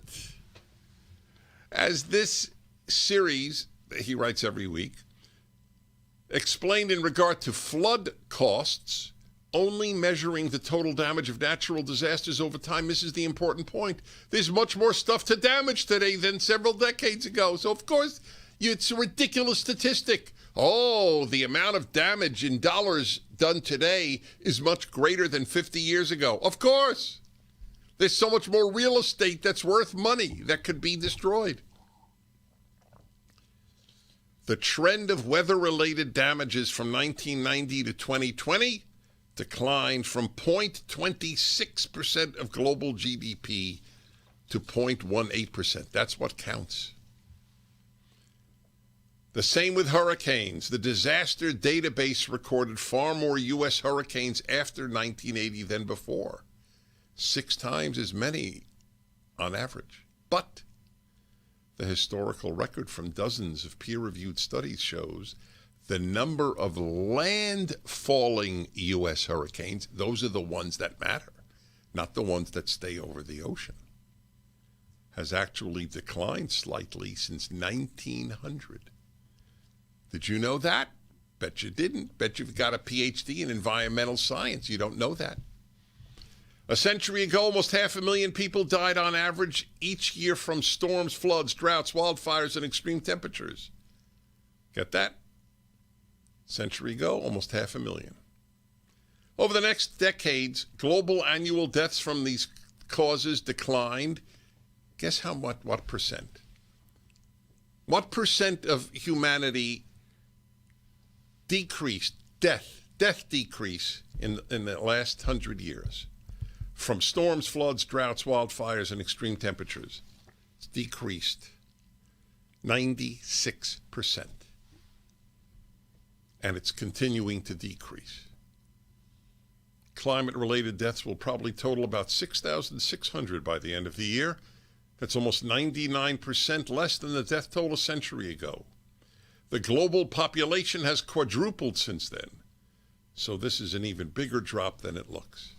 as this series, he writes every week, explained in regard to flood costs, only measuring the total damage of natural disasters over time misses the important point. There's much more stuff to damage today than several decades ago. So, of course, it's a ridiculous statistic. Oh, the amount of damage in dollars done today is much greater than 50 years ago. Of course. There's so much more real estate that's worth money that could be destroyed. The trend of weather-related damages from 1990 to 2020 declined from 0.26% of global GDP to 0.18%. That's what counts. The same with hurricanes. The disaster database recorded far more U.S. hurricanes after 1980 than before. 6 times as many on average. But the historical record from dozens of peer-reviewed studies shows the number of land-falling U.S. hurricanes, those are the ones that matter, not the ones that stay over the ocean, has actually declined slightly since 1900. Did you know that? Bet you didn't. Bet you've got a PhD in environmental science. You don't know that. A century ago, almost 500,000 people died on average each year from storms, floods, droughts, wildfires, and extreme temperatures. Get that? Century ago, almost 500,000. Over the next decades, global annual deaths from these causes declined. Guess how much? What percent? What percent of humanity decreased, death decrease in the last 100 years from storms, floods, droughts, wildfires, and extreme temperatures? It's decreased 96%. And it's continuing to decrease. Climate-related deaths will probably total about 6,600 by the end of the year. That's almost 99% less than the death toll a century ago. The global population has quadrupled since then. So this is an even bigger drop than it looks.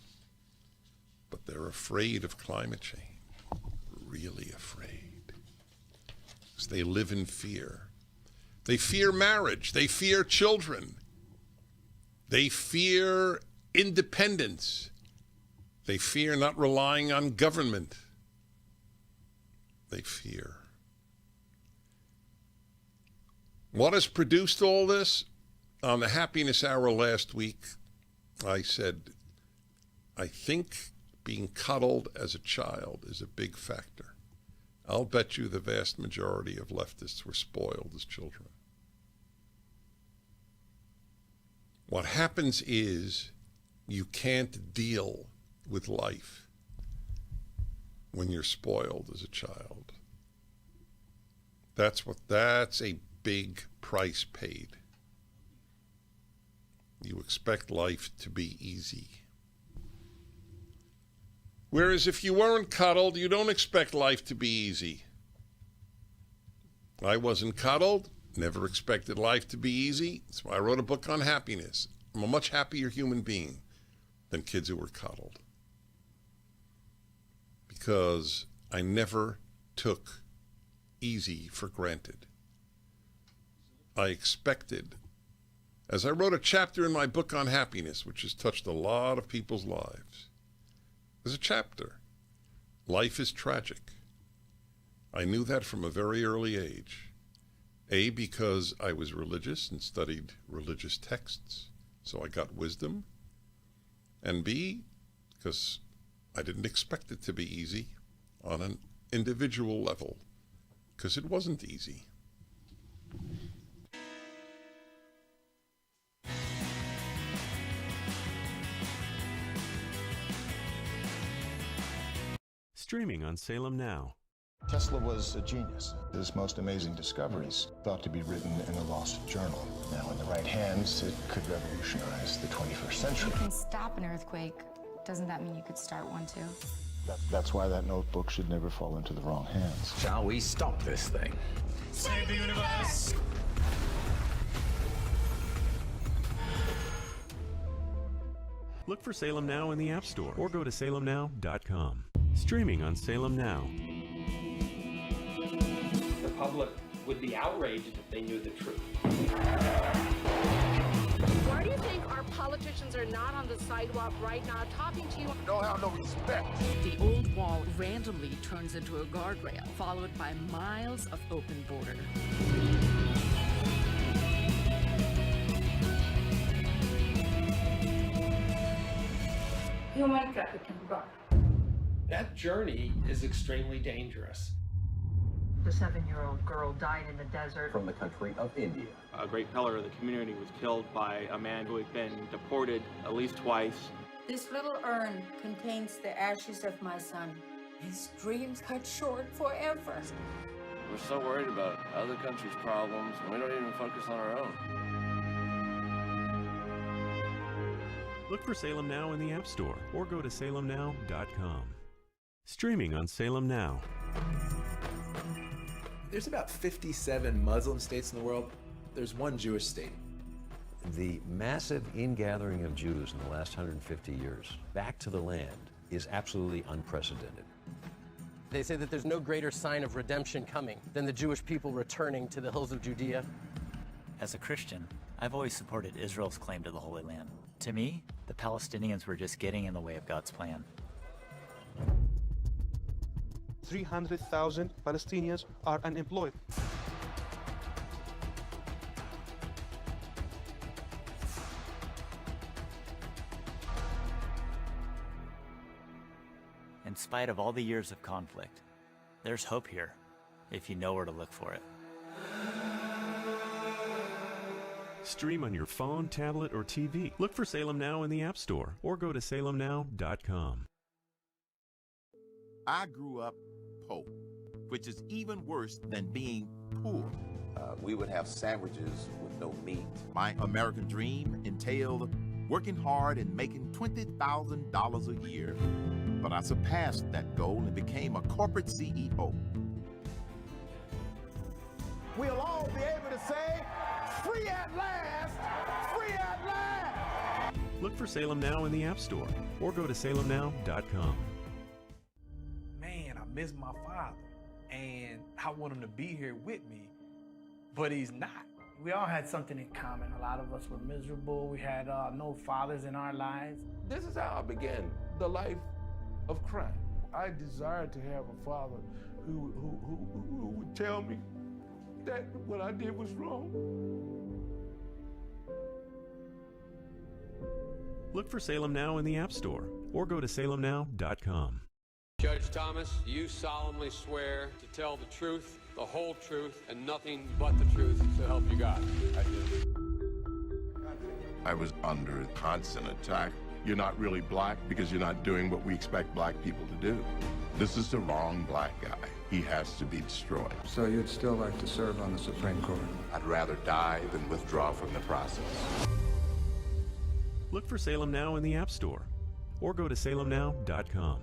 But they're afraid of climate change. Really afraid. Because they live in fear. They fear marriage. They fear children. They fear independence. They fear not relying on government. They fear. What has produced all this? On the Happiness Hour last week, I said, I think being coddled as a child is a big factor. I'll bet you the vast majority of leftists were spoiled as children. What happens is you can't deal with life when you're spoiled as a child. That's a big price paid. You expect life to be easy. Whereas if you weren't coddled, you don't expect life to be easy. I wasn't coddled, never expected life to be easy. That's why I wrote a book on happiness. I'm a much happier human being than kids who were coddled. Because I never took easy for granted. I expected, as I wrote a chapter in my book on happiness, which has touched a lot of people's lives, there's a chapter, life is tragic. I knew that from a very early age. A, because I was religious and studied religious texts, so I got wisdom. And B, because I didn't expect it to be easy on an individual level, because it wasn't easy. Streaming on Salem Now. Tesla was a genius. His most amazing discoveries thought to be written in a lost journal. Now, in the right hands, it could revolutionize the 21st century. You can stop an earthquake. Doesn't that mean you could start one too? That's why that notebook should never fall into the wrong hands. Shall we stop this thing? Save the universe! Look for Salem Now in the App Store or go to salemnow.com. Streaming on Salem Now. The public would be outraged if they knew the truth. Why do you think our politicians are not on the sidewalk right now talking to you? Don't have no respect. The old wall randomly turns into a guardrail, followed by miles of open border. Human trafficking. That journey is extremely dangerous. The 7-year-old girl died in the desert. From the country of India. A great pillar of the community was killed by a man who had been deported at least twice. This little urn contains the ashes of my son. His dreams cut short forever. We're so worried about other countries' problems, and we don't even focus on our own. Look for Salem Now in the App Store or go to salemnow.com. Streaming on Salem Now. There's about 57 Muslim states in the world. There's one Jewish state. The massive ingathering of Jews in the last 150 years back to the land is absolutely unprecedented. They say that there's no greater sign of redemption coming than the Jewish people returning to the hills of Judea. As a Christian, I've always supported Israel's claim to the Holy Land. To me, the Palestinians were just getting in the way of God's plan. 300,000 Palestinians are unemployed. In spite of all the years of conflict, there's hope here, if you know where to look for it. Stream on your phone, tablet, or TV. Look for Salem Now in the App Store or go to salemnow.com. I grew up poor, which is even worse than being poor. We would have sandwiches with no meat. My American dream entailed working hard and making $20,000 a year. But I surpassed that goal and became a corporate CEO. We'll all be able to say, free at last, free at last. Look for Salem Now in the App Store or go to salemnow.com. Man, I miss my father, and I want him to be here with me, but he's not. We all had something in common. A lot of us were miserable. We had no fathers in our lives. This is how I began the life of crime. I desired to have a father who would tell me that what I did was wrong. Look for Salem Now in the App Store or go to salemnow.com. Judge Thomas, you solemnly swear to tell the truth, the whole truth, and nothing but the truth, so help you God. I do. I was under constant attack. You're not really black because you're not doing what we expect black people to do. This is the wrong black guy. He has to be destroyed. So you'd still like to serve on the Supreme Court? I'd rather die than withdraw from the process. Look for Salem Now in the App Store or go to salemnow.com.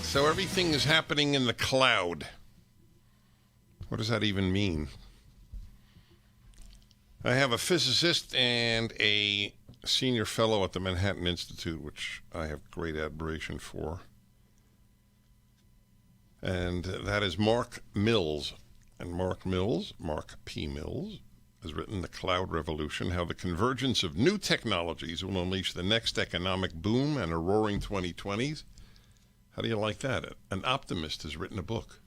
So everything is happening in the cloud. What does that even mean? I have a physicist and a senior fellow at the Manhattan Institute, which I have great admiration for. And that is Mark Mills. And Mark P. Mills, has written The Cloud Revolution, How the Convergence of New Technologies Will Unleash the Next Economic Boom and a Roaring 2020s. How do you like that? An optimist has written a book.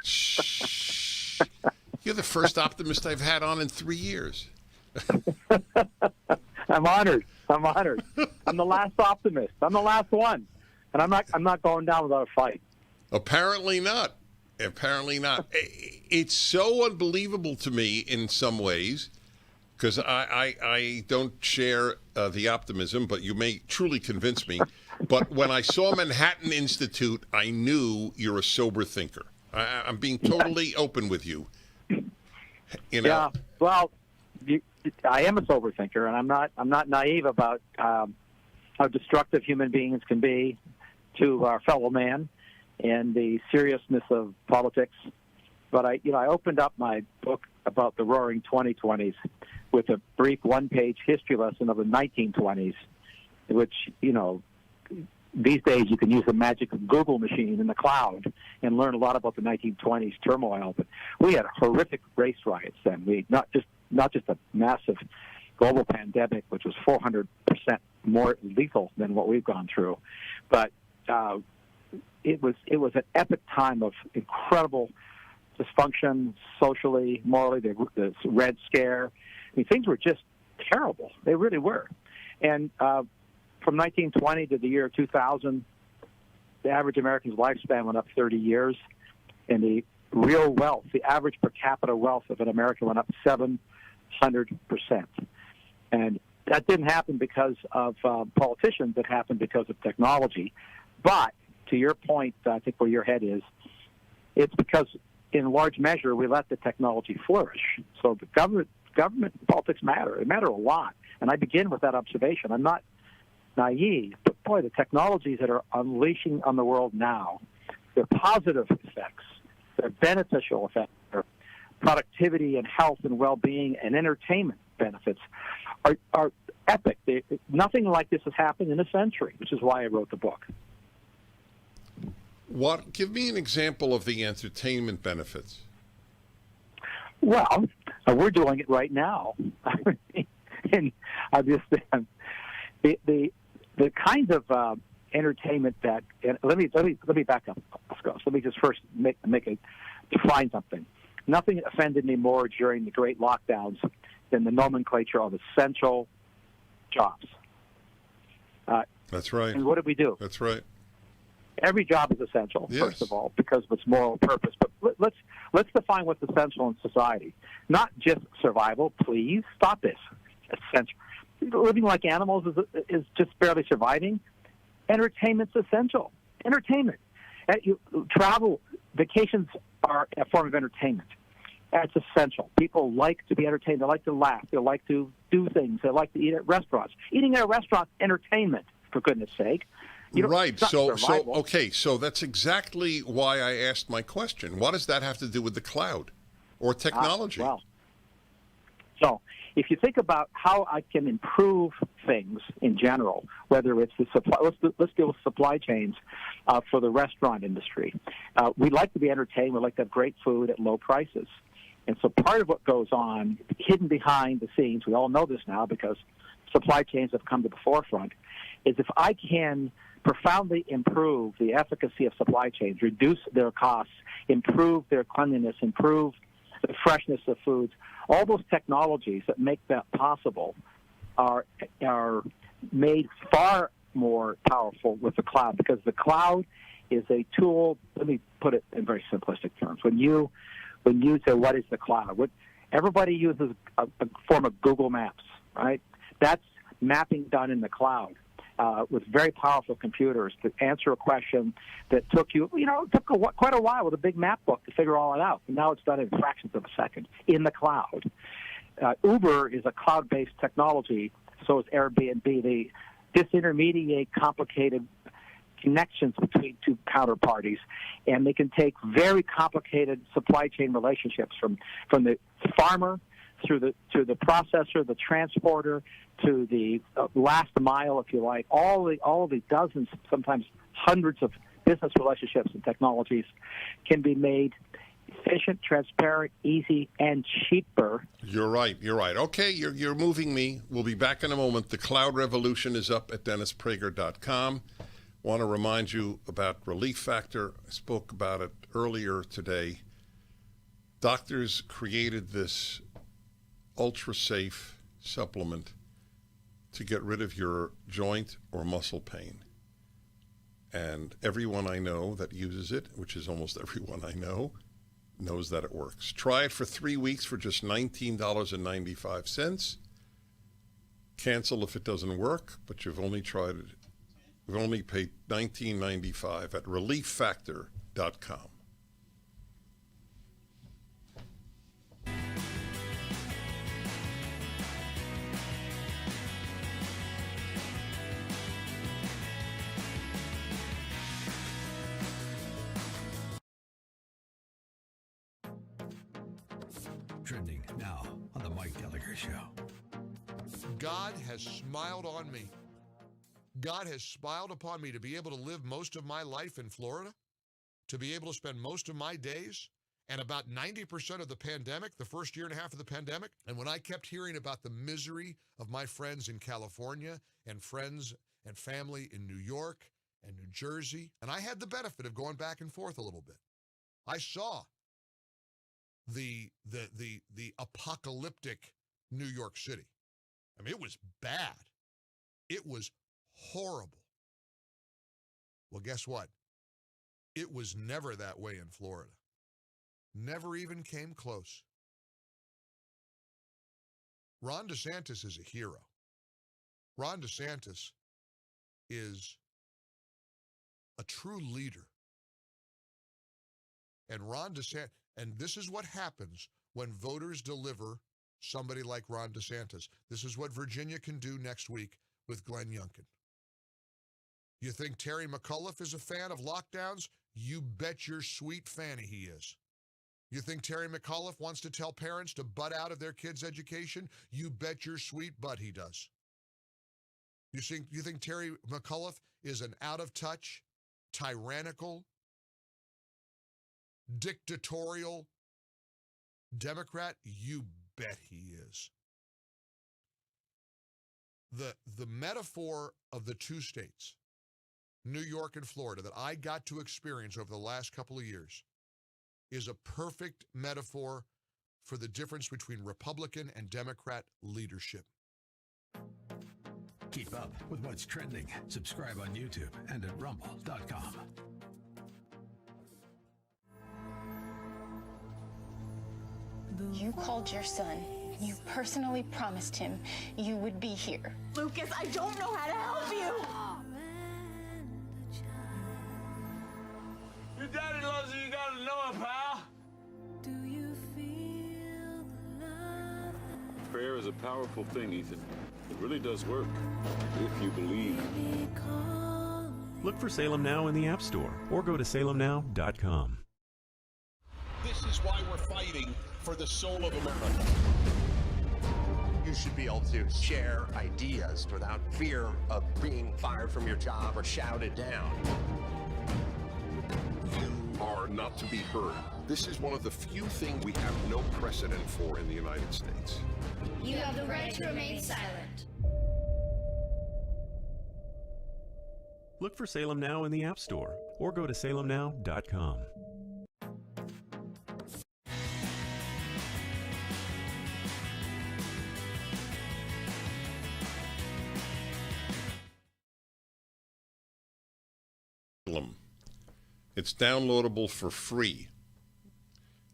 Shh. You're the first optimist I've had on in 3 years. I'm honored. I'm the last optimist. I'm the last one. And I'm not going down without a fight. Apparently not. It's so unbelievable to me in some ways, because I don't share the optimism, but you may truly convince me. But when I saw Manhattan Institute, I knew you're a sober thinker. I'm being totally open with you. You know? Yeah. Well, I am a sober thinker, and I'm not naive about how destructive human beings can be to our fellow man and the seriousness of politics. But I opened up my book about the Roaring 2020s with a brief one-page history lesson of the 1920s, which, these days you can use the magic of Google machine in the cloud and learn a lot about the 1920s turmoil. But we had horrific race riots then. We not just a massive global pandemic, which was 400% more lethal than what we've gone through, but it was an epic time of incredible dysfunction, socially, morally. The Red Scare. I mean, things were just terrible. They really were. And from 1920 to the year 2000, the average American's lifespan went up 30 years, and the real wealth, the average per capita wealth of an American went up 700%. And that didn't happen because of politicians. It happened because of technology. But to your point, I think where your head is, it's because in large measure we let the technology flourish. So the government and politics matter. They matter a lot. And I begin with that observation. I'm not naive, but boy, the technologies that are unleashing on the world now, their positive effects, their beneficial effects, their productivity and health and well-being and entertainment benefits are epic. Nothing like this has happened in a century, which is why I wrote the book. Give me an example of the entertainment benefits. Well, we're doing it right now. And the kinds of entertainment that, and let me back up. Let me just first define something. Nothing offended me more during the great lockdowns than the nomenclature of essential jobs. That's right. And what did we do? That's right. Every job is essential, yes. First of all, because of its moral purpose. But let's define what's essential in society. Not just survival. Please stop this. Essential. Living like animals is just barely surviving. Entertainment's essential. Entertainment. Travel, vacations are a form of entertainment. That's essential. People like to be entertained. They like to laugh. They like to do things. They like to eat at restaurants. Eating at a restaurant, entertainment, for goodness sake. Right. So that's exactly why I asked my question. What does that have to do with the cloud or technology? So if you think about how I can improve things in general, whether it's the supply, let's deal with supply chains for the restaurant industry. We like to be entertained. We like to have great food at low prices. And so part of what goes on hidden behind the scenes, we all know this now because supply chains have come to the forefront, is if I can profoundly improve the efficacy of supply chains, reduce their costs, improve their cleanliness, improve the freshness of foods, all those technologies that make that possible are made far more powerful with the cloud, because the cloud is a tool. Let me put it in very simplistic terms. When you say, what is the cloud? Everybody uses a form of Google Maps, right? That's mapping done in the cloud with very powerful computers to answer a question that took quite a while with a big map book to figure all it out. And now it's done in fractions of a second in the cloud. Uber is a cloud-based technology, so is Airbnb. They disintermediate complicated connections between two counterparties, and they can take very complicated supply chain relationships from the farmer through the processor, the transporter, to the last mile, if you like. All the dozens, sometimes hundreds of business relationships and technologies can be made efficient, transparent, easy, and cheaper. You're right. Okay, you're moving me. We'll be back in a moment. The Cloud Revolution is up at DennisPrager.com. Want to remind you about Relief Factor. I spoke about it earlier today. Doctors created this ultra-safe supplement to get rid of your joint or muscle pain. And everyone I know that uses it, which is almost everyone I know, knows that it works. Try it for 3 weeks for just $19.95. Cancel if it doesn't work, but you've only tried it. You've only paid $19.95 at ReliefFactor.com. Trending now on the Mike Gallagher Show. God has smiled on me. God has smiled upon me to be able to live most of my life in Florida, to be able to spend most of my days and about 90% of the pandemic, the first year and a half of the pandemic. And when I kept hearing about the misery of my friends in California and friends and family in New York and New Jersey, and I had the benefit of going back and forth a little bit. I saw the apocalyptic New York City. I mean, it was bad. It was horrible. Well, guess what? It was never that way in Florida. Never even came close. Ron DeSantis is a hero. Ron DeSantis is a true leader. And Ron DeSantis, and this is what happens when voters deliver somebody like Ron DeSantis. This is what Virginia can do next week with Glenn Youngkin. You think Terry McAuliffe is a fan of lockdowns? You bet your sweet fanny he is. You think Terry McAuliffe wants to tell parents to butt out of their kids' education? You bet your sweet butt he does. You think Terry McAuliffe is an out-of-touch, tyrannical, dictatorial Democrat? You bet he is. The metaphor of the two states, New York and Florida, that I got to experience over the last couple of years is a perfect metaphor for the difference between Republican and Democrat leadership. Keep up with what's trending. Subscribe on YouTube and at rumble.com. You called your son. You personally promised him you would be here. Lucas, I don't know how to help you. Your daddy loves you, you gotta know it, pal. Do you feel the love? Prayer is a powerful thing, Ethan. It really does work, if you believe. Look for Salem Now in the App Store or go to salemnow.com. This is why we're fighting for the soul of America. You should be able to share ideas without fear of being fired from your job or shouted down. You are not to be heard. This is one of the few things we have no precedent for in the United States. You have the right to remain silent. Look for Salem Now in the App Store or go to salemnow.com. It's downloadable for free.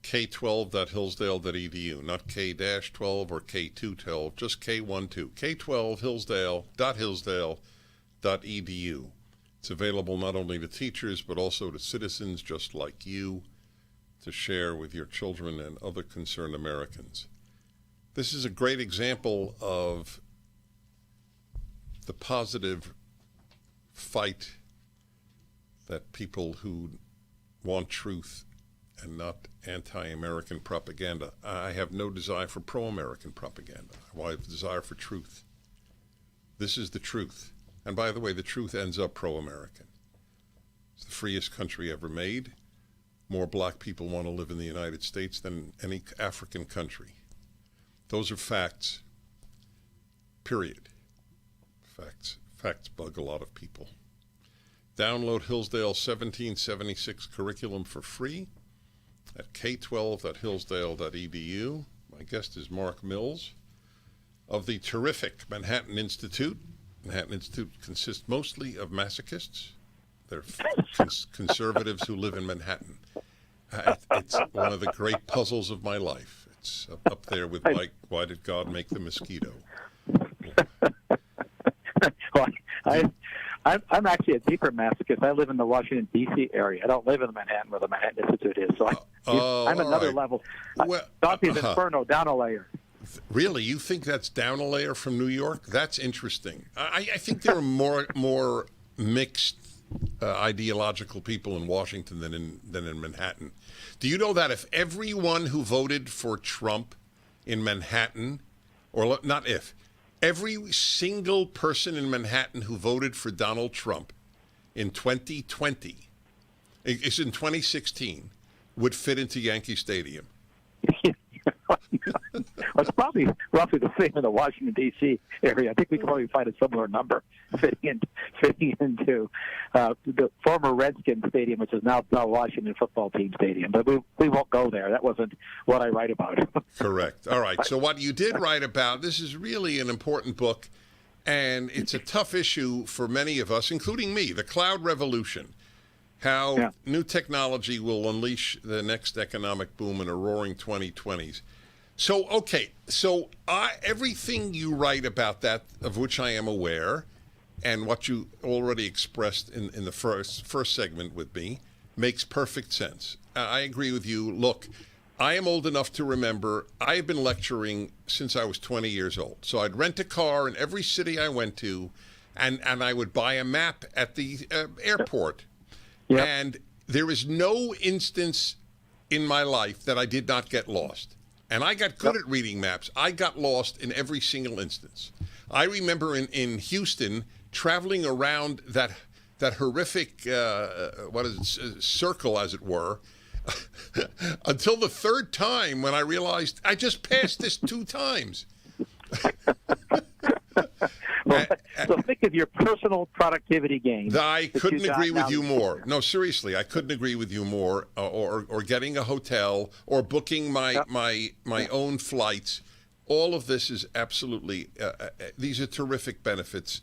K12.hillsdale.edu, not K-12 or K212, just K12. K12 It's available not only to teachers but also to citizens just like you to share with your children and other concerned Americans. This is a great example of the positive fight that people who want truth and not anti-American propaganda. I have no desire for pro-American propaganda. I have a desire for truth. This is the truth. And by the way, the truth ends up pro-American. It's the freest country ever made. More black people want to live in the United States than any African country. Those are facts. Period. Facts bug a lot of people. Download Hillsdale 1776 curriculum for free at k12.hillsdale.edu. My guest is Mark Mills of the terrific Manhattan Institute. Manhattan Institute consists mostly of masochists. They're conservatives who live in Manhattan. It's one of the great puzzles of my life. It's up there with why did God make the mosquito? Well, I'm actually a deeper masochist. I live in the Washington, D.C. area. I don't live in Manhattan where the Manhattan Institute is. So I'm another level. Dante's Inferno, down a layer. Really? You think that's down a layer from New York? That's interesting. I think there are more mixed ideological people in Washington than in Manhattan. Do you know that if everyone who voted for Trump in Manhattan, or not if, every single person in Manhattan who voted for Donald Trump in 2020, it's in 2016, would fit into Yankee Stadium. It's probably roughly the same in the Washington, D.C. area. I think we can probably find a similar number fitting into the former Redskins Stadium, which is now Washington Football Team Stadium. But we won't go there. That wasn't what I write about. Correct. All right. So what you did write about, this is really an important book, and it's a tough issue for many of us, including me, the cloud revolution. How new technology will unleash the next economic boom in a roaring 2020s. So, okay, so everything you write about that, of which I am aware, and what you already expressed in the first segment with me, makes perfect sense. I agree with you. Look, I am old enough to remember I have been lecturing since I was 20 years old. So I'd rent a car in every city I went to, and I would buy a map at the airport. Yep. And there is no instance in my life that I did not get lost. And I got good at reading maps. I got lost in every single instance. I remember in Houston traveling around that horrific, circle, as it were, until the third time when I realized I just passed this 2 times. So think of your personal productivity gains. I couldn't agree with you more. No, seriously, I couldn't agree with you more. Or getting a hotel, or booking my own flights. All of this is absolutely. These are terrific benefits,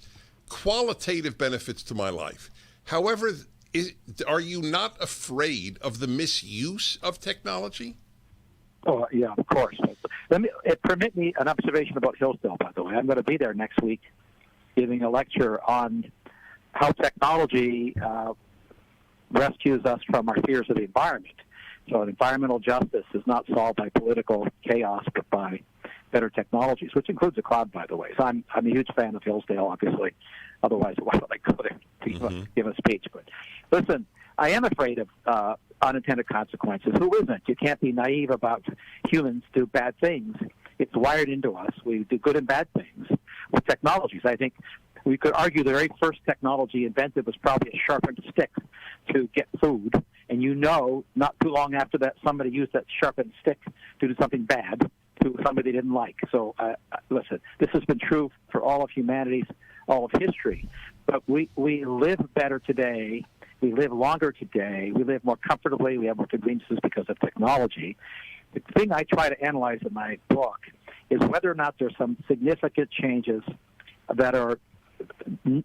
qualitative benefits to my life. However, are you not afraid of the misuse of technology? Oh yeah, of course. Permit me an observation about Hillsdale. By the way, I'm going to be there next week, giving a lecture on how technology rescues us from our fears of the environment. So environmental justice is not solved by political chaos, but by better technologies, which includes the cloud, by the way. So I'm a huge fan of Hillsdale, obviously. Otherwise, why would I go there to give a speech? But listen, I am afraid of unintended consequences. Who isn't? You can't be naive about humans do bad things. It's wired into us. We do good and bad things with technologies. I think we could argue the very first technology invented was probably a sharpened stick to get food. And not too long after that, somebody used that sharpened stick to do something bad to somebody they didn't like. So, listen, this has been true for all of all of history. But we live better today. We live longer today. We live more comfortably. We have more conveniences because of technology. The thing I try to analyze in my book is whether or not there's some significant changes that are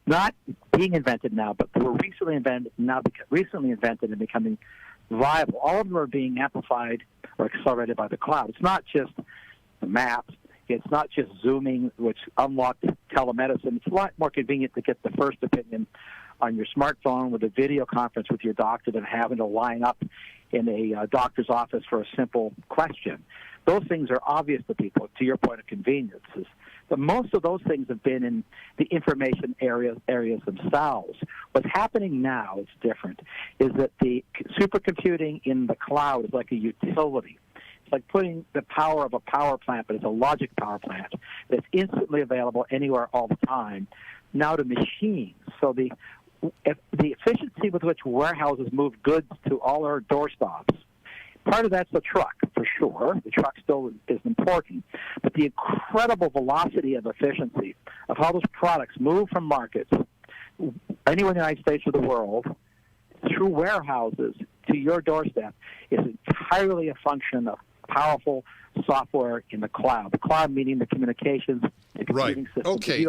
not being invented now, but were recently invented and becoming viable. All of them are being amplified or accelerated by the cloud. It's not just the maps. It's not just Zooming, which unlocked telemedicine. It's a lot more convenient to get the first opinion on your smartphone with a video conference with your doctor than having to line up in a doctor's office for a simple question. Those things are obvious to people, to your point of conveniences. But most of those things have been in the information areas themselves. What's happening now is different, is that the supercomputing in the cloud is like a utility. It's like putting the power of a power plant, but it's a logic power plant that's instantly available anywhere all the time, now to machines. So the efficiency with which warehouses move goods to all our doorstops, part of that's the truck, for sure. The truck still is important. But the incredible velocity of efficiency of how those products move from markets, anywhere in the United States or the world, through warehouses to your doorstep, is entirely a function of powerful software in the cloud. The cloud meaning the communications, the computing system. Okay.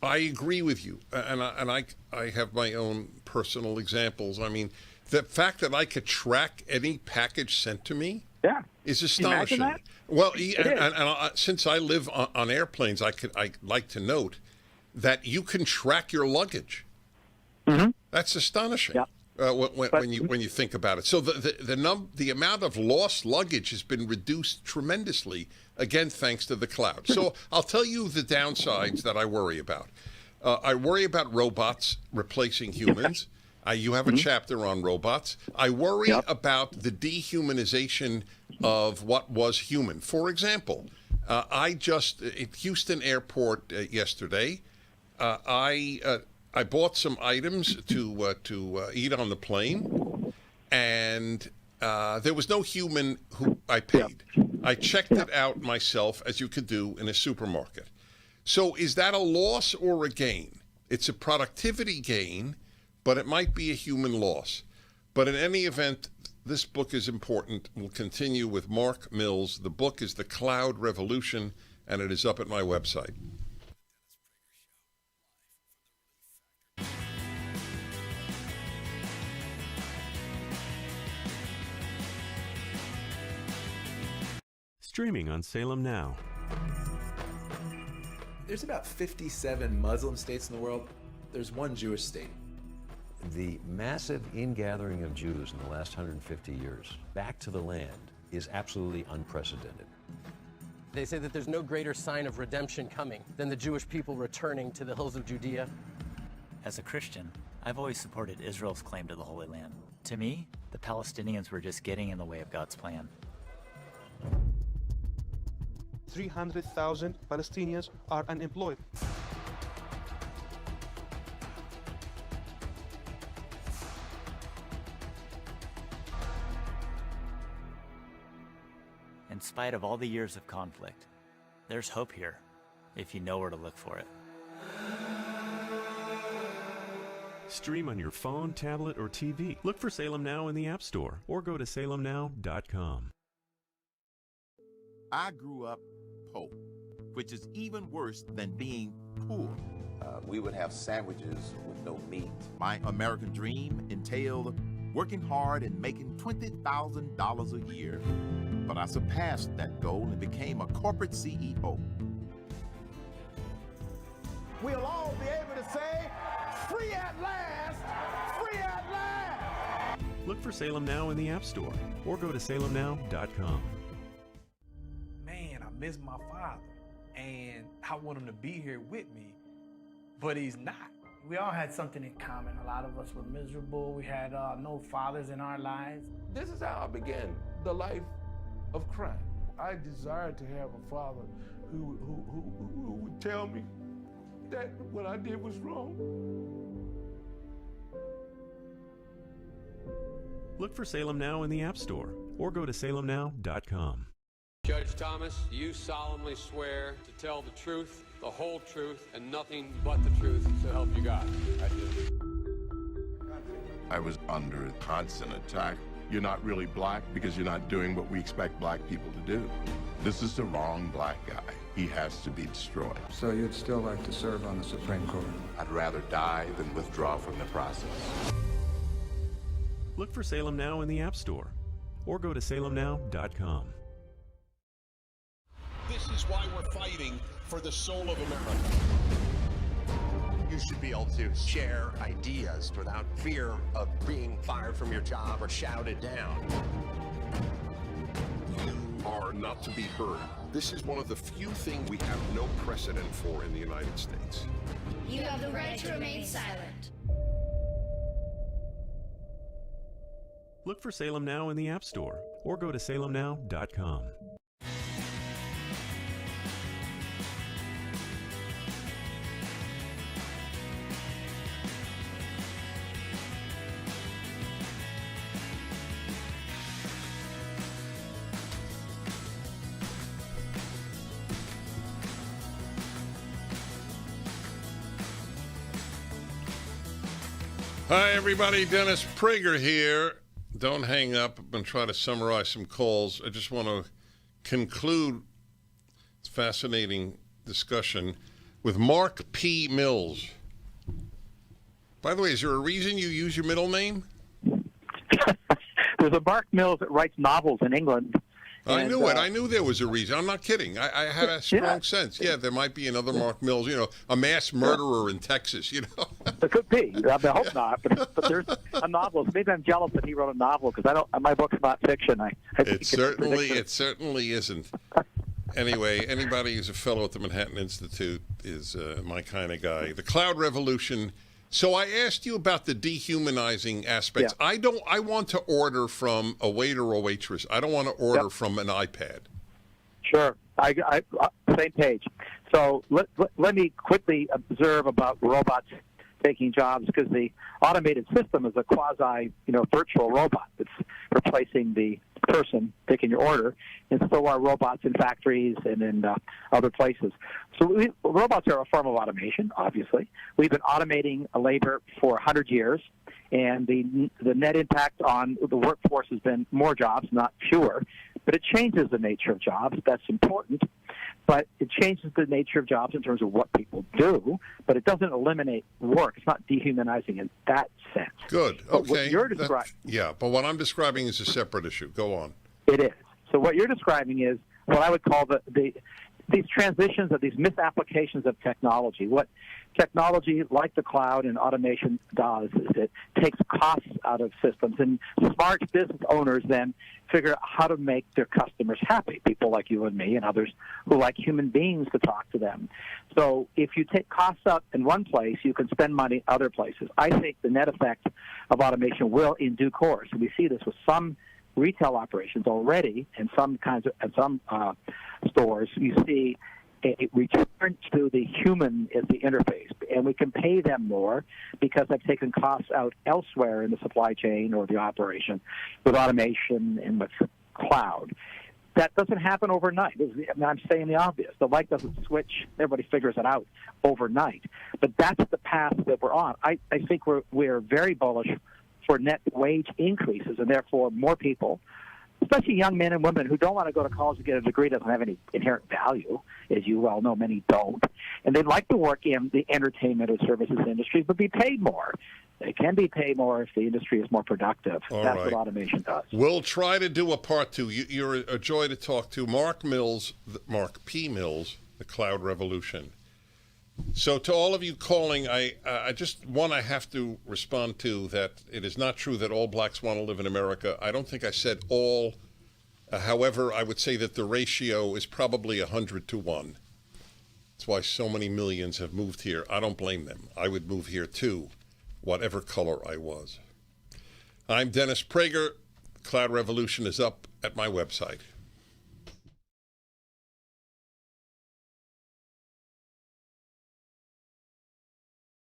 I agree with you, and I have my own personal examples. I mean, the fact that I could track any package sent to me is astonishing. Imagine that? Well, and since I live on airplanes, I like to note that you can track your luggage. Mm-hmm. That's astonishing. Yeah. When you think about it, so the amount of lost luggage has been reduced tremendously, again thanks to the cloud. So I'll tell you the downsides that I worry about. I worry about robots replacing humans. You have a chapter on robots. I worry about the dehumanization of what was human. For example, I just at Houston Airport yesterday, I bought some items to eat on the plane, and there was no human who I paid. I checked it out myself, as you could do in a supermarket. So is that a loss or a gain? It's a productivity gain, but it might be a human loss. But in any event, this book is important. We'll continue with Mark Mills. The book is The Cloud Revolution, and it is up at my website. Streaming on Salem Now. There's about 57 Muslim states in the world. There's one Jewish state. The massive ingathering of Jews in the last 150 years back to the land is absolutely unprecedented. They say that there's no greater sign of redemption coming than the Jewish people returning to the hills of Judea. As a Christian, I've always supported Israel's claim to the Holy Land. To me, the Palestinians were just getting in the way of God's plan. 300,000 Palestinians are unemployed. In spite of all the years of conflict, there's hope here, if you know where to look for it. Stream on your phone, tablet, or TV. Look for Salem Now in the App Store or go to salemnow.com. I grew up poor, which is even worse than being poor. We would have sandwiches with no meat. My American dream entailed working hard and making $20,000 a year. But I surpassed that goal and became a corporate CEO. We'll all be able to say, free at last, free at last. Look for Salem Now in the App Store or go to salemnow.com. Man, I miss my father, and I want him to be here with me, but he's not. We all had something in common. A lot of us were miserable. We had no fathers in our lives. This is how I began the life of crime. I desired to have a father who would tell me that what I did was wrong. Look for Salem Now in the App Store or go to salemnow.com. Judge Thomas, you solemnly swear to tell the truth, the whole truth, and nothing but the truth, so help you God. I do. I was under constant attack. You're not really black because you're not doing what we expect black people to do. This is the wrong black guy. He has to be destroyed. So you'd still like to serve on the Supreme Court? I'd rather die than withdraw from the process. Look for Salem Now in the App Store or go to salemnow.com. This is why we're fighting for the soul of America. You should be able to share ideas without fear of being fired from your job or shouted down. You are not to be heard. This is one of the few things we have no precedent for in the United States. You have the right to remain silent. Look for Salem Now in the App Store or go to salemnow.com. Hi, everybody. Dennis Prager here. Don't hang up. I'm going to try to summarize some calls. I just want to conclude this fascinating discussion with Mark P. Mills. By the way, is there a reason you use your middle name? There's a Mark Mills that writes novels in England. I knew it. I knew there was a reason. I'm not kidding. I had a strong sense. Yeah, there might be another Mark Mills, a mass murderer in Texas, There could be. I hope not. But there's a novelist. Maybe I'm jealous that he wrote a novel because my book's not fiction. It certainly isn't. Anyway, anybody who's a fellow at the Manhattan Institute is my kind of guy. The Cloud Revolution So I asked you about the dehumanizing aspects. Yeah. I want to order from a waiter or waitress. I don't want to order from an iPad. Sure. I same page. So let me quickly observe about robots taking jobs, because the automated system is a quasi, virtual robot that's replacing the person taking your order, and so are robots in factories and in other places. So robots are a form of automation, obviously. We've been automating labor for 100 years, and the net impact on the workforce has been more jobs, not fewer. But it changes the nature of jobs. That's important. But it changes the nature of jobs in terms of what people do, but it doesn't eliminate work. It's not dehumanizing in that sense. Good. But okay. What you're describing, but what I'm describing is a separate issue. Go on. It is. So what you're describing is what I would call these transitions of these misapplications of technology. What technology, like the cloud and automation, does is it takes costs out of systems, and smart business owners then figure out how to make their customers happy, people like you and me and others who like human beings to talk to them. So if you take costs out in one place, you can spend money other places. I think the net effect of automation will, in due course, and we see this with some retail operations already, and some stores, you see a return to the human as the interface, and we can pay them more because they've taken costs out elsewhere in the supply chain or the operation with automation and with cloud. That doesn't happen overnight. I'm saying the obvious. The light doesn't switch. Everybody figures it out overnight. But that's the path that we're on. I think we're very bullish for net wage increases, and therefore more people, especially young men and women who don't want to go to college to get a degree that doesn't have any inherent value, as you well know, many don't, and they'd like to work in the entertainment or services industry, but be paid more. They can be paid more if the industry is more productive. That's what automation does. We'll try to do a part two. You're a joy to talk to. Mark P. Mills, The Cloud Revolution. So to all of you calling, I have to respond to that it is not true that all blacks want to live in America. I don't think I said all. However, I would say that the ratio is probably 100 to 1. That's why so many millions have moved here. I don't blame them. I would move here too, whatever color I was. I'm Dennis Prager. Cloud Revolution is up at my website.